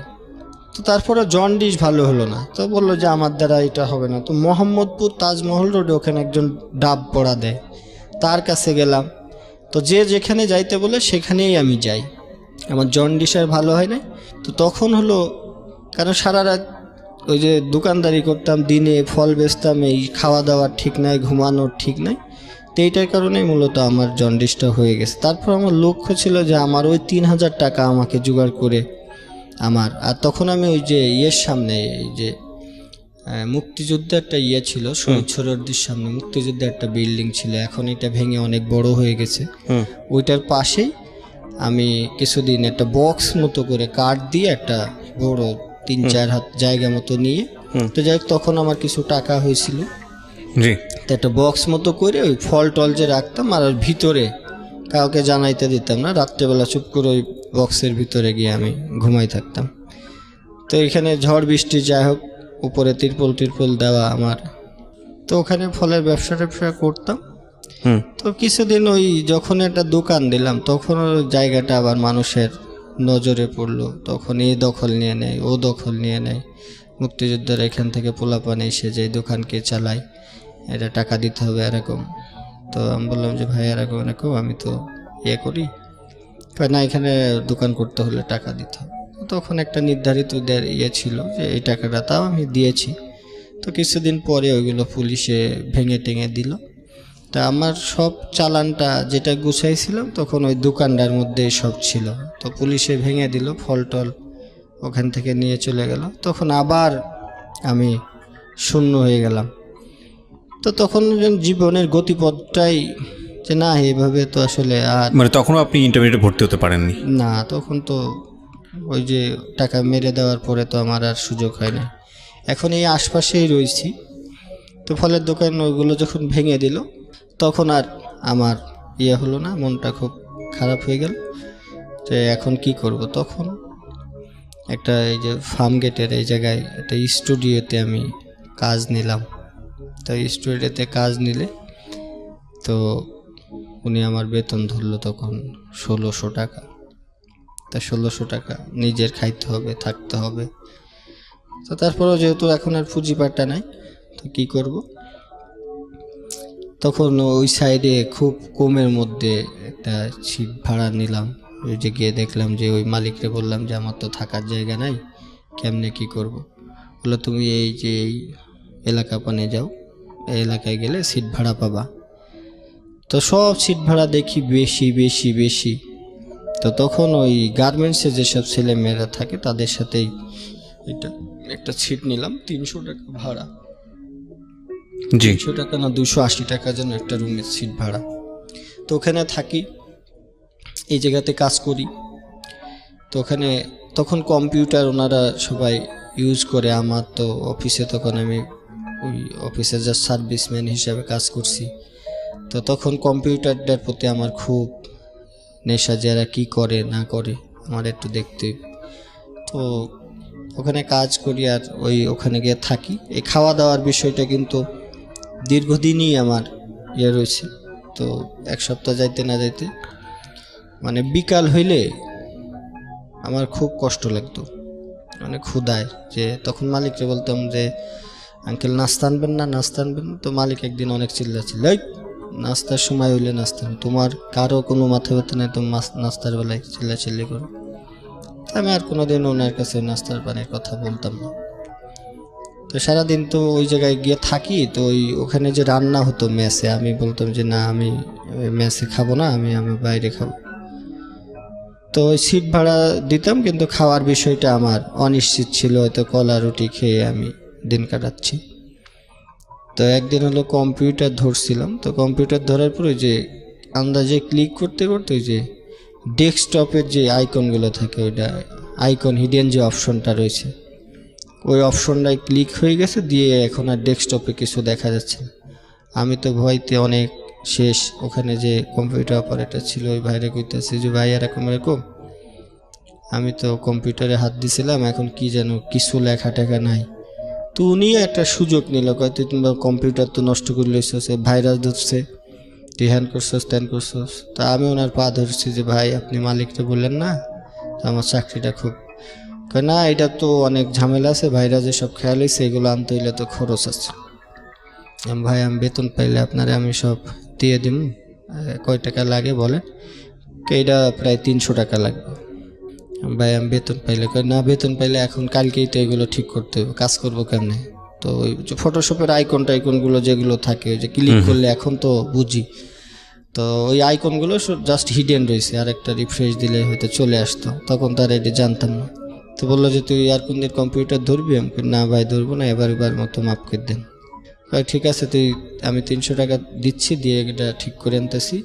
তো তারপরে জন্ডিস ভালো হলো না, তো বললো যে আমার দ্বারা এটা হবে না। তো মোহাম্মদপুর তাজমহল রোডে ওখানে একজন ডাব পড়া দেয়, তার কাছে গেলাম। তো যে যেখানে যাইতে বলে সেখানেই আমি যাই, আমার জন্ডিস আর ভালো হয় না। তো তখন হলো, কারণ সারা রাত ওই যে দোকানদারি করতাম, দিনে ফল বেচতাম, এই খাওয়া দাওয়ার ঠিক নাই, ঘুমানোর ঠিক নাই, তো এইটার কারণেই মূলত আমার জন্ডিসটা হয়ে গেছে। তারপর আমার লক্ষ্য ছিল যে আমার ওই 3000 টাকা আমাকে জোগাড় করে আমার, আর তখন আমি ওই যে সামনে এই যে মুক্তিযুদ্ধের একটা ছিল, শহীদ সরোয়ার্দীর সামনে মুক্তিযুদ্ধের একটা বিল্ডিং ছিল, এখন এটা ভেঙে অনেক বড় হয়ে গেছে। ওইটার পাশেই আমি কিছুদিন একটা বক্স মতো করে কাঠ দিয়ে একটা বড় 3-4 হাত জায়গা মতো নিয়ে, তো যাই হোক তখন আমার কিছু টাকা হয়েছিল, তো একটা বক্স মতো করে ওই ফল টল যে রাখতাম, আর ভিতরে কাউকে জানাইতে দিতাম না, রাত্রেবেলা চুপ করে ওই বক্সের ভিতরে গিয়ে আমি ঘুমাই থাকতাম। তো এখানে ঝড় বৃষ্টি যাই হোক, উপরে তিরপল দেওয়া আমার, তো ওখানে ফলের ব্যবসা করতাম। তো কিছুদিন ওই যখন একটা দোকান দিলাম তখন ওই জায়গাটা আবার মানুষের নজরে পড়লো, তখন এই দখল নিয়ে নেয়, ও দখল নিয়ে নেয়, মুক্তিযোদ্ধার এখান থেকে পোলাপান এসে যে দোকানকে চালায়, এটা টাকা দিতে হবে এরকম। তো আমি বললাম যে ভাই এরকম আমি তো করি না, এখানে দোকান করতে হলে টাকা দিতে হবে। তখন একটা নির্ধারিত ছিল যে এই টাকাটা, তাও আমি দিয়েছি। তো কিছুদিন পরে ওইগুলো পুলিশে ভেঙে টেঙে দিল। তা আমার সব চালানটা যেটা গুছাইছিলাম তখন ওই দোকানটার মধ্যে সব ছিল, তো পুলিশে ভেঙে দিল, ফল টল ওখান থেকে নিয়ে চলে গেল। তখন আবার আমি শূন্য হয়ে গেলাম। তো তখন জীবনের গতিপথটাই যে না, এইভাবে তো আসলে আর, মানে তখনও আপনি ইন্টারমিডিয়েটে ভর্তি হতে পারেননি? না, তখন তো ওই যে টাকা মেরে দেওয়ার পরে তো আমার আর সুযোগ হয় না। এখন এই আশপাশেই রয়েছি। তো ফলের দোকান ওইগুলো যখন ভেঙে দিল তখন আর আমার হলো না, মনটা খুব খারাপ হয়ে গেল। যে এখন কি করব। তখন একটা এই যে ফার্ম গেটের এই জায়গায় একটা স্টুডিওতে আমি কাজ নিলাম। তো স্টুডিওতে কাজ নিলে তো উনি আমার বেতন ধরলো তখন 1600 টাকা। তা 1600 টাকা নিজের খাইতে হবে, থাকতে হবে। তো তারপরেও যেহেতু এখন আর পুঁজিপাটটা নাই, তো কি করব। তখন ওই সাইডে খুব কমের মধ্যে একটা সিট ভাড়া নিলাম। ওই যে গিয়ে দেখলাম যে ওই মালিককে বললাম যে আমার তো থাকার জায়গা নাই, কেমনে কি করব। বললো তুমি এই যে এই এলাকা পানে যাও, এই এলাকায় গেলে সিট ভাড়া পাবা। তো সব সিট ভাড়া দেখি বেশি বেশি বেশি। তো তখন ওই গার্মেন্টসে যেসব ছেলে মেয়েরা থাকে তাদের সাথেই এটা একটা সিট নিলাম, 300 টাকা ভাড়া। জি 300 টাকা না 280 টাকা যেন একটা রুমের সিট ভাড়া। তো ওখানে থাকি, এই জায়গাতে কাজ করি। তো ওখানে তখন কম্পিউটার ওনারা সবাই ইউজ করে। আমার তো অফিসে তখন আমি ওই অফিসে যা সার্ভিসম্যান হিসাবে কাজ করছি। তো তখন কম্পিউটারটার প্রতি আমার খুব নেশা, যারা কি করে না করে আমার একটু দেখতে। তো ওখানে কাজ করি আর ওখানে গিয়ে থাকি। এই খাওয়া দাওয়ার বিষয়টা কিন্তু দীর্ঘদিনই আমার রয়েছে। তো এক সপ্তাহ যাইতে না যাইতে মানে বিকাল হইলে আমার খুব কষ্ট লাগতো, মানে ক্ষুধায়। যে তখন মালিককে বলতাম যে আঙ্কেল নাস্তা আনবেন না, নাস্তা আনবেন না। তো মালিক একদিন অনেক চিল্লাচ্ছিল, এই নাস্তার সময় হইলে নাস্তা, তোমার কারো কোনো মাথা ব্যথা নেই, তুমি নাস্তার বেলায় চিল্লাচিল্লি করো। আমি আর কোনোদিন ওনার কাছে নাস্তার পানির কথা বলতাম না। তো সারাদিন তো ওই জায়গায় গিয়ে থাকি। তো ওখানে যে রান্না হতো মেসে, আমি বলতাম যে না, আমি মেসে খাবো না, আমি বাইরে খাবো। তো ওই সিট ভাড়া দিতাম, কিন্তু খাওয়ার বিষয়টা আমার অনিশ্চিত ছিল। হয়তো কলা রুটি খেয়ে আমি দিন কাটাচ্ছি। তো একদিন হলো কম্পিউটার ধরছিলাম। তো কম্পিউটার ধরার পর ওই যে আন্দাজে ক্লিক করতে করতে ওই যে ডেস্কটপের যে আইকনগুলো থাকে, ওইটা আইকন হিডেন যে অপশনটা রয়েছে, ওই অপশনটায় ক্লিক হয়ে গেছে। দিয়ে এখন আর ডেস্কটপে কিছু দেখা যাচ্ছে না। আমি তো ভয়তে অনেক শেষ। ওখানে যে কম্পিউটার অপারেটর ছিল ওই ভাইরে কইতেছে যে ভাই এরকম এরকম। আমি তো কম্পিউটারে হাত দিছিলাম, এখন কি যেন কিছু লেখা টেখা নাই। তো উনি একটা সুযোগ নিল, কয়তো তোমার কম্পিউটার তো নষ্ট করে লইছো, সে ভাইরাস ধরছে, তুই হ্যান করছস ত্যান করছস। তা আমি ওনার পা ধরছি যে ভাই আপনি মালিককে বললেন না আমার চাকরিটা খুব, না এটা তো অনেক ঝামেলা আছে, ভাইরাসে সব খেয়াল হয়েছে, এগুলো আনতে হইলে তো খরচ আছে। ভাই আমি বেতন পাইলে আপনারে আমি সব দিয়ে দিন, কয় টাকা লাগে বলেন। এইটা প্রায় 300 টাকা লাগবে। ভাই আমি বেতন পাইলে, কয় না বেতন পাইলে এখন কালকেই তো এগুলো ঠিক করতে হবে, কাজ করবো কেমনে। তো ওই যে ফটোশপের আইকনগুলো যেগুলো থাকে, ওই যে ক্লিক করলে এখন তো বুঝি, তো ওই আইকনগুলো জাস্ট হিডেন রয়েছে, আর একটা রিফ্রেশ দিলে হয়তো চলে আসতো। তখন তার এটা জানতাম না। তো বললো যে তুই আর কোন দিন কম্পিউটার ধরবি? আমি না ভাই ধরবো না, এবার মতো মাফ করে দেন। ঠিক আছে, আমি 300 টাকা দিচ্ছি, দিয়ে এটা ঠিক করে আনতেছি,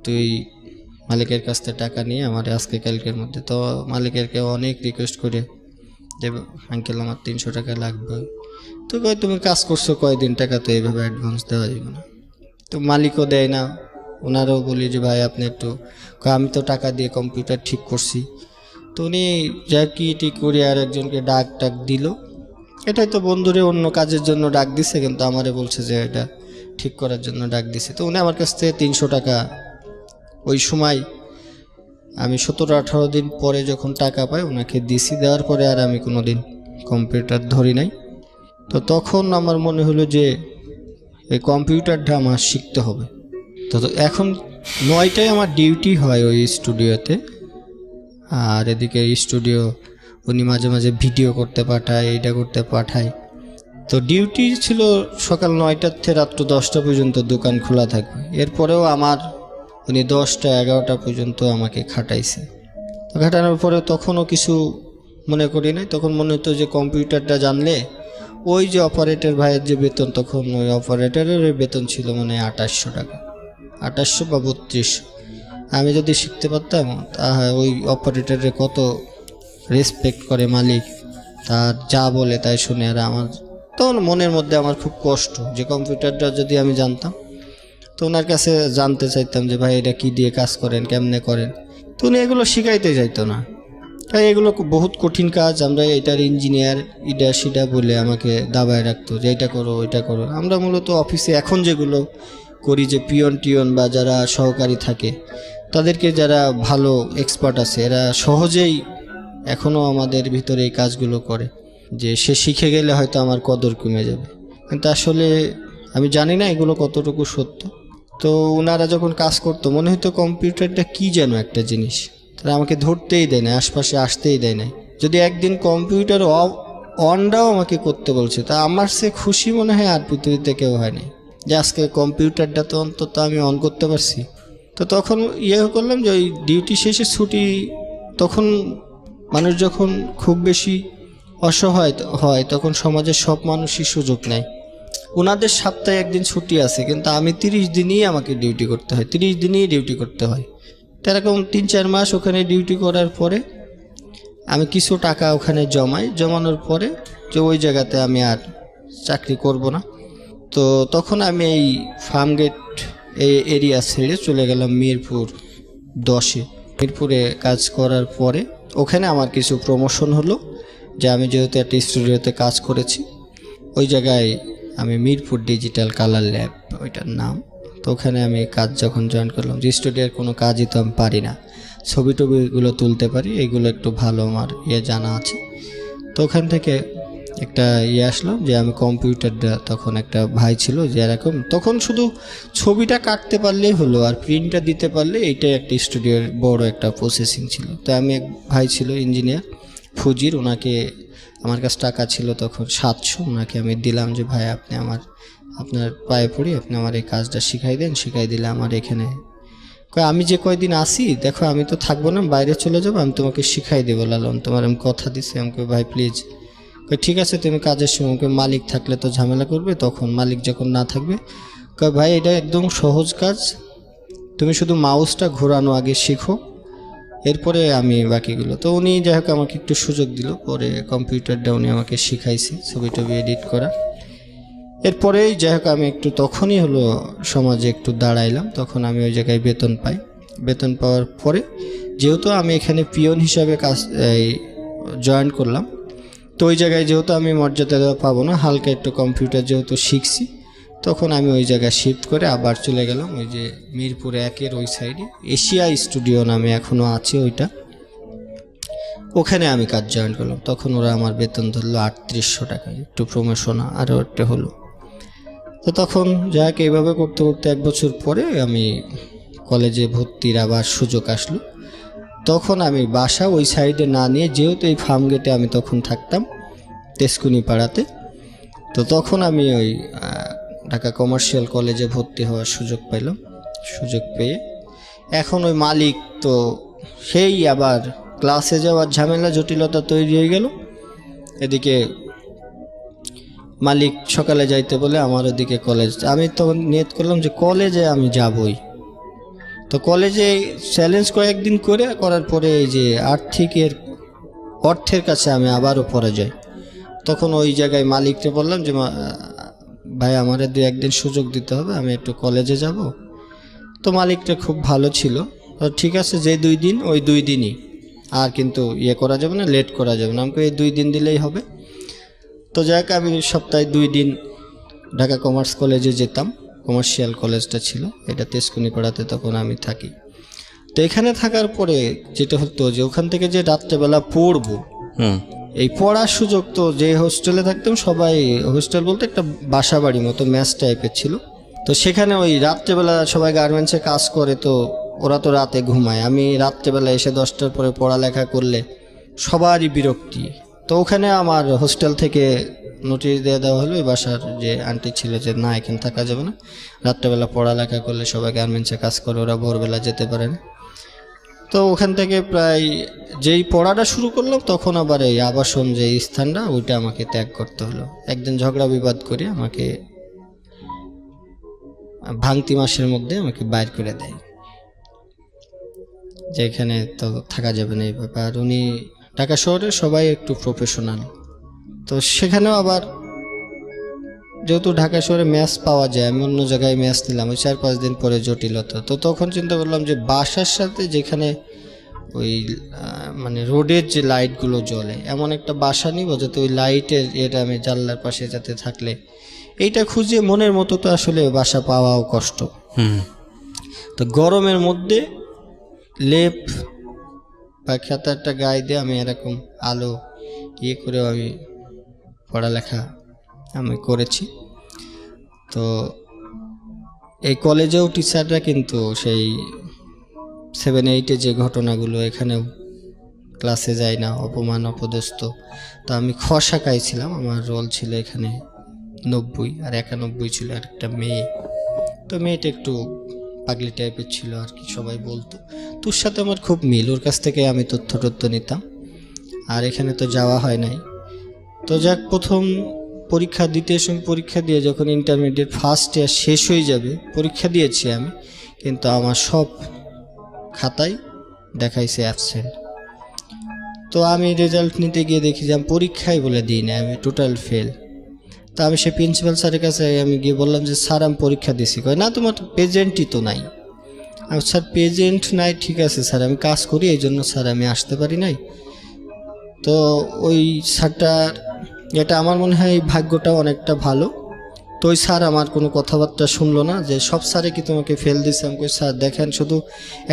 তুই মালিকের কাছ থেকে টাকা নিয়ে আমার আজকে কালকের মধ্যে। তো মালিকেরকে অনেক রিকোয়েস্ট করে যে আঙ্কেল আমার 300 টাকা লাগবে। তো কয় তুমি কাজ করছো কয়দিন, টাকা তো এইভাবে অ্যাডভান্স দেওয়া যাবে না। তো মালিকও দেয় না, ওনারও বলি যে ভাই আপনি একটু, আমি তো টাকা দিয়ে কম্পিউটার ঠিক করছি। তো উনি যা কি ঠিক করে আর একজনকে ডাক দিল। এটাই তো বন্ধুরে অন্য কাজের জন্য ডাক দিছে, কিন্তু আমারে বলছে যে এটা ঠিক করার জন্য ডাক দিছে। তো উনি আমার কাছ থেকে 300 টাকা ওই সময়, আমি 17-18 দিন পরে যখন টাকা পাই ওনাকে দিছি। দেওয়ার পরে আর আমি কোনো দিন কম্পিউটার ধরি নাই। তো তখন আমার মনে হলো যে এই কম্পিউটারটা আমার শিখতে হবে। তো এখন 9টায় আমার ডিউটি হয় ওই স্টুডিওতে। আর এদিকে স্টুডিও উনি মাঝে মাঝে ভিডিও করতে পাঠায়, এইটা করতে পাঠায়। তো ডিউটি ছিল সকাল 9টার থেকে রাত্র 10টা পর্যন্ত দোকান খোলা থাকবে। এরপরেও উনি 10টা-11টা পর্যন্ত আমাকে খাটাইছে। তো খাটানোর পরে তখনও কিছু মনে করি নাই। তখন মনে হতো যে কম্পিউটারটা জানলে ওই যে অপারেটর ভাইয়ের যে বেতন, তখন ওই অপারেটরের বেতন ছিল মানে 2800 টাকা, 2800 বা 3200। আমি যদি শিখতে পারতাম, তা ওই অপারেটরের কত রেসপেক্ট করে মালিক, তার যা বলে তাই শুনে। আর আমার তখন মনের মধ্যে আমার খুব কষ্ট যে কম্পিউটারটা যদি আমি জানতাম, তো ওনার কাছে জানতে চাইতাম যে ভাই এটা কী দিয়ে কাজ করেন, কেমনে করেন। তো উনি এগুলো শিখাইতে যাইতো না। তাই এগুলো বহুত কঠিন কাজ, আমরা এটার ইঞ্জিনিয়ার ইডা সিডা বলে আমাকে দাবায় রাখতো যে এটা করো ওইটা করো। আমরা মূলত অফিসে এখন যেগুলো করি, যে পিয়ন টিয়ন বা যারা সহকারী থাকে তাদেরকে যারা ভালো এক্সপার্ট আছে এরা সহজেই এখনও আমাদের ভিতরে এই কাজগুলো করে, যে সে শিখে গেলে হয়তো আমার কদর কমে যাবে। কিন্তু আসলে আমি জানি না এগুলো কতটুকু সত্য। তো ওনারা যখন কাজ করতো মনে হতো কম্পিউটারটা কি যেন একটা জিনিস, তারা আমাকে ধরতেই দেয় না, আশপাশে আসতেই দেয় না। যদি একদিন কম্পিউটার অনটাও আমাকে করতে বলছে, তা আমার সে খুশি মনে হয় আর পৃথিবীতে কেউ হয়নি, যে আজকে কম্পিউটারটা তো অন্তত আমি অন করতে পারছি। তো তখন করলাম যে ওই ডিউটি শেষে ছুটি, তখন মানুষ যখন খুব বেশি অসহায় হয় তখন সমাজের সব মানুষই সুযোগ নেয়। ওনাদের সপ্তাহে একদিন ছুটি আছে, কিন্তু আমি 30 দিনই আমাকে ডিউটি করতে হয়, 30 দিনই ডিউটি করতে হয়। তো এরকম 3-4 মাস ওখানে ডিউটি করার পরে আমি কিছু টাকা ওখানে জমানোর পরে যে ওই জায়গাতে আমি আর চাকরি করব না। তো তখন আমি এই ফার্মগেট এই এরিয়া ছেড়ে চলে গেলাম মিরপুর 10-এ। মিরপুরে কাজ করার পরে ওখানে আমার কিছু প্রমোশন হলো, যে আমি যেহেতু একটা স্টুডিওতে কাজ করেছি, ওই জায়গায় আমি মিরপুর ডিজিটাল কালার ল্যাব ওইটার নাম। তো ওখানে আমি কাজ যখন জয়েন করলাম, যে স্টুডিওর কোনো কাজই তো আমি পারি না, ছবি টবিগুলো তুলতে পারি, এগুলো একটু ভালো আমার জানা আছে। তো ওখান থেকে একটা আসলো যে আমি কম্পিউটারটা, তখন একটা ভাই ছিল যে এরকম, তখন শুধু ছবিটা কাটতে পারলেই হলো আর প্রিন্টটা দিতে পারলে এইটাই একটা স্টুডিওর বড় একটা প্রসেসিং ছিল। তো আমি এক ভাই ছিল ইঞ্জিনিয়ার ফুজির, ওনাকে আমার কাছে টাকা ছিল তখন 700, ওনাকে আমি দিলাম যে ভাই আপনি আপনার পায়ে পড়ি, আপনি আমার এই কাজটা শিখাই দেন। শিখাই দিলে আমার এখানে আমি যে কয়দিন আসি, দেখো আমি তো থাকবো না, বাইরে চলে যাবো, আমি তোমাকে শিখাই দেবো লালন, তোমার আমি কথা দিচ্ছি। আমাকে ভাই প্লিজ, ঠিক আছে তুমি কাজের সময়, মালিক থাকলে তো ঝামেলা করবে, তখন মালিক যখন না থাকবে, ভাই এটা একদম সহজ কাজ, তুমি শুধু মাউসটা ঘোরানো আগে শিখো, এরপরে আমি বাকিগুলো। তো উনি যাই হোক আমাকে একটু সুযোগ দিল, পরে কম্পিউটারটা উনি আমাকে শিখাইছে ছবি টবি এডিট করা। এরপরেই যাই হোক আমি একটু তখনই হলো সমাজে একটু দাঁড়াইলাম, তখন আমি ওই জায়গায় বেতন পাই। বেতন পাওয়ার পরে যেহেতু আমি এখানে পিয়ন হিসাবে কাজ জয়েন করলাম, তো ওই জায়গায় যেহেতু আমি মর্যাদা পাবো না, হালকা একটু কম্পিউটার যেহেতু শিখছি, তখন আমি ওই জায়গায় শিফট করে আবার চলে গেলাম ওই যে মিরপুর 1-এর ওই সাইডে এশিয়া স্টুডিও নামে এখনও আছে ওইটা, ওখানে আমি কাজ জয়েন করলাম। তখন ওরা আমার বেতন ধরলো 3800 টাকা, একটু প্রমোশন আরও একটা হলো। তো তখন যাক এইভাবে করতে করতে 1 বছর পরে আমি কলেজে ভর্তির আবার সুযোগ আসলো। তখন আমি বাসা ওই সাইডে না নিয়ে, যেহেতু এই ফার্ম গেটে আমি তখন থাকতাম তেজকুনি পাড়াতে, তো তখন আমি ওই ঢাকা কমার্শিয়াল কলেজে ভর্তি হওয়ার সুযোগ পাইলাম। সুযোগ পেয়ে এখন ওই মালিক তো সেই আবার ক্লাসে যাওয়ার ঝামেলা জটিলতা তৈরি হয়ে গেল। এদিকে মালিক সকালে যাইতে বলে আমার ওদিকে কলেজ, আমি তখন নিয়ত করলাম যে কলেজে আমি যাবই। তো কলেজে চ্যালেঞ্জ কয়েকদিন করার পরে এই যে অর্থের কাছে আমি আবারও পরাজয়। তখন ওই জায়গায় মালিককে বললাম যে ভাই আমার 2-1 দিন সুযোগ দিতে হবে, আমি একটু কলেজে যাব। তো মালিকটা খুব ভালো ছিল, ঠিক আছে যে 2 দিন ওই 2 দিনই, আর কিন্তু করা যাবে না, লেট করা যাবে না, আমাকে এই 2 দিন দিলেই হবে। তো যাক আমি সপ্তাহে 2 দিন ঢাকা কমার্স কলেজে যেতাম, কমার্শিয়াল কলেজটা ছিল এটা তেজকুনি পাড়াতে, তখন আমি থাকি। তো এখানে থাকার পরে যেটা হতো যে ওখান থেকে যে রাত্রেবেলা পড়বো, এই পড়ার সুযোগ তো, যে হোস্টেলে থাকতাম সবাই, হোস্টেল বলতে একটা বাসা বাড়ি মতো ম্যাচ টাইপের ছিল। তো সেখানে ওই রাত্রেবেলা সবাই গার্মেন্টসে কাজ করে, তো ওরা তো রাতে ঘুমায়, আমি রাত্রেবেলা এসে 10টার পরে পড়ালেখা করলে সবারই বিরক্তি। তো ওখানে আমার হোস্টেল থেকে নোটিশ দিয়ে দেওয়া হলো, ওই বাসার যে আন্টি ছিল যে না এখানে থাকা যাবে না, রাত্রেবেলা পড়ালেখা করলে সবাই গার্মেন্টসে কাজ করে, ওরা ভোরবেলা যেতে পারে না। তো ওখান থেকে প্রায় যেই পড়াটা শুরু করলাম, তখন আবার এই আবাসন যে স্থানটা ওইটা আমাকে ত্যাগ করতে হলো। একদিন ঝগড়া বিবাদ করে আমাকে ভাঙতি মাসের মধ্যে আমাকে বাইর করে দেয়, যে এখানে তো থাকা যাবে না এই ব্যাপার। উনি ঢাকা শহরে সবাই একটু প্রফেশনাল, তো সেখানেও আবার যেহেতু ঢাকা শহরে ম্যাচ পাওয়া যায়, আমি অন্য জায়গায় ম্যাচ নিলাম, ওই 4-5 দিন পরে জটিলতা। তো তখন চিন্তা করলাম যে বাসার সাথে যেখানে ওই মানে রোডের যে লাইটগুলো জ্বলে এমন একটা বাসা নিব যাতে ওই লাইটের এটা আমি জানলার পাশে যাতে থাকলে, এইটা খুঁজে মনের মতো তো আসলে বাসা পাওয়াও কষ্ট। তো গরমের মধ্যে লেপ বা খাতারটা গায়ে দিয়ে আমি এরকম আলো করেও আমি পড়ালেখা আমি করেছি। তো এই কলেজেও টিচাররা কিন্তু সেই 7-8 যে ঘটনাগুলো এখানেও ক্লাসে যায় না, অপমান অপদস্থ। তো আমি খ শাখায় ছিলাম, আমার রোল ছিল এখানে 90 আর 91 ছিল আর একটা মেয়ে। তো মেয়েটা একটু পাগলি টাইপের ছিল আর কি, সবাই বলতো। তোর সাথে আমার খুব মিল, ওর কাছ থেকে আমি তথ্য নিতাম। আর এখানে তো যাওয়া হয় নাই। তো যাক, প্রথম পরীক্ষা দ্বিতীয় সময় পরীক্ষা দিয়ে যখন ইন্টারমিডিয়েট ফার্স্ট ইয়ার শেষ হয়ে যাবে, পরীক্ষা দিয়েছি আমি, কিন্তু আমার সব খাতায় দেখাইছে অ্যাবসেন্ট। তো আমি রেজাল্ট নিতে গিয়ে দেখি যে আমি পরীক্ষায় বলে দিই না, আমি টোটাল ফেল। তা আমি সে প্রিন্সিপাল স্যারের কাছে আমি গিয়ে বললাম যে স্যার আমি পরীক্ষা দিছি। কয় না, তোমার প্রেজেন্টই তো নাই। আমি স্যার প্রেজেন্ট নাই, ঠিক আছে স্যার আমি কাজ করি এই জন্য স্যার আমি আসতে পারি নাই। তো ওই স্যারটার এটা আমার মনে হয় এই ভাগ্যটা অনেকটা ভালো। তো ওই স্যার আমার কোনো কথাবার্তা শুনলো না যে সব স্যারে কি তোমাকে ফেল দিছে। আমি কই স্যার দেখেন, শুধু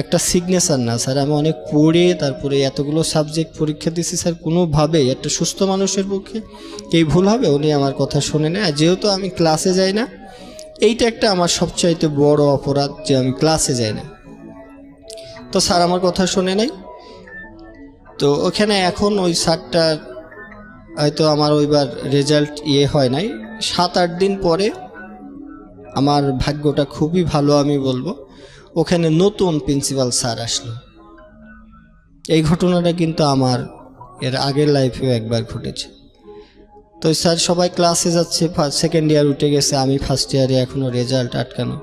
একটা সিগনেচার না স্যার, আমি অনেক পড়ে তারপরে এতগুলো সাবজেক্ট পরীক্ষা দিছি স্যার, কোনোভাবে একটা সুস্থ মানুষের পক্ষে এই ভুল হবে? উনি আমার কথা শুনে নেয়। যেহেতু আমি ক্লাসে যাই না, এইটা একটা আমার সবচাইতে বড় অপরাধ যে আমি ক্লাসে যাই না। তো স্যার আমার কথা শুনে নাই। তো ওখানে এখন ওই স্যারটার হয়তো আমার ওইবার রেজাল্ট হয় নাই। 7-8 দিন পরে আমার ভাগ্যটা খুবই ভালো আমি বলবো, ওখানে নতুন প্রিন্সিপাল স্যার আসলো। এই ঘটনাটা কিন্তু আমার এর আগের লাইফেও একবার ঘটেছে। তো স্যার সবাই ক্লাসে যাচ্ছে, সেকেন্ড ইয়ার উঠে গেছে, আমি ফার্স্ট ইয়ারে এখনও রেজাল্ট আটকানো।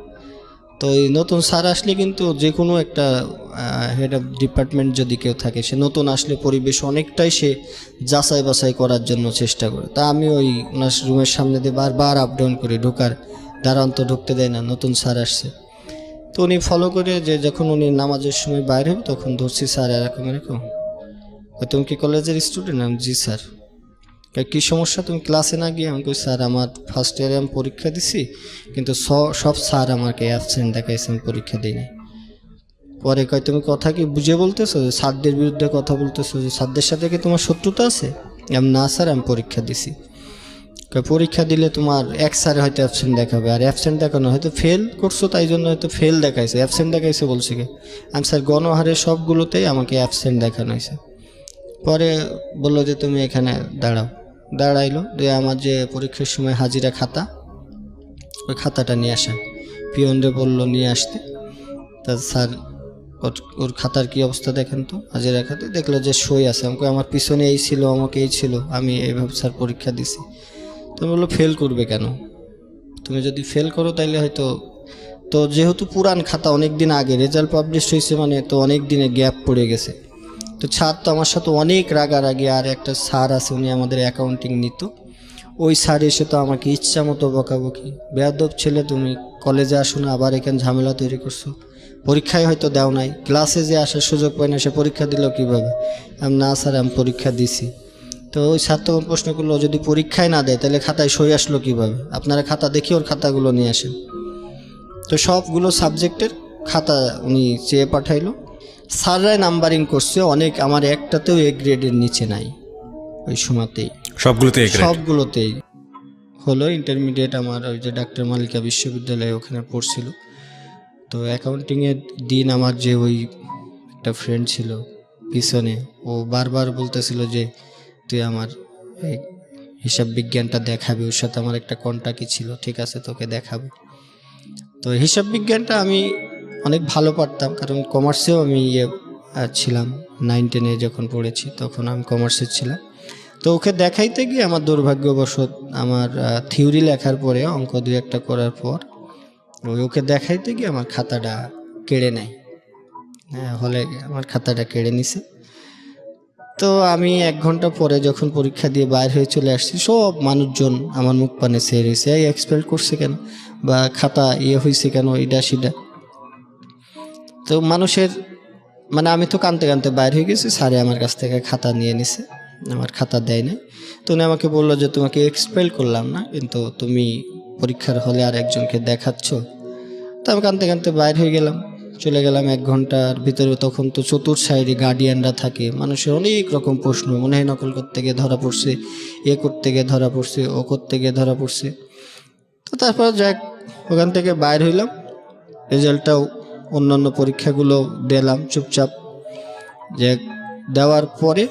তো এই নতুন স্যার আসলে কিন্তু যে কোনো একটা হেড অফ ডিপার্টমেন্ট যদি কেউ থাকে, সে নতুন আসলে পরিবেশ অনেকটাই সে যাচাই বাছাই করার জন্য চেষ্টা করে। তা আমি ওই ওনার রুমের সামনে দিয়ে বারবার আপ ডাউন করি, দাঁড়ান তো ঢুকতে দেয় না, নতুন স্যার আসছে। তো উনি ফলো করে যে যখন উনি নামাজের সময় বাইরে হবে তখন ধরছি, স্যার এরকম এরকম, তুমি কি কলেজের স্টুডেন্ট? আমি জি স্যার। কী সমস্যা, তুমি ক্লাসে না গিয়ে? আমি কই স্যার আমার ফার্স্ট ইয়ারে আমি পরীক্ষা দিছি, কিন্তু সব স্যার আমাকে অ্যাবসেন্ট দেখাইছে, আমি পরীক্ষা দিই নাই। পরে কয় তুমি কথা কি বুঝে বলতেছো, যে স্যারদের বিরুদ্ধে কথা বলতেছো, যে স্যারদের সাথে কি তোমার শত্রুতা আছে? আমি না স্যার, আমি পরীক্ষা দিছি। পরীক্ষা দিলে তোমার এক স্যারে হয়তো অ্যাবসেন্ট দেখাবে, আর অ্যাবসেন্ট দেখানো হয়তো ফেল করছো তাই জন্য হয়তো ফেল দেখাইছে, অ্যাবসেন্ট দেখাইছে বলছে কি? আমি স্যার গণহারে সবগুলোতেই আমাকে অ্যাবসেন্ট দেখানো হয়েছে। পরে বললো যে তুমি এখানে দাঁড়াইলো দিয়ে আমার যে পরীক্ষার সময় হাজিরা খাতা, ওই খাতাটা নিয়ে আসেন। পিয়নরে বললো নিয়ে আসতে। তা স্যার ওর খাতার কি অবস্থা দেখেন তো, হাজিরা খাতে। দেখলো যে সই আছে। আমাকে আমার পিছনে এই ছিল, আমাকে এই ছিল, আমি এইভাবে স্যার পরীক্ষা দিছি। তুমি বললো ফেল করবে কেন? তুমি যদি ফেল করো তাইলে হয়তো, তো যেহেতু পুরান খাতা অনেক দিন আগে রেজাল্ট পাবলিশ হয়েছে, মানে তো অনেক দিনে গ্যাপ পড়ে গেছে। তো স্যার তো আমার সাথে অনেক রাগারাগি। আর একটা স্যার আছে, উনি আমাদের অ্যাকাউন্টিং নিত, ওই স্যার এসে তো আমাকে ইচ্ছা মতো বকাবকি, বেয়াদব ছেলে তুমি কলেজে আসো না, আবার এখানে ঝামেলা তৈরি করছো, পরীক্ষায় হয়তো দাও নাই, ক্লাসে যে আসার সুযোগ পায় না, সে পরীক্ষা দিল কীভাবে? আমি না স্যার, আমি পরীক্ষা দিছি। তো ওই স্যার তখন প্রশ্ন করলো, যদি পরীক্ষায় না দেয় তাহলে খাতায় সই আসলো কীভাবে? আপনারা খাতা দেখি ওর খাতাগুলো নিয়ে আসেন। তো সবগুলো সাবজেক্টের খাতা উনি চেয়ে পাঠাইলো। স্যাররাই নাম্বারিং করছে অনেক, আমার একটাতেও এ গ্রেডের নিচে নাই ওই সময়তেই, সবগুলোতেই হলো। ইন্টারমিডিয়েট আমার ওই যে ডাক্তার মালিকা বিশ্ববিদ্যালয়ে ওখানে পড়ছিল। তো অ্যাকাউন্টিংয়ের দিন আমার যে ওই একটা ফ্রেন্ড ছিল পিছনে, ও বারবার বলতেছিল যে তুই আমার এই হিসাব বিজ্ঞানটা দেখাবি, ওর সাথে আমার একটা কন্টাক্টই ছিল, ঠিক আছে তোকে দেখাবো। তো হিসাব বিজ্ঞানটা আমি অনেক ভালো পারতাম, কারণ কমার্সেও আমি ছিলাম। 9-10 যখন পড়েছি তখন আমি কমার্সের ছিলাম। তো ওকে দেখাইতে গিয়ে আমার দুর্ভাগ্যবশত আমার থিওরি লেখার পরে অঙ্ক 2-1 করার পর ওকে দেখাইতে গিয়ে আমার খাতাটা কেড়ে নেয়। হ্যাঁ, হলে আমার খাতাটা কেড়ে নিছে। তো আমি 1 ঘন্টা পরে যখন পরীক্ষা দিয়ে বাইর হয়ে চলে আসছি, সব মানুষজন আমার মুখ পানে চেয়ে রয়েছে, এই এক্সপেল করছে কেন, বা খাতা হয়েছে কেন, এটা সেটা। তো মানুষের মানে আমি তো কাঁদতে কাঁদতে বাইর হয়ে গেছি, স্যারে আমার কাছ থেকে খাতা নিয়ে নিছে, আমার খাতা দেয় নাই। তো উনি আমাকে বললো যে তোমাকে এক্সপেল করলাম না, কিন্তু তুমি পরীক্ষার হলে আর একজনকে দেখাচ্ছ। তো আমি কাঁদতে কাঁদতে বাইর হয়ে গেলাম, চলে গেলাম 1 ঘন্টার ভিতরে। তখন তো চতুর সাইডে গার্ডিয়ানরা থাকে, মানুষের অনেক রকম প্রশ্ন, মনে হয় নকল করতে গিয়ে ধরা পড়ছে, এ করতে গিয়ে ধরা পড়ছে, ও করতে গিয়ে ধরা পড়ছে। তো তারপর যাক ওখান থেকে বাইর হইলাম, রেজাল্টটাও অন্যান্য পরীক্ষাগুলো দিলাম চুপচাপ। যে দেওয়ার পরে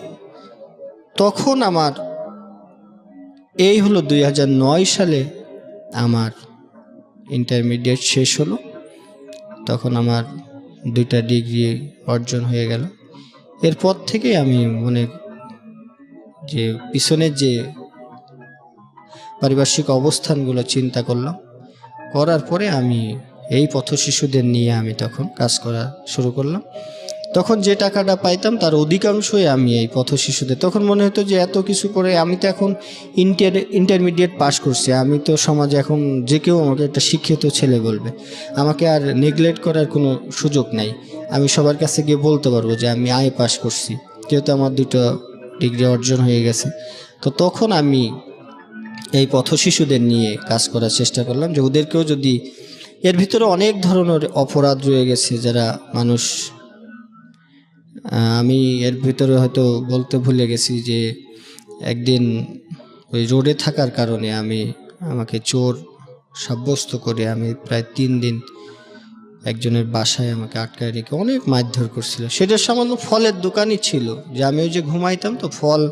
তখন আমার এই হলো 2009 সালে আমার ইন্টারমিডিয়েট শেষ হলো। তখন আমার 2টা ডিগ্রি অর্জন হয়ে গেল। এরপর থেকে আমি মানে যে পিছনের যে পারিপার্শ্বিক অবস্থানগুলো চিন্তা করলাম, করার পরে আমি এই পথ শিশুদের নিয়ে আমি তখন কাজ করা শুরু করলাম। তখন যে টাকাটা পাইতাম তার অধিকাংশই আমি এই পথ শিশুদের, তখন মনে হতো যে এত কিছু করে আমি তো এখন ইন্টারমিডিয়েট পাস করছি, আমি তো সমাজে এখন যে কেউ আমাকে একটা শিক্ষিত ছেলে বলবে, আমাকে আর নেগলেক্ট করার কোনো সুযোগ নাই। আমি সবার কাছে গিয়ে বলতে পারবো যে আমি পাস করছি, যেহেতু আমার 2টা ডিগ্রি অর্জন হয়ে গেছে। তো তখন আমি এই পথ শিশুদের নিয়ে কাজ করার চেষ্টা করলাম, যে ওদেরকেও যদি, এর ভিতরে অনেক ধরনের অপরাধ রয়ে গেছে যারা মানুষ, আমি এর ভিতরে হয়তো বলতে ভুলে গেছি যে একদিন ওই রোডে থাকার কারণে আমাকে চোর সাব্যস্ত করে আমি প্রায় 3 দিন একজনের বাসায় আমাকে আটকায় রেখে অনেক মারধর করছিল। সেটা সামান্য ফলের দোকানই ছিল, যে আমি ওই যে ঘুমাইতাম তো ফল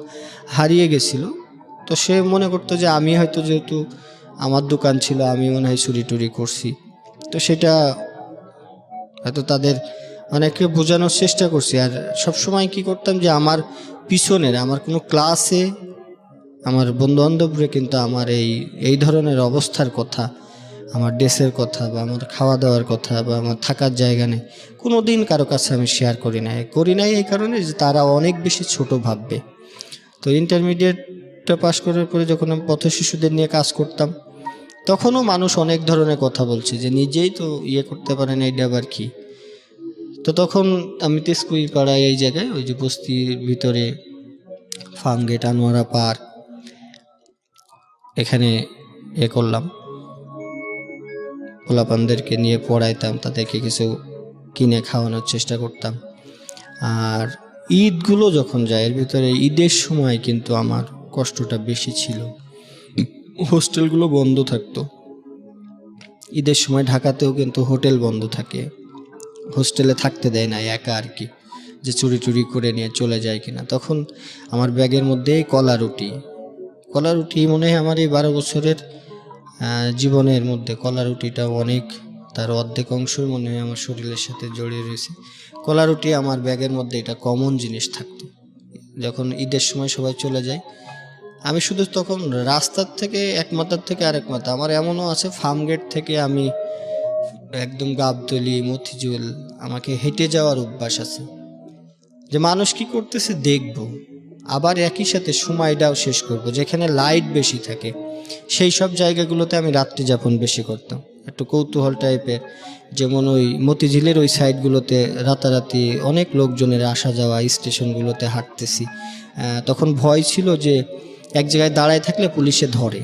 হারিয়ে গেছিল, তো সে মনে করতো যে আমি হয়তো, যেহেতু আমার দোকান ছিল, আমি মনে হয় চুরি টুরি করছি। তো সেটা হয়তো তাদের অনেকে বোঝানোর চেষ্টা করছি। আর সবসময় কি করতাম যে আমার পিছনের আমার কোনো ক্লাসে আমার বন্ধুবান্ধবরে কিন্তু আমার এই ধরনের অবস্থার কথা, আমার ড্রেসের কথা বা আমার খাওয়া দাওয়ার কথা বা আমার থাকার জায়গা নেই, কোনো দিন কারো কাছে আমি শেয়ার করি নাই এই কারণে যে তারা অনেক বেশি ছোট ভাববে। তো ইন্টারমিডিয়েটটা পাস করার পরে যখন আমি পথ শিশুদের নিয়ে কাজ করতাম, তখনও মানুষ অনেক ধরনের কথা বলছে যে নিজেই তো করতে পারেন, এইটা আবার কি। তো তখন আমি তেজকুই পাড়ায় এই জায়গায়, ওই যে বস্তির ভিতরে ফার্মগেট, আনোয়ারা পার্ক, এখানে করলাম, পোলাপানদেরকে নিয়ে পড়াইতাম, তাদেরকে কিছু কিনে খাওয়ানোর চেষ্টা করতাম। আর ঈদগুলো যখন যায়, এর ভিতরে ঈদের সময় কিন্তু আমার কষ্টটা বেশি ছিল, হোস্টেলগুলো বন্ধ থাকতো। ঈদের সময় ঢাকাতেও কিন্তু হোটেল বন্ধ থাকে, হোস্টেলে থাকতে দেয় না, একা আর কি, যে চুরি টুরি করে নিয়ে চলে যায় কিনা। তখন আমার ব্যাগের মধ্যে কলা রুটি মনে হয় আমার এই 12 বছরের জীবনের মধ্যে কলা রুটিটা অনেক, তার অর্ধেক অংশই মনে হয় আমার শরীরের সাথে জড়িয়ে রয়েছে। কলা রুটি আমার ব্যাগের মধ্যে এটা কমন জিনিস থাকতো। যখন ঈদের সময় সবাই চলে যায়, আমি শুধু তখন রাস্তার থেকে এক মাথার থেকে আরেক মাথা, আমার এমনও আছে ফার্মগেট থেকে আমি একদম গাবতলি, মতিঝিল, আমাকে হেঁটে যাওয়ার অভ্যাস আছে, যে মানুষ কি করতেছে দেখব, আবার একই সাথে সময়টাও শেষ করব। যেখানে লাইট বেশি থাকে সেই সব জায়গাগুলোতে আমি রাত্রি যাপন বেশি করতাম, একটু কৌতূহল টাইপের। যেমন ওই মতিঝিলের ওই সাইডগুলোতে রাতারাতি অনেক লোকজনের আসা যাওয়া, স্টেশনগুলোতে হাঁটতেছি, তখন ভয় ছিল যে এক জায়গায় দাঁড়ায় থাকলে পুলিশে ধরে,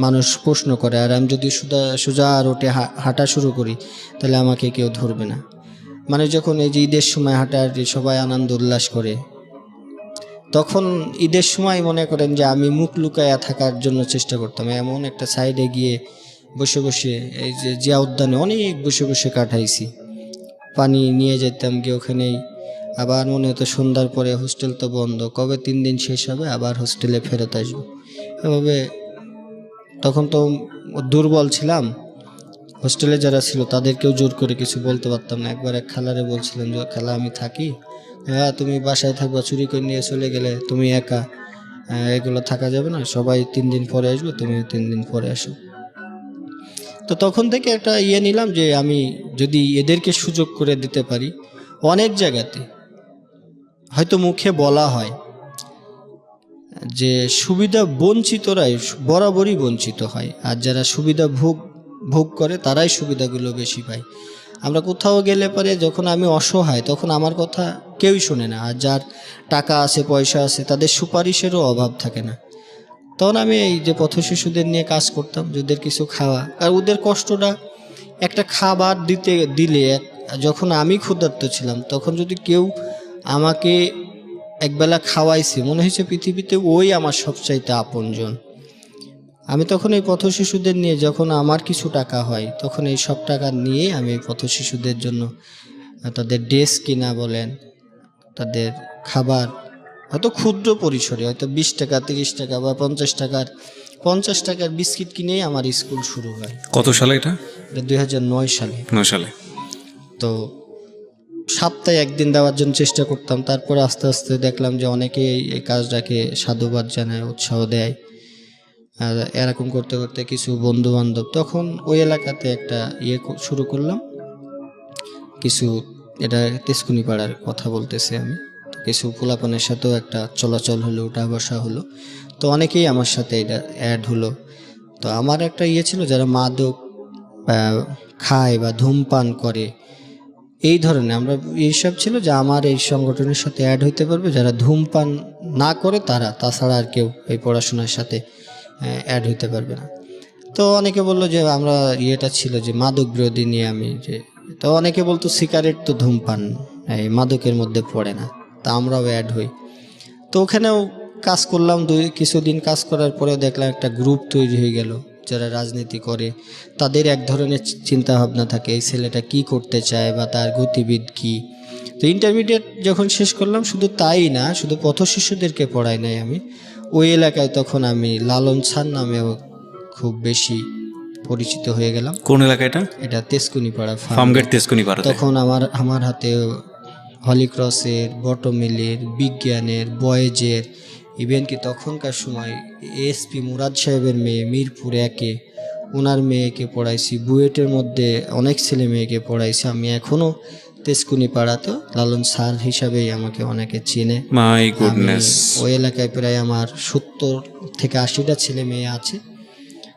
মানুষ প্রশ্ন করে, আর আমি যদি সোজা রোডে হাঁটা শুরু করি তাহলে আমাকে কেউ ধরবে না। মানে যখন এই যে ঈদের সময় হাঁটাহাঁটি সবাই আনন্দ উল্লাস করে, তখন ঈদের সময় মনে করেন যে আমি মুখ লুকায়া থাকার জন্য চেষ্টা করতাম। এমন একটা সাইডে গিয়ে বসে বসে, এই যে জিয়া উদ্যানে অনেক বসে বসে কাটাইছি, পানি নিয়ে যেতাম গিয়ে ওখানেই। আবার মনে হতো সন্ধ্যার পরে হোস্টেল তো বন্ধ, কবে 3 দিন শেষ হবে আবার হোস্টেলে ফেরত আসবো। এভাবে তখন তো দুর্বল ছিলাম, হোস্টেলে যারা ছিল তাদেরকেও জোর করে কিছু বলতে পারতাম না। একবার এক খালারে বলছিলাম যে খালা আমি থাকি, হ্যাঁ তুমি বাসায় থাকবা, চুরি করে নিয়ে চলে গেলে তুমি একা, এগুলো থাকা যাবে না, সবাই 3 দিন পরে আসবে, তুমি 3 দিন পরে আসো। তো তখন থেকে একটা নিলাম যে আমি যদি এদেরকে সুযোগ করে দিতে পারি, অনেক জায়গাতে হয়তো মুখে বলা হয় যে সুবিধা বঞ্চিতরাই বরাবরই বঞ্চিত হয়, আর যারা সুবিধা ভোগ করে তারাই সুবিধাগুলো বেশি পায়। আমরা কোথাও গেলে পরে যখন আমি অসহায় তখন আমার কথা কেউই শোনে না, আর যার টাকা আছে পয়সা আছে তাদের সুপারিশেরও অভাব থাকে না। তখন আমি এই যে পথ শিশুদের নিয়ে কাজ করতাম, যে ওদের কিছু খাওয়া, আর ওদের কষ্টটা একটা খাবার দিলে যখন আমি ক্ষুধার্ত ছিলাম তখন যদি কেউ আমাকে একবেলা খাওয়াইছে, মনে হয়েছে পৃথিবীতে ওই আমার সবচাইতে আপনজন। আমি তখন এই পথ শিশুদের নিয়ে যখন আমার কিছু টাকা হয় তখন এই সব টাকা নিয়ে আমি এই পথ শিশুদের জন্য তাদের ড্রেস কিনা বলেন, তাদের খাবার, হয়তো ক্ষুদ্র পরিসরে, হয়তো 20 টাকা 30 টাকা বা 50 টাকার বিস্কিট কিনেই আমার স্কুল শুরু হয়। কত সালে এটা? এটা 2009 সালে। 9 সালে। তো সপ্তাহে একদিন দেওয়ার জন্য চেষ্টা করতাম, তারপরে আস্তে আস্তে দেখলাম যে অনেকে এই কাজটাকে সাধুবাদ জানায়, উৎসাহ দেয়। আর এরকম করতে করতে কিছু বন্ধু বান্ধব, তখন ওই এলাকাতে একটা শুরু করলাম কিছু, এটা তেজকুনি পাড়ার কথা বলতেছি আমি। তো কিছু পোলাপানের সাথেও একটা চলাচল হলো, উঠা বসা হলো, তো অনেকেই আমার সাথে এটা অ্যাড হলো। তো আমার একটা ছিল, যারা মাদক খায় বা ধূমপান করে এই ধরনের, আমরা এইসব ছিল যে আমার এই সংগঠনের সাথে অ্যাড হইতে পারবে যারা ধূমপান না করে, তারা, তাছাড়া আর কেউ এই পড়াশোনার সাথে অ্যাড হইতে পারবে না। তো অনেকে বললো যে আমরা ছিল যে মাদক বিরোধী নিয়ে আমি যে, তো অনেকে বলতো সিগারেট তো ধূমপান, এই মাদকের মধ্যে পড়ে না, তা আমরাও অ্যাড হই। তো ওখানেও কাজ করলাম, কিছুদিন কাজ করার পরেও দেখলাম একটা গ্রুপ তৈরি হয়ে গেল, যারা রাজনীতি করে, তাদের এক ধরনের চিন্তা ভাবনা থাকে, এই ছেলেটা কি করতে চায় বা তার গতিবিধ কি। তো ইন্টারমিডিয়েট যখন শেষ করলাম, শুধু তাই না, শুধু পথ শিশুদেরকে পড়াই নাই আমি, ওই এলাকায় তখন আমি লালন স্যার নামেও খুব বেশি পরিচিত হয়ে গেলাম। কোন এলাকা এটা? এটা তেজকুনি পাড়া, ফার্মগেট তেজকুনি পাড়া। তখন আমার হাতে হলিক্রসের, বটমিলের, বিজ্ঞানের, বয়েজের, ইভেন কি তখনকার সময় এসপি মুরাদ সাহেবের মেয়ে মিরপুর 1-এ, ওনার মেয়েকে পড়াইছি, বুয়েটের মধ্যে অনেক ছেলে মেয়েকে পড়াইছি। আমি এখনও তেজকুনি পাড়াতে লালন স্যার হিসাবেই আমাকে অনেকে চেনে। My goodness. ওই এলাকায় প্রায় আমার 70 থেকে 80টা ছেলে মেয়ে আছে।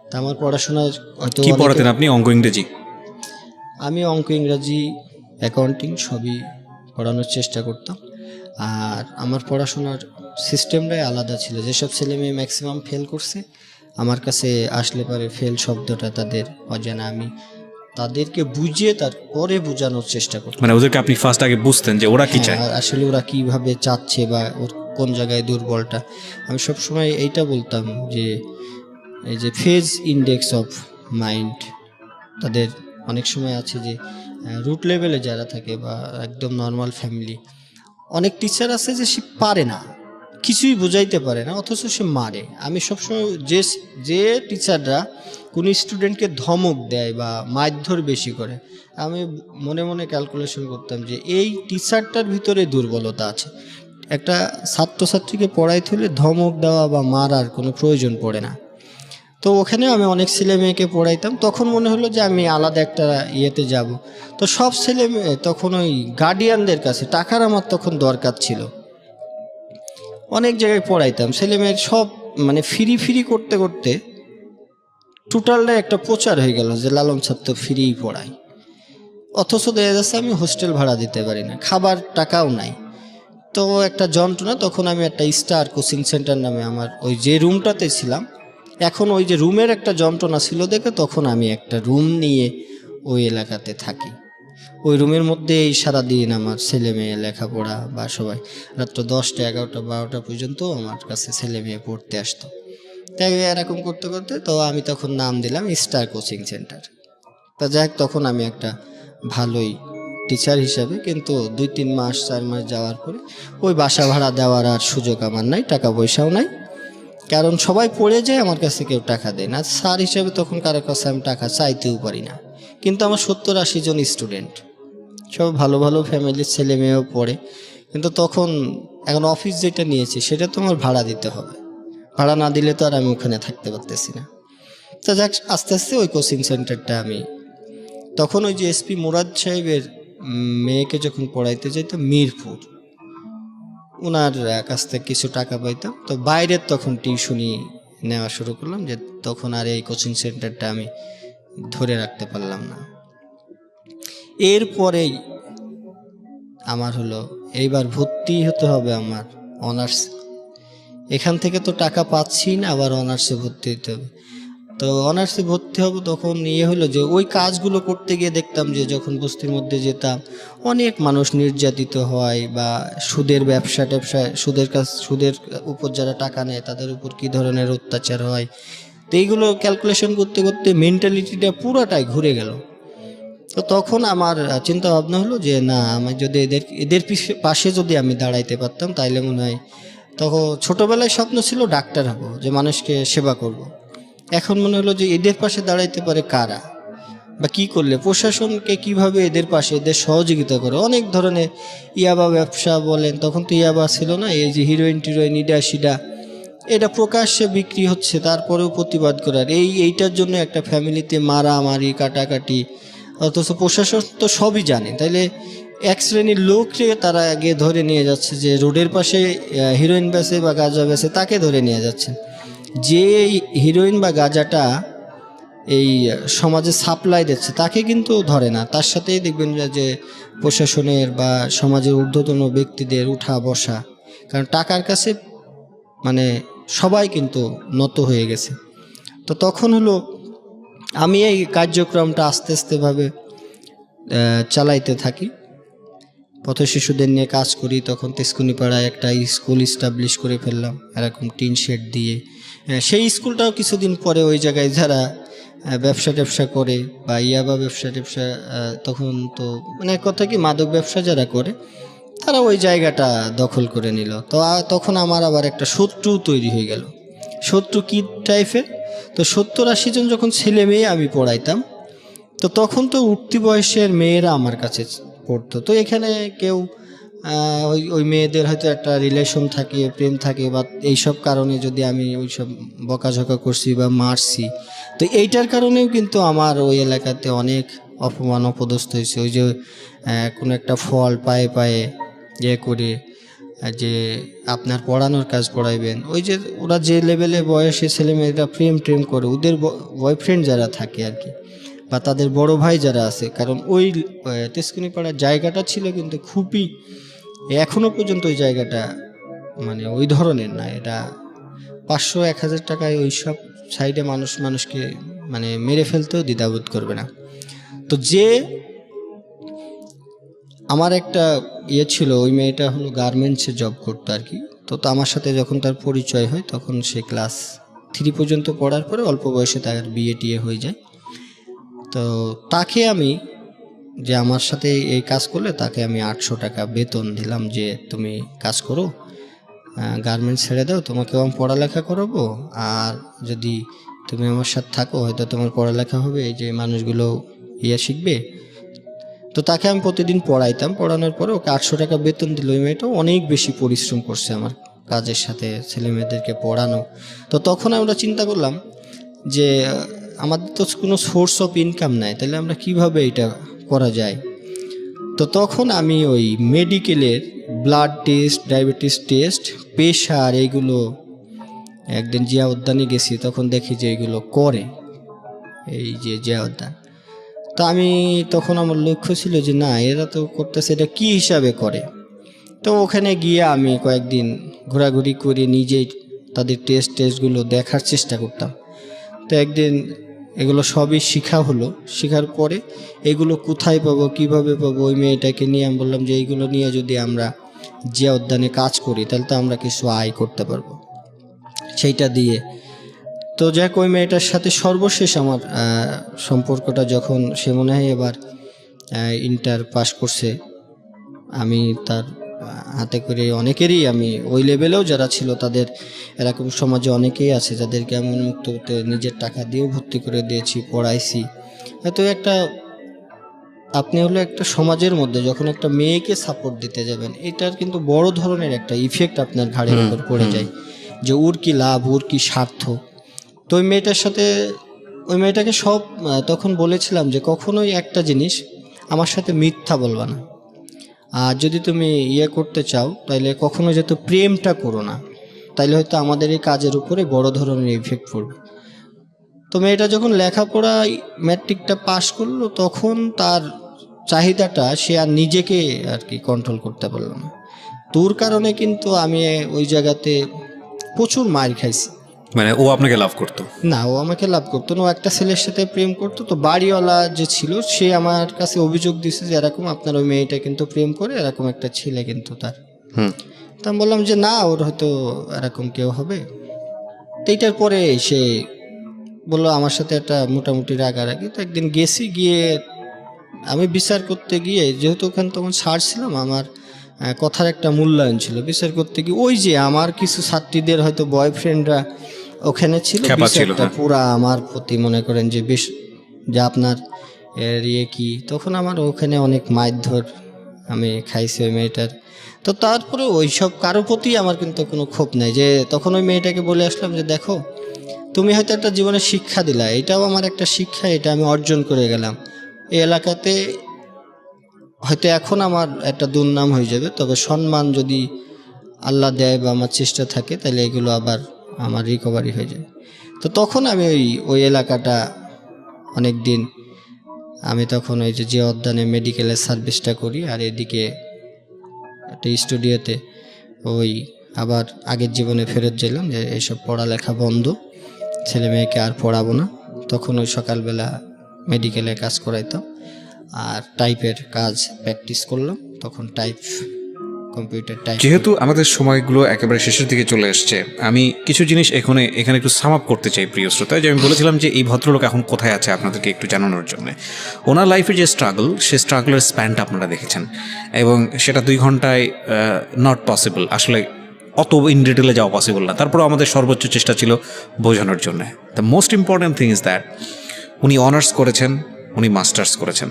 তা আমার পড়াশোনার হয়তো কি পড়াতেন আপনি? অঙ্ক, ইংরেজি? আমি অঙ্ক, ইংরাজি, অ্যাকাউন্টিং সবই পড়ানোর চেষ্টা করতাম। আর আমার পড়াশোনার সিস্টেমটাই আলাদা ছিল। যেসব ছেলে মেয়ে ম্যাক্সিমাম ফেল করছে, আমার কাছে আসলে পরে ফেল শব্দটা তাদের অজানা, আমি তাদেরকে বুঝিয়ে তারপরে বোঝানোর চেষ্টা করতাম। মানে ওদেরকে আপনি ফার্স্ট আগে বুঝতেন যে ওরা কি চায়, আসলে ওরা কিভাবে চাচ্ছে বা ওর কোন জায়গায় দুর্বলটা। আমি সবসময় এইটা বলতাম যে এই যে ফেজ ইন্ডেক্স অফ মাইন্ড, তাদের অনেক সময় আছে যে রুট লেভেলে যারা থাকে বা একদম নর্মাল ফ্যামিলি, অনেক টিচার আছে যে সে পারে না, কিছুই বোঝাইতে পারে না, অথচ সে মারে। আমি সবসময় যে টিচাররা কোনো স্টুডেন্টকে ধমক দেয় বা মারধর বেশি করে, আমি মনে মনে ক্যালকুলেশন করতাম যে এই টিচারটার ভিতরে দুর্বলতা আছে। একটা ছাত্রছাত্রীকে পড়াইতে হলে ধমক দেওয়া বা মারার কোনো প্রয়োজন পড়ে না। তো ওখানে আমি অনেক ছেলে মেয়েকে পড়াইতাম। তখন মনে হলো যে আমি আলাদা একটা ইয়েতে যাব। তো সব ছেলে মেয়ে তখন ওই গার্ডিয়ানদের কাছে টাকার আমার তখন দরকার ছিল। অনেক জায়গায় পড়াইতাম, ছেলে মেয়ের সব মানে ফ্রি করতে করতে টোটালটা একটা প্রচার হয়ে গেল যে লালন স্যার তো ফ্রিই পড়ায়। অথচ দেখা যাচ্ছে আমি হোস্টেল ভাড়া দিতে পারি না, খাবার টাকাও নাই। তো একটা যন্ত্রণা। তখন আমি একটা স্টার কোচিং সেন্টার নামে আমার ওই যে রুমটাতে ছিলাম, এখন ওই যে রুমের একটা যন্ত্রণা ছিল দেখে তখন আমি একটা রুম নিয়ে ওই এলাকাতে থাকি। ওই রুমের মধ্যে এই সারাদিন আমার ছেলে মেয়ে লেখাপড়া বা সবাই রাত্র 10টা 11টা 12টা পর্যন্ত আমার কাছে ছেলে মেয়ে পড়তে আসতো। তাই এরকম করতে করতে তো আমি তখন নাম দিলাম স্টার কোচিং সেন্টার। তা যাই হোক, তখন আমি একটা ভালোই টিচার হিসাবে, কিন্তু 2-3 মাস 4 মাস যাওয়ার পরে ওই বাসা ভাড়া দেওয়ার আর সুযোগ আমার নাই, টাকা পয়সাও নাই, কারণ সবাই পড়ে যায়, আমার কাছে কেউ টাকা দেয় না। স্যার হিসাবে তখন কারো কাছে আমি টাকা চাইতেও পারি না। কিন্তু আমার 70-80 জন স্টুডেন্ট, সব ভালো ভালো ফ্যামিলির ছেলে মেয়েও পড়ে। কিন্তু তখন এখন অফিস যেটা নিয়েছি সেটা তো আমার ভাড়া দিতে হবে, ভাড়া না দিলে তো আর আমি ওখানে থাকতে পারতেছি না। তা যাক, আস্তে আস্তে ওই কোচিং সেন্টারটা আমি তখন ওই যে এসপি মুরাদ সাহেবের মেয়েকে যখন পড়াইতে যেতাম মিরপুর, ওনার কাছ থেকে কিছু টাকা পাইতাম। তো বাইরের তখন টিউশনি নেওয়া শুরু করলাম, যে তখন আর এই কোচিং সেন্টারটা আমি ধরে রাখতে পারলাম না। এরপরেই আমার হলো এইবার ভর্তি হতে হবে আমার অনার্স। এখান থেকে তো টাকা পাচ্ছি না, আবার অনার্সে ভর্তি হতে হবে। তো অনার্সে ভর্তি হব, তখন হলো যে ওই কাজগুলো করতে গিয়ে দেখতাম যে যখন বস্তির মধ্যে যেতাম অনেক মানুষ নির্যাতিত হয়, বা সুদের ব্যবসা সুদের উপর যারা টাকা নেয় তাদের উপর কী ধরনের অত্যাচার হয়। তো এইগুলো ক্যালকুলেশন করতে করতে মেন্টালিটিটা পুরাটাই ঘুরে গেল। তো তখন আমার চিন্তা ভাবনা হলো যে না, আমি যদি এদের পাশে যদি আমি দাঁড়াইতে পারতাম তাইলে মনে হয়, তখন ছোটোবেলায় স্বপ্ন ছিল ডাক্তার হব, যে মানুষকে সেবা করব। এখন মনে হলো যে এদের পাশে দাঁড়াইতে পারে কারা, বা কি করলে প্রশাসনকে কিভাবে এদের পাশে এদের সহযোগিতা করে। অনেক ধরনের ইয়াবা ব্যবসা বলেন, তখন তো ইয়াবা ছিল না, এই যে হিরোইন টিরোইন ইডা সিডা এটা প্রকাশ্যে বিক্রি হচ্ছে, তারপরেও প্রতিবাদ করার এইটার জন্য একটা ফ্যামিলিতে মারামারি কাটাকাটি, অথচ প্রশাসন তো সবই জানে। তাইলে এক শ্রেণীর লোককে তারা আগে ধরে নিয়ে যাচ্ছে, যে রোডের পাশে হিরোইন বেচে বা গাঁজা বেচে তাকে ধরে নিয়ে যাচ্ছে। যে হিরোইন বা গাঁজাটা এই সমাজে সাপ্লাই দিচ্ছে তাকে কিন্তু ধরে না, তার সাথেই দেখবেন যে প্রশাসনের বা সমাজের ঊর্ধ্বতন ব্যক্তিদের উঠা বসা, কারণ টাকার কাছে মানে সবাই কিন্তু নত হয়ে গেছে। তো তখন হলো আমি এই কার্যক্রমটা আস্তে আস্তেভাবে চালাইতে থাকি, পথ শিশুদের নিয়ে কাজ করি। তখন তেজকুনিপাড়ায় একটা স্কুল ইস্টাবলিশ করে ফেললাম এরকম টিন শেড দিয়ে। সেই স্কুলটাও কিছুদিন পরে ওই জায়গায় যারা ব্যবসা ট্যাবসা করে বা ইয়াবা ব্যবসা ট্যাবসা, তখন তো মানে কথা কি মাদক ব্যবসা যারা করে তারা ওই জায়গাটা দখল করে নিল। তো তখন আমার আবার একটা শত্রু তৈরি হয়ে গেল। শত্রু কী টাইপের? তো 70-80 জন যখন ছেলে মেয়ে আমি পড়াইতাম, তো তখন তো উঠতি বয়সের মেয়েরা আমার কাছে পড়তো। তো এখানে কেউ ওই মেয়েদের হয়তো একটা রিলেশন থাকে, প্রেম থাকে, বা এইসব কারণে যদি আমি ওইসব বকাঝকা করছি বা মারছি, তো এইটার কারণেও কিন্তু আমার ওই এলাকাতে অনেক অপমান অপদস্থ হয়েছে। ওই যে কোনো একটা ফল পায়ে পায়ে করে যে আপনার পড়ানোর কাজ পড়াইবেন, ওই যে ওরা যে লেভেলে বয়সে ছেলেমেয়েরা প্রেম করে, ওদের বয়ফ্রেন্ড যারা থাকে আর কি, বা তাদের বড় ভাই যারা আছে, কারণ ওই তেজকুনিপাড়ার জায়গাটা ছিল কিন্তু খুবই, এখনও পর্যন্ত ওই জায়গাটা মানে ওই ধরনের না। এটা 500-1000 টাকায় ওই সব সাইডে মানুষকে মানে মেরে ফেলতেও দ্বিধাবোধ করবে না। তো যে আমার একটা ছিল, ওই মেয়েটা হলো গার্মেন্টসে জব করতো আর কি। তো আমার সাথে যখন তার পরিচয় হয়, তখন সে ক্লাস 3 পর্যন্ত পড়ার পরে অল্প বয়সে তার বিয়ে টিয়ে হয়ে যায়। তো তাকে আমি, যে আমার সাথে এই কাজ করলে তাকে আমি 800 টাকা বেতন দিলাম, যে তুমি কাজ করো, গার্মেন্টস ছেড়ে দাও, তোমাকেও আমি পড়ালেখা করাবো, আর যদি তুমি আমার সাথে থাকো হয়তো তোমার পড়ালেখা হবে, এই যে মানুষগুলো শিখবে। তো তাকে আমি প্রতিদিন পড়াইতাম, পড়ানোর পরে ওকে 800 টাকা বেতন দিল। ওই মেয়েটাও অনেক বেশি পরিশ্রম করছে আমার কাজের সাথে, ছেলে মেয়েদেরকে পড়ানো। তো তখন আমরা চিন্তা করলাম যে আমাদের তো কোনো সোর্স অফ ইনকাম নাই, তাহলে আমরা কিভাবে এটা করা যায়। তো তখন আমি ওই মেডিকেলের blood test, diabetes test, pressure, এইগুলো একদিন জিয়া উদ্যানে গেছি, তখন দেখি যে এগুলো করে এই যে জিয়া উদ্যান। তো আমি তখন আমার লক্ষ্য ছিল যে না, এরা তো করতেছে, এটা কী হিসাবে করে। তো ওখানে গিয়ে আমি কয়েকদিন ঘোরাঘুরি করে নিজেই তাদের টেস্টগুলো দেখার চেষ্টা করতাম। তো একদিন এগুলো সবই শেখা হলো। শেখার পরে এগুলো কোথায় পাবো, কিভাবে পাবো, ওই মেয়েটাকে নিয়ে আমি বললাম যে এইগুলো নিয়ে যদি আমরা জিয়া উদ্যানে কাজ করি তাহলে তো আমরা কিছু আয় করতে পারবো সেইটা দিয়ে। তো যাক, ওই মেয়েটার সাথে সর্বশেষ আমার সম্পর্কটা যখন সে মনে হয় এবার ইন্টার পাস করছে, আমি তার হাতে করে অনেকেরই, আমি ওই লেভেলেও যারা ছিল তাদের, এরকম সমাজে অনেকেই আছে যাদেরকে আমি উন্মুক্ত হতে নিজের টাকা দিয়েও ভর্তি করে দিয়েছি, পড়াইছি। হয়তো একটা আপনি হলো একটা সমাজের মধ্যে যখন একটা মেয়েকে সাপোর্ট দিতে যাবেন, এটার কিন্তু বড় ধরনের একটা ইফেক্ট আপনার ঘাড়ের উপর পড়ে যায়, যে ওর কি লাভ, ওর কি স্বার্থ। তো ওই মেয়েটার সাথে, ওই মেয়েটাকে সব তখন বলেছিলাম যে কখনোই একটা জিনিস, আমার সাথে মিথ্যা বলবা না, আর যদি তুমি করতে চাও তাহলে কখনো যেহেতু প্রেমটা করো না, তাইলে হয়তো আমাদের এই কাজের উপরে বড় ধরনের ইফেক্ট পড়বে। তো মেয়েটা যখন লেখাপড়া ম্যাট্রিকটা পাশ করলো, তখন তার চাহিদাটা সে আর নিজেকে আর কি কন্ট্রোল করতে পারল না। তোর কারণে কিন্তু আমি ওই জায়গাতে প্রচুর মার খাইছি। মানে ও আপনাকে লাভ করতো? না, ও আমাকে লাভ করতো না, ও একটা ছেলের সাথে প্রেম করতো। তো বাড়িওয়ালা যে ছিল সে আমার কাছে অভিযোগ দিছে যে এরকম আপনার ওই মেয়েটা কিন্তু প্রেম করে, এরকম একটা ছেলে কিন্তু তার। তো আমি বললাম যে না, ওর হয়তো এরকম কেউ হবে। তো এইটার পরে সে বললো আমার সাথে একটা মোটামুটি রাগারাগি। তো একদিন গেছি, গিয়ে আমি বিচার করতে গিয়ে, যেহেতু ওখানে তখন ছাড় ছিলাম, আমার কথার একটা মূল্যায়ন ছিল। বিচার করতে গিয়ে ওই যে আমার কিছু ছাত্রীদের হয়তো বয়ফ্রেন্ডরা ওখানে ছিল, বিচারটা পুরা আমার প্রতি মনে করেন যে বেশ, যে আপনার কি, তখন আমার ওখানে অনেক মারধর আমি খাইছি ওই মেয়েটার। তো তারপরে ওইসব কারো প্রতি আমার কিন্তু কোনো ক্ষোভ নাই। যে তখন ওই মেয়েটাকে বলে আসলাম যে দেখো, তুমি হয়তো একটা জীবনে শিক্ষা দিলা, এটাও আমার একটা শিক্ষা, এটা আমি অর্জন করে গেলাম। এই এলাকাতে হয়তো এখন আমার একটা দুর্নাম হয়ে যাবে, তবে সম্মান যদি আল্লাহ দেয় বা আমার চেষ্টা থাকে, তাহলে এগুলো আবার আমার রিকভারি হয়ে যায়। তো তখন আমি ওই এলাকাটা অনেক দিন আমি তখন ওই যে উদ্যানে মেডিকেলের সার্ভিসটা করি, আর এদিকে একটা স্টুডিওতে ওই আবার আগের জীবনে ফেরত গেলাম যে এইসব পড়ালেখা বন্ধ, ছেলে মেয়েকে আর পড়াবো না। তখন ওই সকালবেলা মেডিকেলে কাজ করাইতাম আর টাইপের কাজ প্র্যাকটিস করলাম। তখন টাইপ, কম্পিউটার টাইপ। যেহেতু আমাদের সময়গুলো একেবারে শেষের দিকে চলে আসছে, আমি কিছু জিনিস এখানে একটু সাম আপ করতে চাই প্রিয় শ্রোতা। যে আমি বলেছিলাম যে এই ভদ্রলোক এখন কোথায় আছে আপনাদেরকে একটু জানানোর জন্য। ওনার লাইফের যে স্ট্রাগল, সে স্ট্রাগলের স্প্যানটা আপনারা দেখেছেন, এবং সেটা 2 ঘন্টায় নট পসিবল, আসলে অত ইন ডিটেলে যাওয়া পসিবল না। তারপরেও আমাদের সর্বোচ্চ চেষ্টা ছিল বোঝানোর জন্য। The most important thing is that উনি অনার্স করেছেন, উনি মাস্টার্স করেছেন,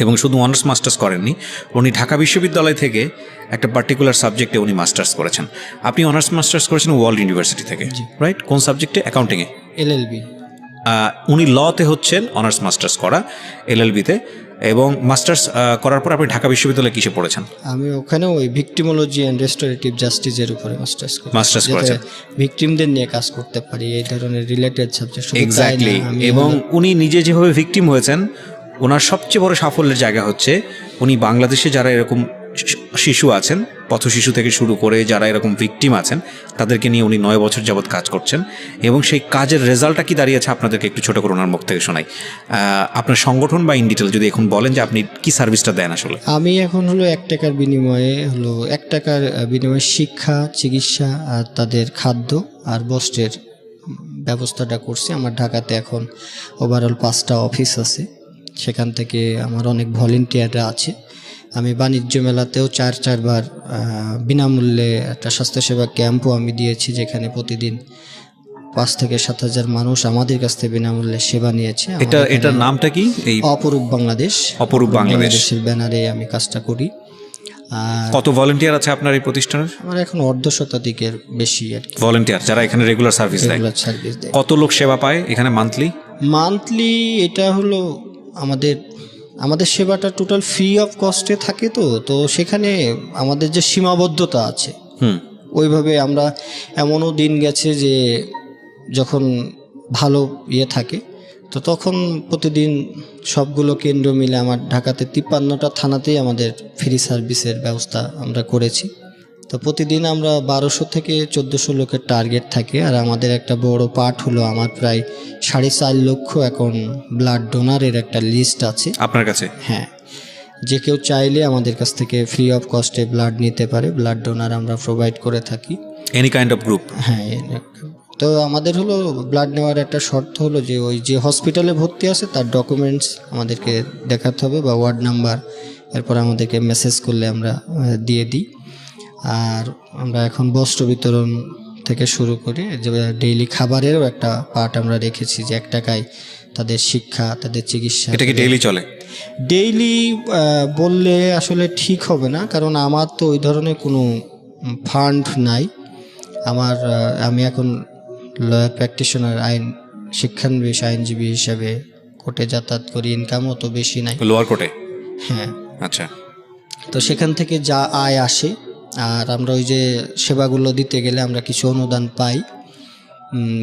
এবং শুধু অনার্স মাস্টার্স করেননি, উনি ঢাকা বিশ্ববিদ্যালয় থেকে একটা পার্টিকুলার সাবজেক্টে উনি মাস্টার্স করেছেন। আপনি অনার্স মাস্টার্স করেছেন ওয়ার্ল্ড ইউনিভার্সিটি থেকে, রাইট? কোন সাবজেক্টে? অ্যাকাউন্টিংয়ে, এলএলবি। উনি লতে হচ্ছেন অনার্স মাস্টার্স করা, এলএলবিতে। এবং মাস্টার্স করার পর আপনি ঢাকা বিশ্ববিদ্যালয়ে কিসে পড়েছেন? আমি ওখানে ওই ভিকটিমোলজি অ্যান্ড রেস্টোরেটিভ জাস্টিসের উপরে মাস্টার্স করেছেন। ভিকটিমদের নিয়ে কাজ করতে পারি, এই ধরনের রিলেটেড সাবজেক্ট। এক্স্যাক্টলি। এবং উনি নিজে যেভাবে ভিকটিম হয়েছেন, ওনার সবচেয়ে বড় সাফল্যের জায়গা হচ্ছে উনি বাংলাদেশে যারা এরকম শিশু আছেন, পথ শিশু থেকে শুরু করে যারা এরকম ভিকটিম আছেন, তাদেরকে নিয়ে উনি 9 বছর যাবৎ কাজ করছেন। এবং সেই কাজের রেজাল্টটা কি দাঁড়িয়েছে আপনাদেরকে একটু ছোট করে ওনার মুখ থেকে শোনাই। আপনার সংগঠন বা ইন ডিটেল যদি এখন বলেন যে আপনি কি সার্ভিসটা দেন আসলে। আমি এখন হলো 1 টাকার বিনিময়ে শিক্ষা, চিকিৎসা আর তাদের খাদ্য আর বস্ত্রের ব্যবস্থাটা করছি। আমার ঢাকাতে এখন ওভারঅল 5টা অফিস আছে, সেখান থেকে আমার অনেক ভলেন্টিয়াররা আছে। আমি বাণিজ্য মেলাতেও 4 বার বিনামূল্যে একটা স্বাস্থ্যসেবা ক্যাম্পও আমি দিয়েছি, যেখানে প্রতিদিন 5 থেকে 7 হাজার মানুষ আমাদের কাছ থেকে বিনামূল্যে সেবা নিয়েছে। এটার নামটা কি? অপরূপ বাংলাদেশ। অপরূপ বাংলাদেশের ব্যানারে আমি কাজটা করি। কত ভলেন্টিয়ার আছে আপনার এই প্রতিষ্ঠানে? আমার এখন 1/2 শতাধিকের বেশি আর কি ভলেন্টিয়ার, যারা এখানে রেগুলার সার্ভিস দেয়। কত লোক সেবা পায় এখানে মান্থলি? এটা হলো আমাদের সেবাটা টোটাল ফ্রি অফ কস্টে থাকে। তো সেখানে আমাদের যে সীমাবদ্ধতা আছে, ওইভাবে আমরা, এমনও দিন গেছে যে যখন ভালো থাকে, তো তখন প্রতিদিন সবগুলো কেন্দ্র মিলে আমার ঢাকাতে 53টা থানাতেই আমাদের ফ্রি সার্ভিসের ব্যবস্থা আমরা করেছি। তো প্রতিদিন আমরা 1200 থেকে 1400 লোকের টার্গেট থাকে। আর আমাদের একটা বড় পার্ট হলো, আমার প্রায় 4.5 লক্ষ এখন ব্লাড ডোনারের একটা লিস্ট আছে আপনার কাছে। হ্যাঁ, যে কেউ চাইলে আমাদের কাছ থেকে ফ্রি অফ কস্টে ব্লাড নিতে পারে। ব্লাড ডোনার আমরা প্রোভাইড করে থাকি, এনি কাইন্ড অফ গ্রুপ। হ্যাঁ। তো আমাদের হলো ব্লাড নেওয়ার একটা শর্ত হলো যে ওই যে হসপিটালে ভর্তি আছে তার ডকুমেন্টস আমাদেরকে দেখাতে হবে বা ওয়ার্ড নাম্বার, এরপর আমাদেরকে মেসেজ করলে আমরা দিয়ে দিই। আর আমরা এখন বস্ত্র বিতরণ থেকে শুরু করে যে ডেইলি খাবারেরও একটা পার্ট আমরা রেখেছি, যে 1 টাকায় তাদের শিক্ষা, তাদের চিকিৎসা। এটা কি ডেইলি চলে? ডেইলি বললে আসলে ঠিক হবে না, কারণ আমার তো ওই ধরনের কোনো ফান্ড নাই। আমি এখন লয়ার প্র্যাকটিশনার, শিক্ষানবিশ আইনজীবী হিসাবে কোর্টে যাতায়াত করি, ইনকামও তো বেশি নাই। লোয়ার কোর্টে? হ্যাঁ। আচ্ছা। তো সেখান থেকে যা আয় আসে, আর আমরা ওই যে সেবাগুলো দিতে গেলে আমরা কিছু অনুদান পাই।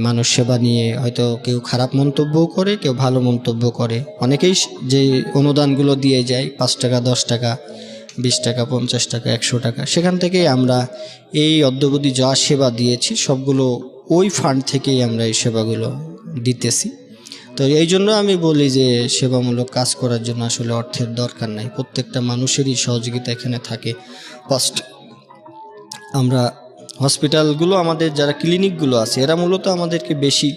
মানুষ সেবা নিয়ে হয়তো কেউ খারাপ মন্তব্যও করে, কেউ ভালো মন্তব্য করে। অনেকেই যে অনুদানগুলো দিয়ে যায় 5 টাকা, 10 টাকা, 20 টাকা, 50 টাকা, 100 টাকা, সেখান থেকেই আমরা এই অদ্যাবধি যা সেবা দিয়েছি সবগুলো ওই ফান্ড থেকেই আমরা এই সেবাগুলো দিতেছি। তো এই জন্য আমি বলি যে সেবামূলক কাজ করার জন্য আসলে অর্থের দরকার নাই, প্রত্যেকটা মানুষেরই সহযোগিতা এখানে থাকে। ফার্স্ট আমরা হসপিটালগুলো, আমাদের যারা ক্লিনিকগুলো আছে এরা মূলত আমাদেরকে বেশি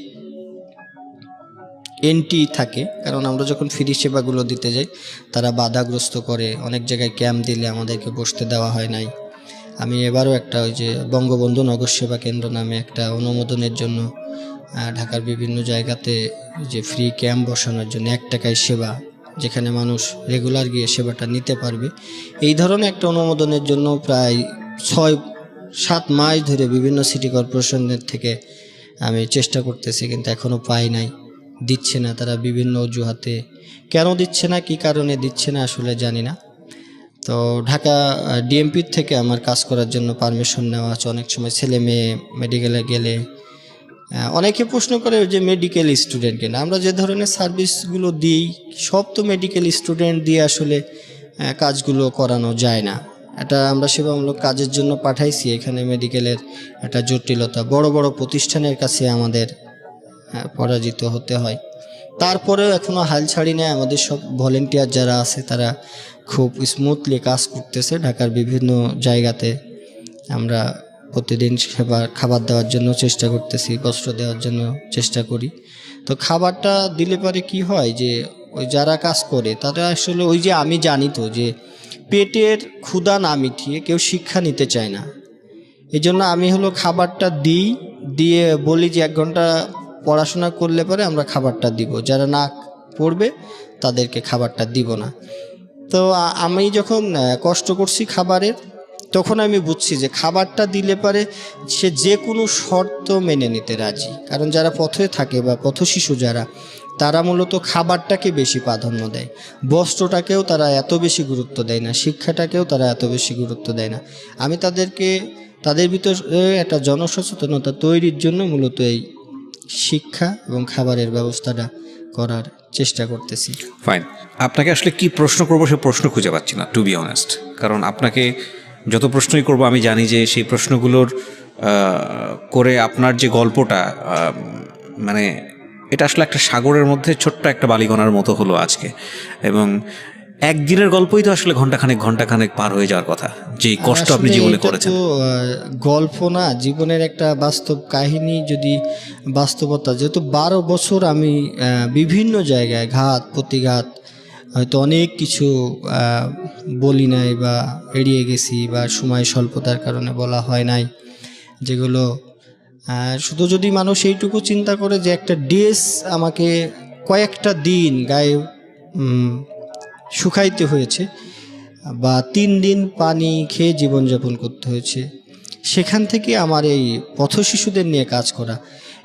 এন্ট্রি থাকে, কারণ আমরা যখন ফ্রি সেবাগুলো দিতে যাই তারা বাধাগ্রস্ত করে। অনেক জায়গায় ক্যাম্প দিলে আমাদেরকে বসতে দেওয়া হয় নাই। আমি এবারও একটা ওই যে বঙ্গবন্ধু নগর সেবা কেন্দ্র নামে একটা অনুমোদনের জন্য ঢাকার বিভিন্ন জায়গাতে যে ফ্রি ক্যাম্প বসানোর জন্য 1 টাকায় সেবা, যেখানে মানুষ রেগুলার গিয়ে সেবাটা নিতে পারবে, এই ধরনের একটা অনুমোদনের জন্য প্রায় 6-7 মাস ধরে বিভিন্ন সিটি কর্পোরেশনের থেকে আমি চেষ্টা করতেছি, কিন্তু এখনও পাই নাই, দিচ্ছে না তারা বিভিন্ন অজুহাতে। কেন দিচ্ছে না, কী কারণে দিচ্ছে না আসলে জানি না। তো ঢাকা ডিএমপির থেকে আমার কাজ করার জন্য পারমিশন নেওয়া আছে। অনেক সময় ছেলে মেয়ে মেডিকেলে গেলে অনেকে প্রশ্ন করে যে মেডিকেল স্টুডেন্ট কিনা। আমরা যে ধরনের সার্ভিসগুলো দিই সব তো মেডিকেল স্টুডেন্ট দিয়ে আসলে কাজগুলো করানো যায় না। এটা আমরা সেবামূলক কাজের জন্য পাঠাইছি, এখানে মেডিকেলের একটা জটিলতা, বড় বড় প্রতিষ্ঠানের কাছে আমাদের পরাজিত হতে হয়। তারপরেও এখনও হাল ছাড়ি নেয়। আমাদের সব ভলেন্টিয়ার যারা আছে তারা খুব স্মুথলি কাজ করতেছে ঢাকার বিভিন্ন জায়গাতে। আমরা প্রতিদিন খাবার দেওয়ার জন্য চেষ্টা করতেছি, বস্ত্র দেওয়ার জন্য চেষ্টা করি। তো খাবারটা দিলে পরে কি হয় যে ওই যারা কাজ করে তারা আসলে ওই যে আমি জানি তো যে পেটের ক্ষুধা না মিটিয়ে কেউ শিক্ষা নিতে চায় না। এই জন্য আমি খাবারটা দিয়ে বলি যে 1 ঘন্টা পড়াশোনা করলে পরে আমরা খাবারটা দিব, যারা না পড়বে তাদেরকে খাবারটা দিব না। তো আমি যখন কষ্ট করছি খাবারের, তখন আমি বুঝছি যে খাবারটা দিলে পারে সে যে কোনো শর্ত মেনে নিতে রাজি। কারণ যারা পথে থাকে বা পথ শিশু যারা, তারা মূলত খাবারটাকে বেশি প্রাধান্য দেয়, বস্ত্রটাকেও তারা এত বেশি গুরুত্ব দেয় না, শিক্ষাটাকেও তারা এত বেশি গুরুত্ব দেয় না। আমি তাদের ভিতরে একটা জনসচেতনতা তৈরির জন্য মূলত এই শিক্ষা এবং খাবারের ব্যবস্থাটা করার চেষ্টা করতেছি। ফাইন, আপনাকে আসলে কি প্রশ্ন করবো সে প্রশ্ন খুঁজে পাচ্ছি না, টু বি অনেস্ট। কারণ আপনাকে যত প্রশ্নই করব আমি জানি যে সেই প্রশ্নগুলোর করে আপনার যে গল্পটা, মানে এটা আসলে একটা সাগরের মধ্যে ছোট্ট একটা বালিগণার মতো হলো আজকে। এবং একদিনের গল্পই তো আসলে ঘন্টাখানেক পার হয়ে যাওয়ার কথা, যে কষ্ট আপনি জীবনে করেছেন। গল্প না, জীবনের একটা বাস্তব কাহিনী, যদি বাস্তবতা। যেহেতু 12 বছর আমি বিভিন্ন জায়গায় ঘাত প্রতিঘাত, হয়তো অনেক কিছু বলি নাই বা এড়িয়ে গেছি বা সময় স্বল্পতার কারণে বলা হয় নাই, যেগুলো শুধু যদি মানুষ এইটুকু চিন্তা করে যে একটা ড্রেস আমাকে কয়েকটা দিন গায়ে শুকাইতে হয়েছে বা 3 দিন পানি খেয়ে জীবনযাপন করতে হয়েছে, সেখান থেকে আমার এই পথ শিশুদের নিয়ে কাজ করা,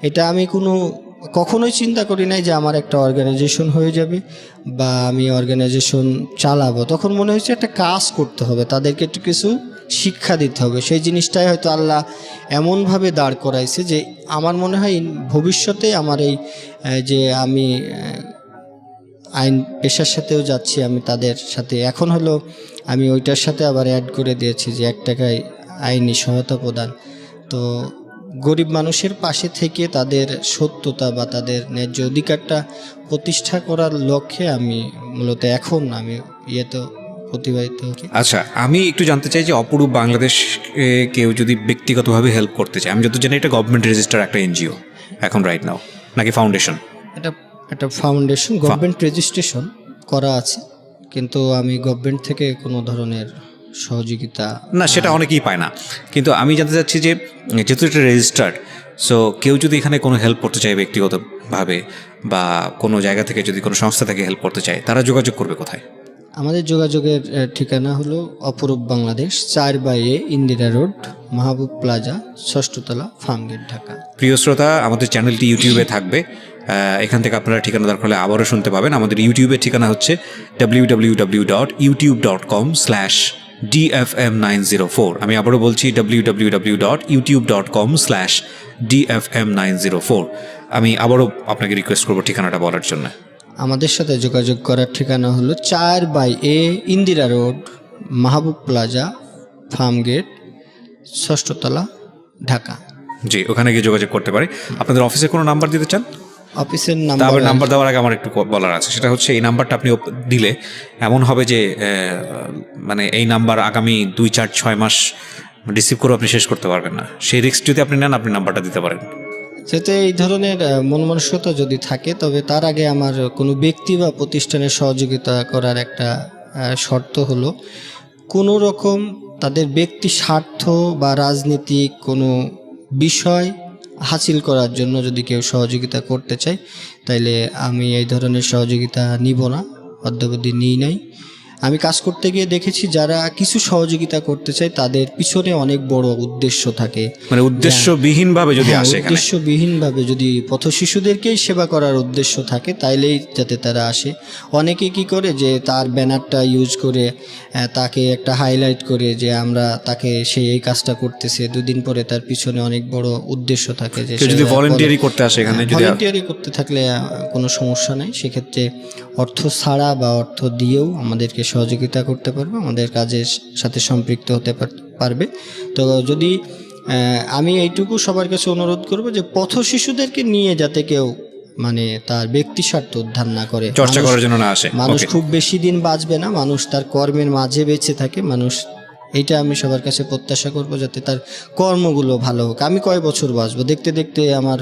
এটা আমি কখনোই চিন্তা করি নাই যে আমার একটা অর্গানাইজেশন হয়ে যাবে বা আমি অর্গানাইজেশন চালাবো। তখন মনে হয়েছে একটা কাজ করতে হবে, তাদেরকে একটু কিছু শিক্ষা দিতে হবে। সেই জিনিসটাই হয়তো আল্লাহ এমনভাবে দাঁড় করাইছে যে আমার মনে হয় ভবিষ্যতে আমার এই যে আমি আইন পেশার সাথেও যাচ্ছি, আমি তাদের সাথে এখন আমি ওইটার সাথে আবার অ্যাড করে দিয়েছি যে 1 টাকায় আইনি সহায়তা প্রদান। তো গরিব মানুষের পাশে থেকে তাদের সত্যতা বা তাদের ন্যায্য অধিকারটা প্রতিষ্ঠা করার লক্ষ্যে আমি মূলত এখন আমি প্রতিবাহিত। আচ্ছা, আমি একটু জানতে চাই যে অপরূপ বাংলাদেশ কেউ যদি ব্যক্তিগতভাবে হেল্প করতে চায়, আমি যত জানি এটা গভর্নমেন্ট রেজিস্টার একটা এনজিও এখন রাইট নাও, নাকি ফাউন্ডেশন? এটা ফাউন্ডেশন, গভর্নমেন্ট রেজিস্ট্রেশন করা আছে, কিন্তু আমি গভর্নমেন্ট থেকে কোনো ধরনের সহযোগিতা না, সেটা অনেকেই পায় না। কিন্তু আমি জানতে চাচ্ছি যে যেহেতু এটা রেজিস্টার্ড, সো কেউ যদি এখানে কোনো হেল্প করতে চায় ব্যক্তিগতভাবে বা কোনো জায়গা থেকে যদি কোনো সংস্থা থেকে হেল্প করতে চায়, তারা যোগাযোগ করবে কোথায়? আমাদের যোগাযোগের ঠিকানা হলো অপরূপ বাংলাদেশ, 4/A ইন্দিরা রোড, মাহবুব প্লাজা, 6ষ্ঠ তলা, ফার্মগেট, ঢাকা। প্রিয় শ্রোতা, আমাদের চ্যানেলটি ইউটিউবে থাকবে, এখান থেকে আপনারা ঠিকানা দরকার হলে আবারও শুনতে পাবেন। আমাদের ইউটিউবের ঠিকানা হচ্ছে www.youtube.com/ DFM904। আমি আবারও বলছি www.youtube.com/DFM904। আমি আবারও আপনাকে রিকোয়েস্ট করবো ঠিকানাটা বলার জন্য। আমাদের সাথে যোগাযোগ করার ঠিকানা হলো 4/A ইন্দিরা রোড, মাহবুব প্লাজা, ফার্ম গেট, 6ষ্ঠ তলা, ঢাকা। জি, ওখানে গিয়ে যোগাযোগ করতে পারি। আপনাদের অফিসে কোনো নাম্বার দিতে চান? অফিসের তবে নাম্বার নাম্বার দেওয়ার আগে আমার একটু বলার আছে, সেটা হচ্ছে এই নাম্বারটা আপনি দিলে এমন হবে যে মানে এই নাম্বার আগামী 2-4-6 মাস রিসিভ করে আপনি শেষ করতে পারবেন না। সেই রিস্ক যদি আপনি নেন, আপনি নাম্বারটা দিতে পারেন। যাতে এই ধরনের মন মানসিকতা যদি থাকে, তবে তার আগে আমার কোনো ব্যক্তি বা প্রতিষ্ঠানের সহযোগিতা করার একটা শর্ত হলো, কোনো রকম তাদের ব্যক্তি স্বার্থ বা রাজনীতিক কোনো বিষয় হাসিল করার জন্য যদি কেউ সহযোগিতা করতে চায়, তাইলে আমি এই ধরনের সহযোগিতা নিব না, অদ্যাবধি নিই নাই। আমি কাজ করতে গিয়ে দেখেছি যারা কিছু সহযোগিতা করতে চায় তাদের পিছনে অনেক বড় উদ্দেশ্য থাকে। মানে উদ্দেশ্যবিহীনভাবে যদি হ্যাঁ, আসে এখানে, উদ্দেশ্যবিহীনভাবে যদি পথ শিশুদেরকেই সেবা করার উদ্দেশ্য থাকে, তাইলেই যাতে তারা আসে। অনেকে কি করে যে তার ব্যানারটা ইউজ করে তাকে একটা হাইলাইট করে যে আমরা তাকে সে এই কাজটা করতেছে, দুদিন পরে তার পিছনে অনেক বড় উদ্দেশ্য থাকে যে কেউ যদি ভলেন্টিয়ারি করতে আসে এখানে, যদি ভলেন্টিয়ারি করতে থাকলে কোনো সমস্যা নেই। সেক্ষেত্রে অর্থ ছাড়া বা অর্থ দিয়েও আমাদেরকে সহযোগিতা করতে পারবে, আমাদের কাজের সাথে সম্পৃক্ত হতে পারবে। তো যদি আমি এইটুকু সবার কাছে অনুরোধ করব যে পথ শিশুদেরকে নিয়ে যাতে কেউ মানে তার ব্যক্তি স্বার্থ উদ্ধার না করে, চর্চা করার জন্য না আসে। মানুষ খুব বেশি দিন বাঁচবে না, মানুষ তার কর্মের মাঝে বেঁচে থাকে। মানুষ এইটা আমি সবার কাছে প্রত্যাশা করব, যাতে তার কর্মগুলো ভালো হোক। আমি কয় বছর বাঁচবো, দেখতে দেখতে আমার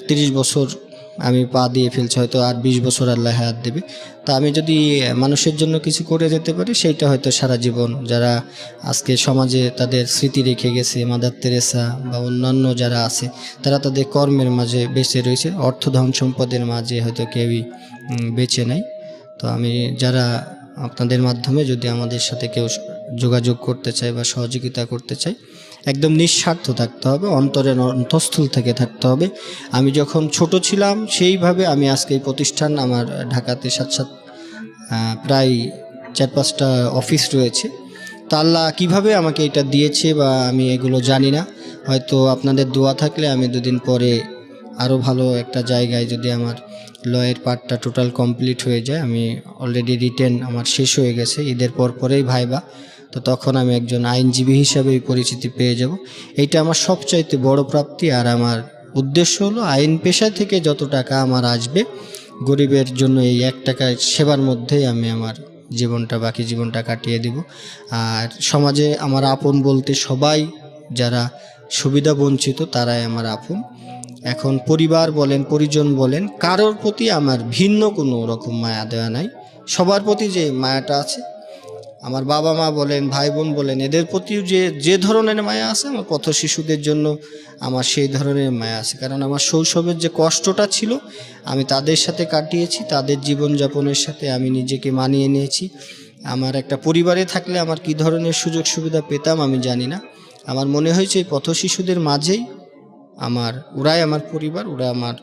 30 বছর আমি পা দিয়ে ফেলছি, হয়তো আর 20 বছর আল্লাহ হায়াত দেবে। তা আমি যদি মানুষের জন্য কিছু করে যেতে পারি, সেইটা হয়তো সারা জীবন যারা আজকে সমাজে তাদের স্মৃতি রেখে গেছে, মাদার তেরেসা বা অন্যান্য যারা আছে, তারা তাদের কর্মের মাঝে বেঁচে রয়েছে, অর্থ ধন সম্পদের মাঝে হয়তো কেউই বেঁচে নাই। তো আমি যারা আপনাদের মাধ্যমে যদি আমাদের সাথে কেউ যোগাযোগ করতে চায় বা সহযোগিতা করতে চায়, একদম নিঃস্বার্থ থাকতে হবে, অন্তরের অন্তঃস্থল থেকে থাকতে হবে। আমি যখন ছোট ছিলাম সেইভাবে আমি আজকে এই প্রতিষ্ঠান, আমার ঢাকাতে সাত প্রায় 4-5টা অফিস রয়েছে। তা আল্লাহ কীভাবে আমাকে এটা দিয়েছে বা আমি এগুলো জানি না, হয়তো আপনাদের দোয়া থাকলে আমি 2 দিন পরে আরও ভালো একটা জায়গায়, যদি আমার লয়ের পার্টটা টোটাল কমপ্লিট হয়ে যায়, আমি অলরেডি রিটেন আমার শেষ হয়ে গেছে, ঈদের পরেই ভাইবা, তো তখন আমি একজন আইনজীবী হিসাবেই পরিচিতি পেয়ে যাব। এইটা আমার সবচাইতে বড় প্রাপ্তি। আর আমার উদ্দেশ্য হলো আইন পেশা থেকে যত টাকা আমার আসবে, গরিবের জন্য এই 1 টাকা সেবার মধ্যেই আমি আমার বাকি জীবনটা কাটিয়ে দিব। আর সমাজে আমার আপন বলতে সবাই যারা সুবিধা বঞ্চিত তারাই আমার আপন। এখন পরিবার বলেন, পরিজন বলেন, কারোর প্রতি আমার ভিন্ন কোনো রকম মায়া দেওয়া নাই। সবার প্রতি যে মায়াটা আছে, আমার বাবা মা বলেন, ভাই বোন বলেন, এদের প্রতিও যে ধরনের মায়া আছে, আমার পথ শিশুদের জন্য আমার সেই ধরনের মায়া আছে। কারণ আমার শৈশবের যে কষ্টটা ছিল আমি তাদের সাথে কাটিয়েছি, তাদের জীবনযাপনের সাথে আমি নিজেকে মানিয়ে নিয়েছি। আমার একটা পরিবারে থাকলে আমার কী ধরনের সুযোগ সুবিধা পেতাম আমি জানি না। আমার মনে হয়েছে এই পথ শিশুদের মাঝেই ওরাই আমার পরিবার, ওরা আমার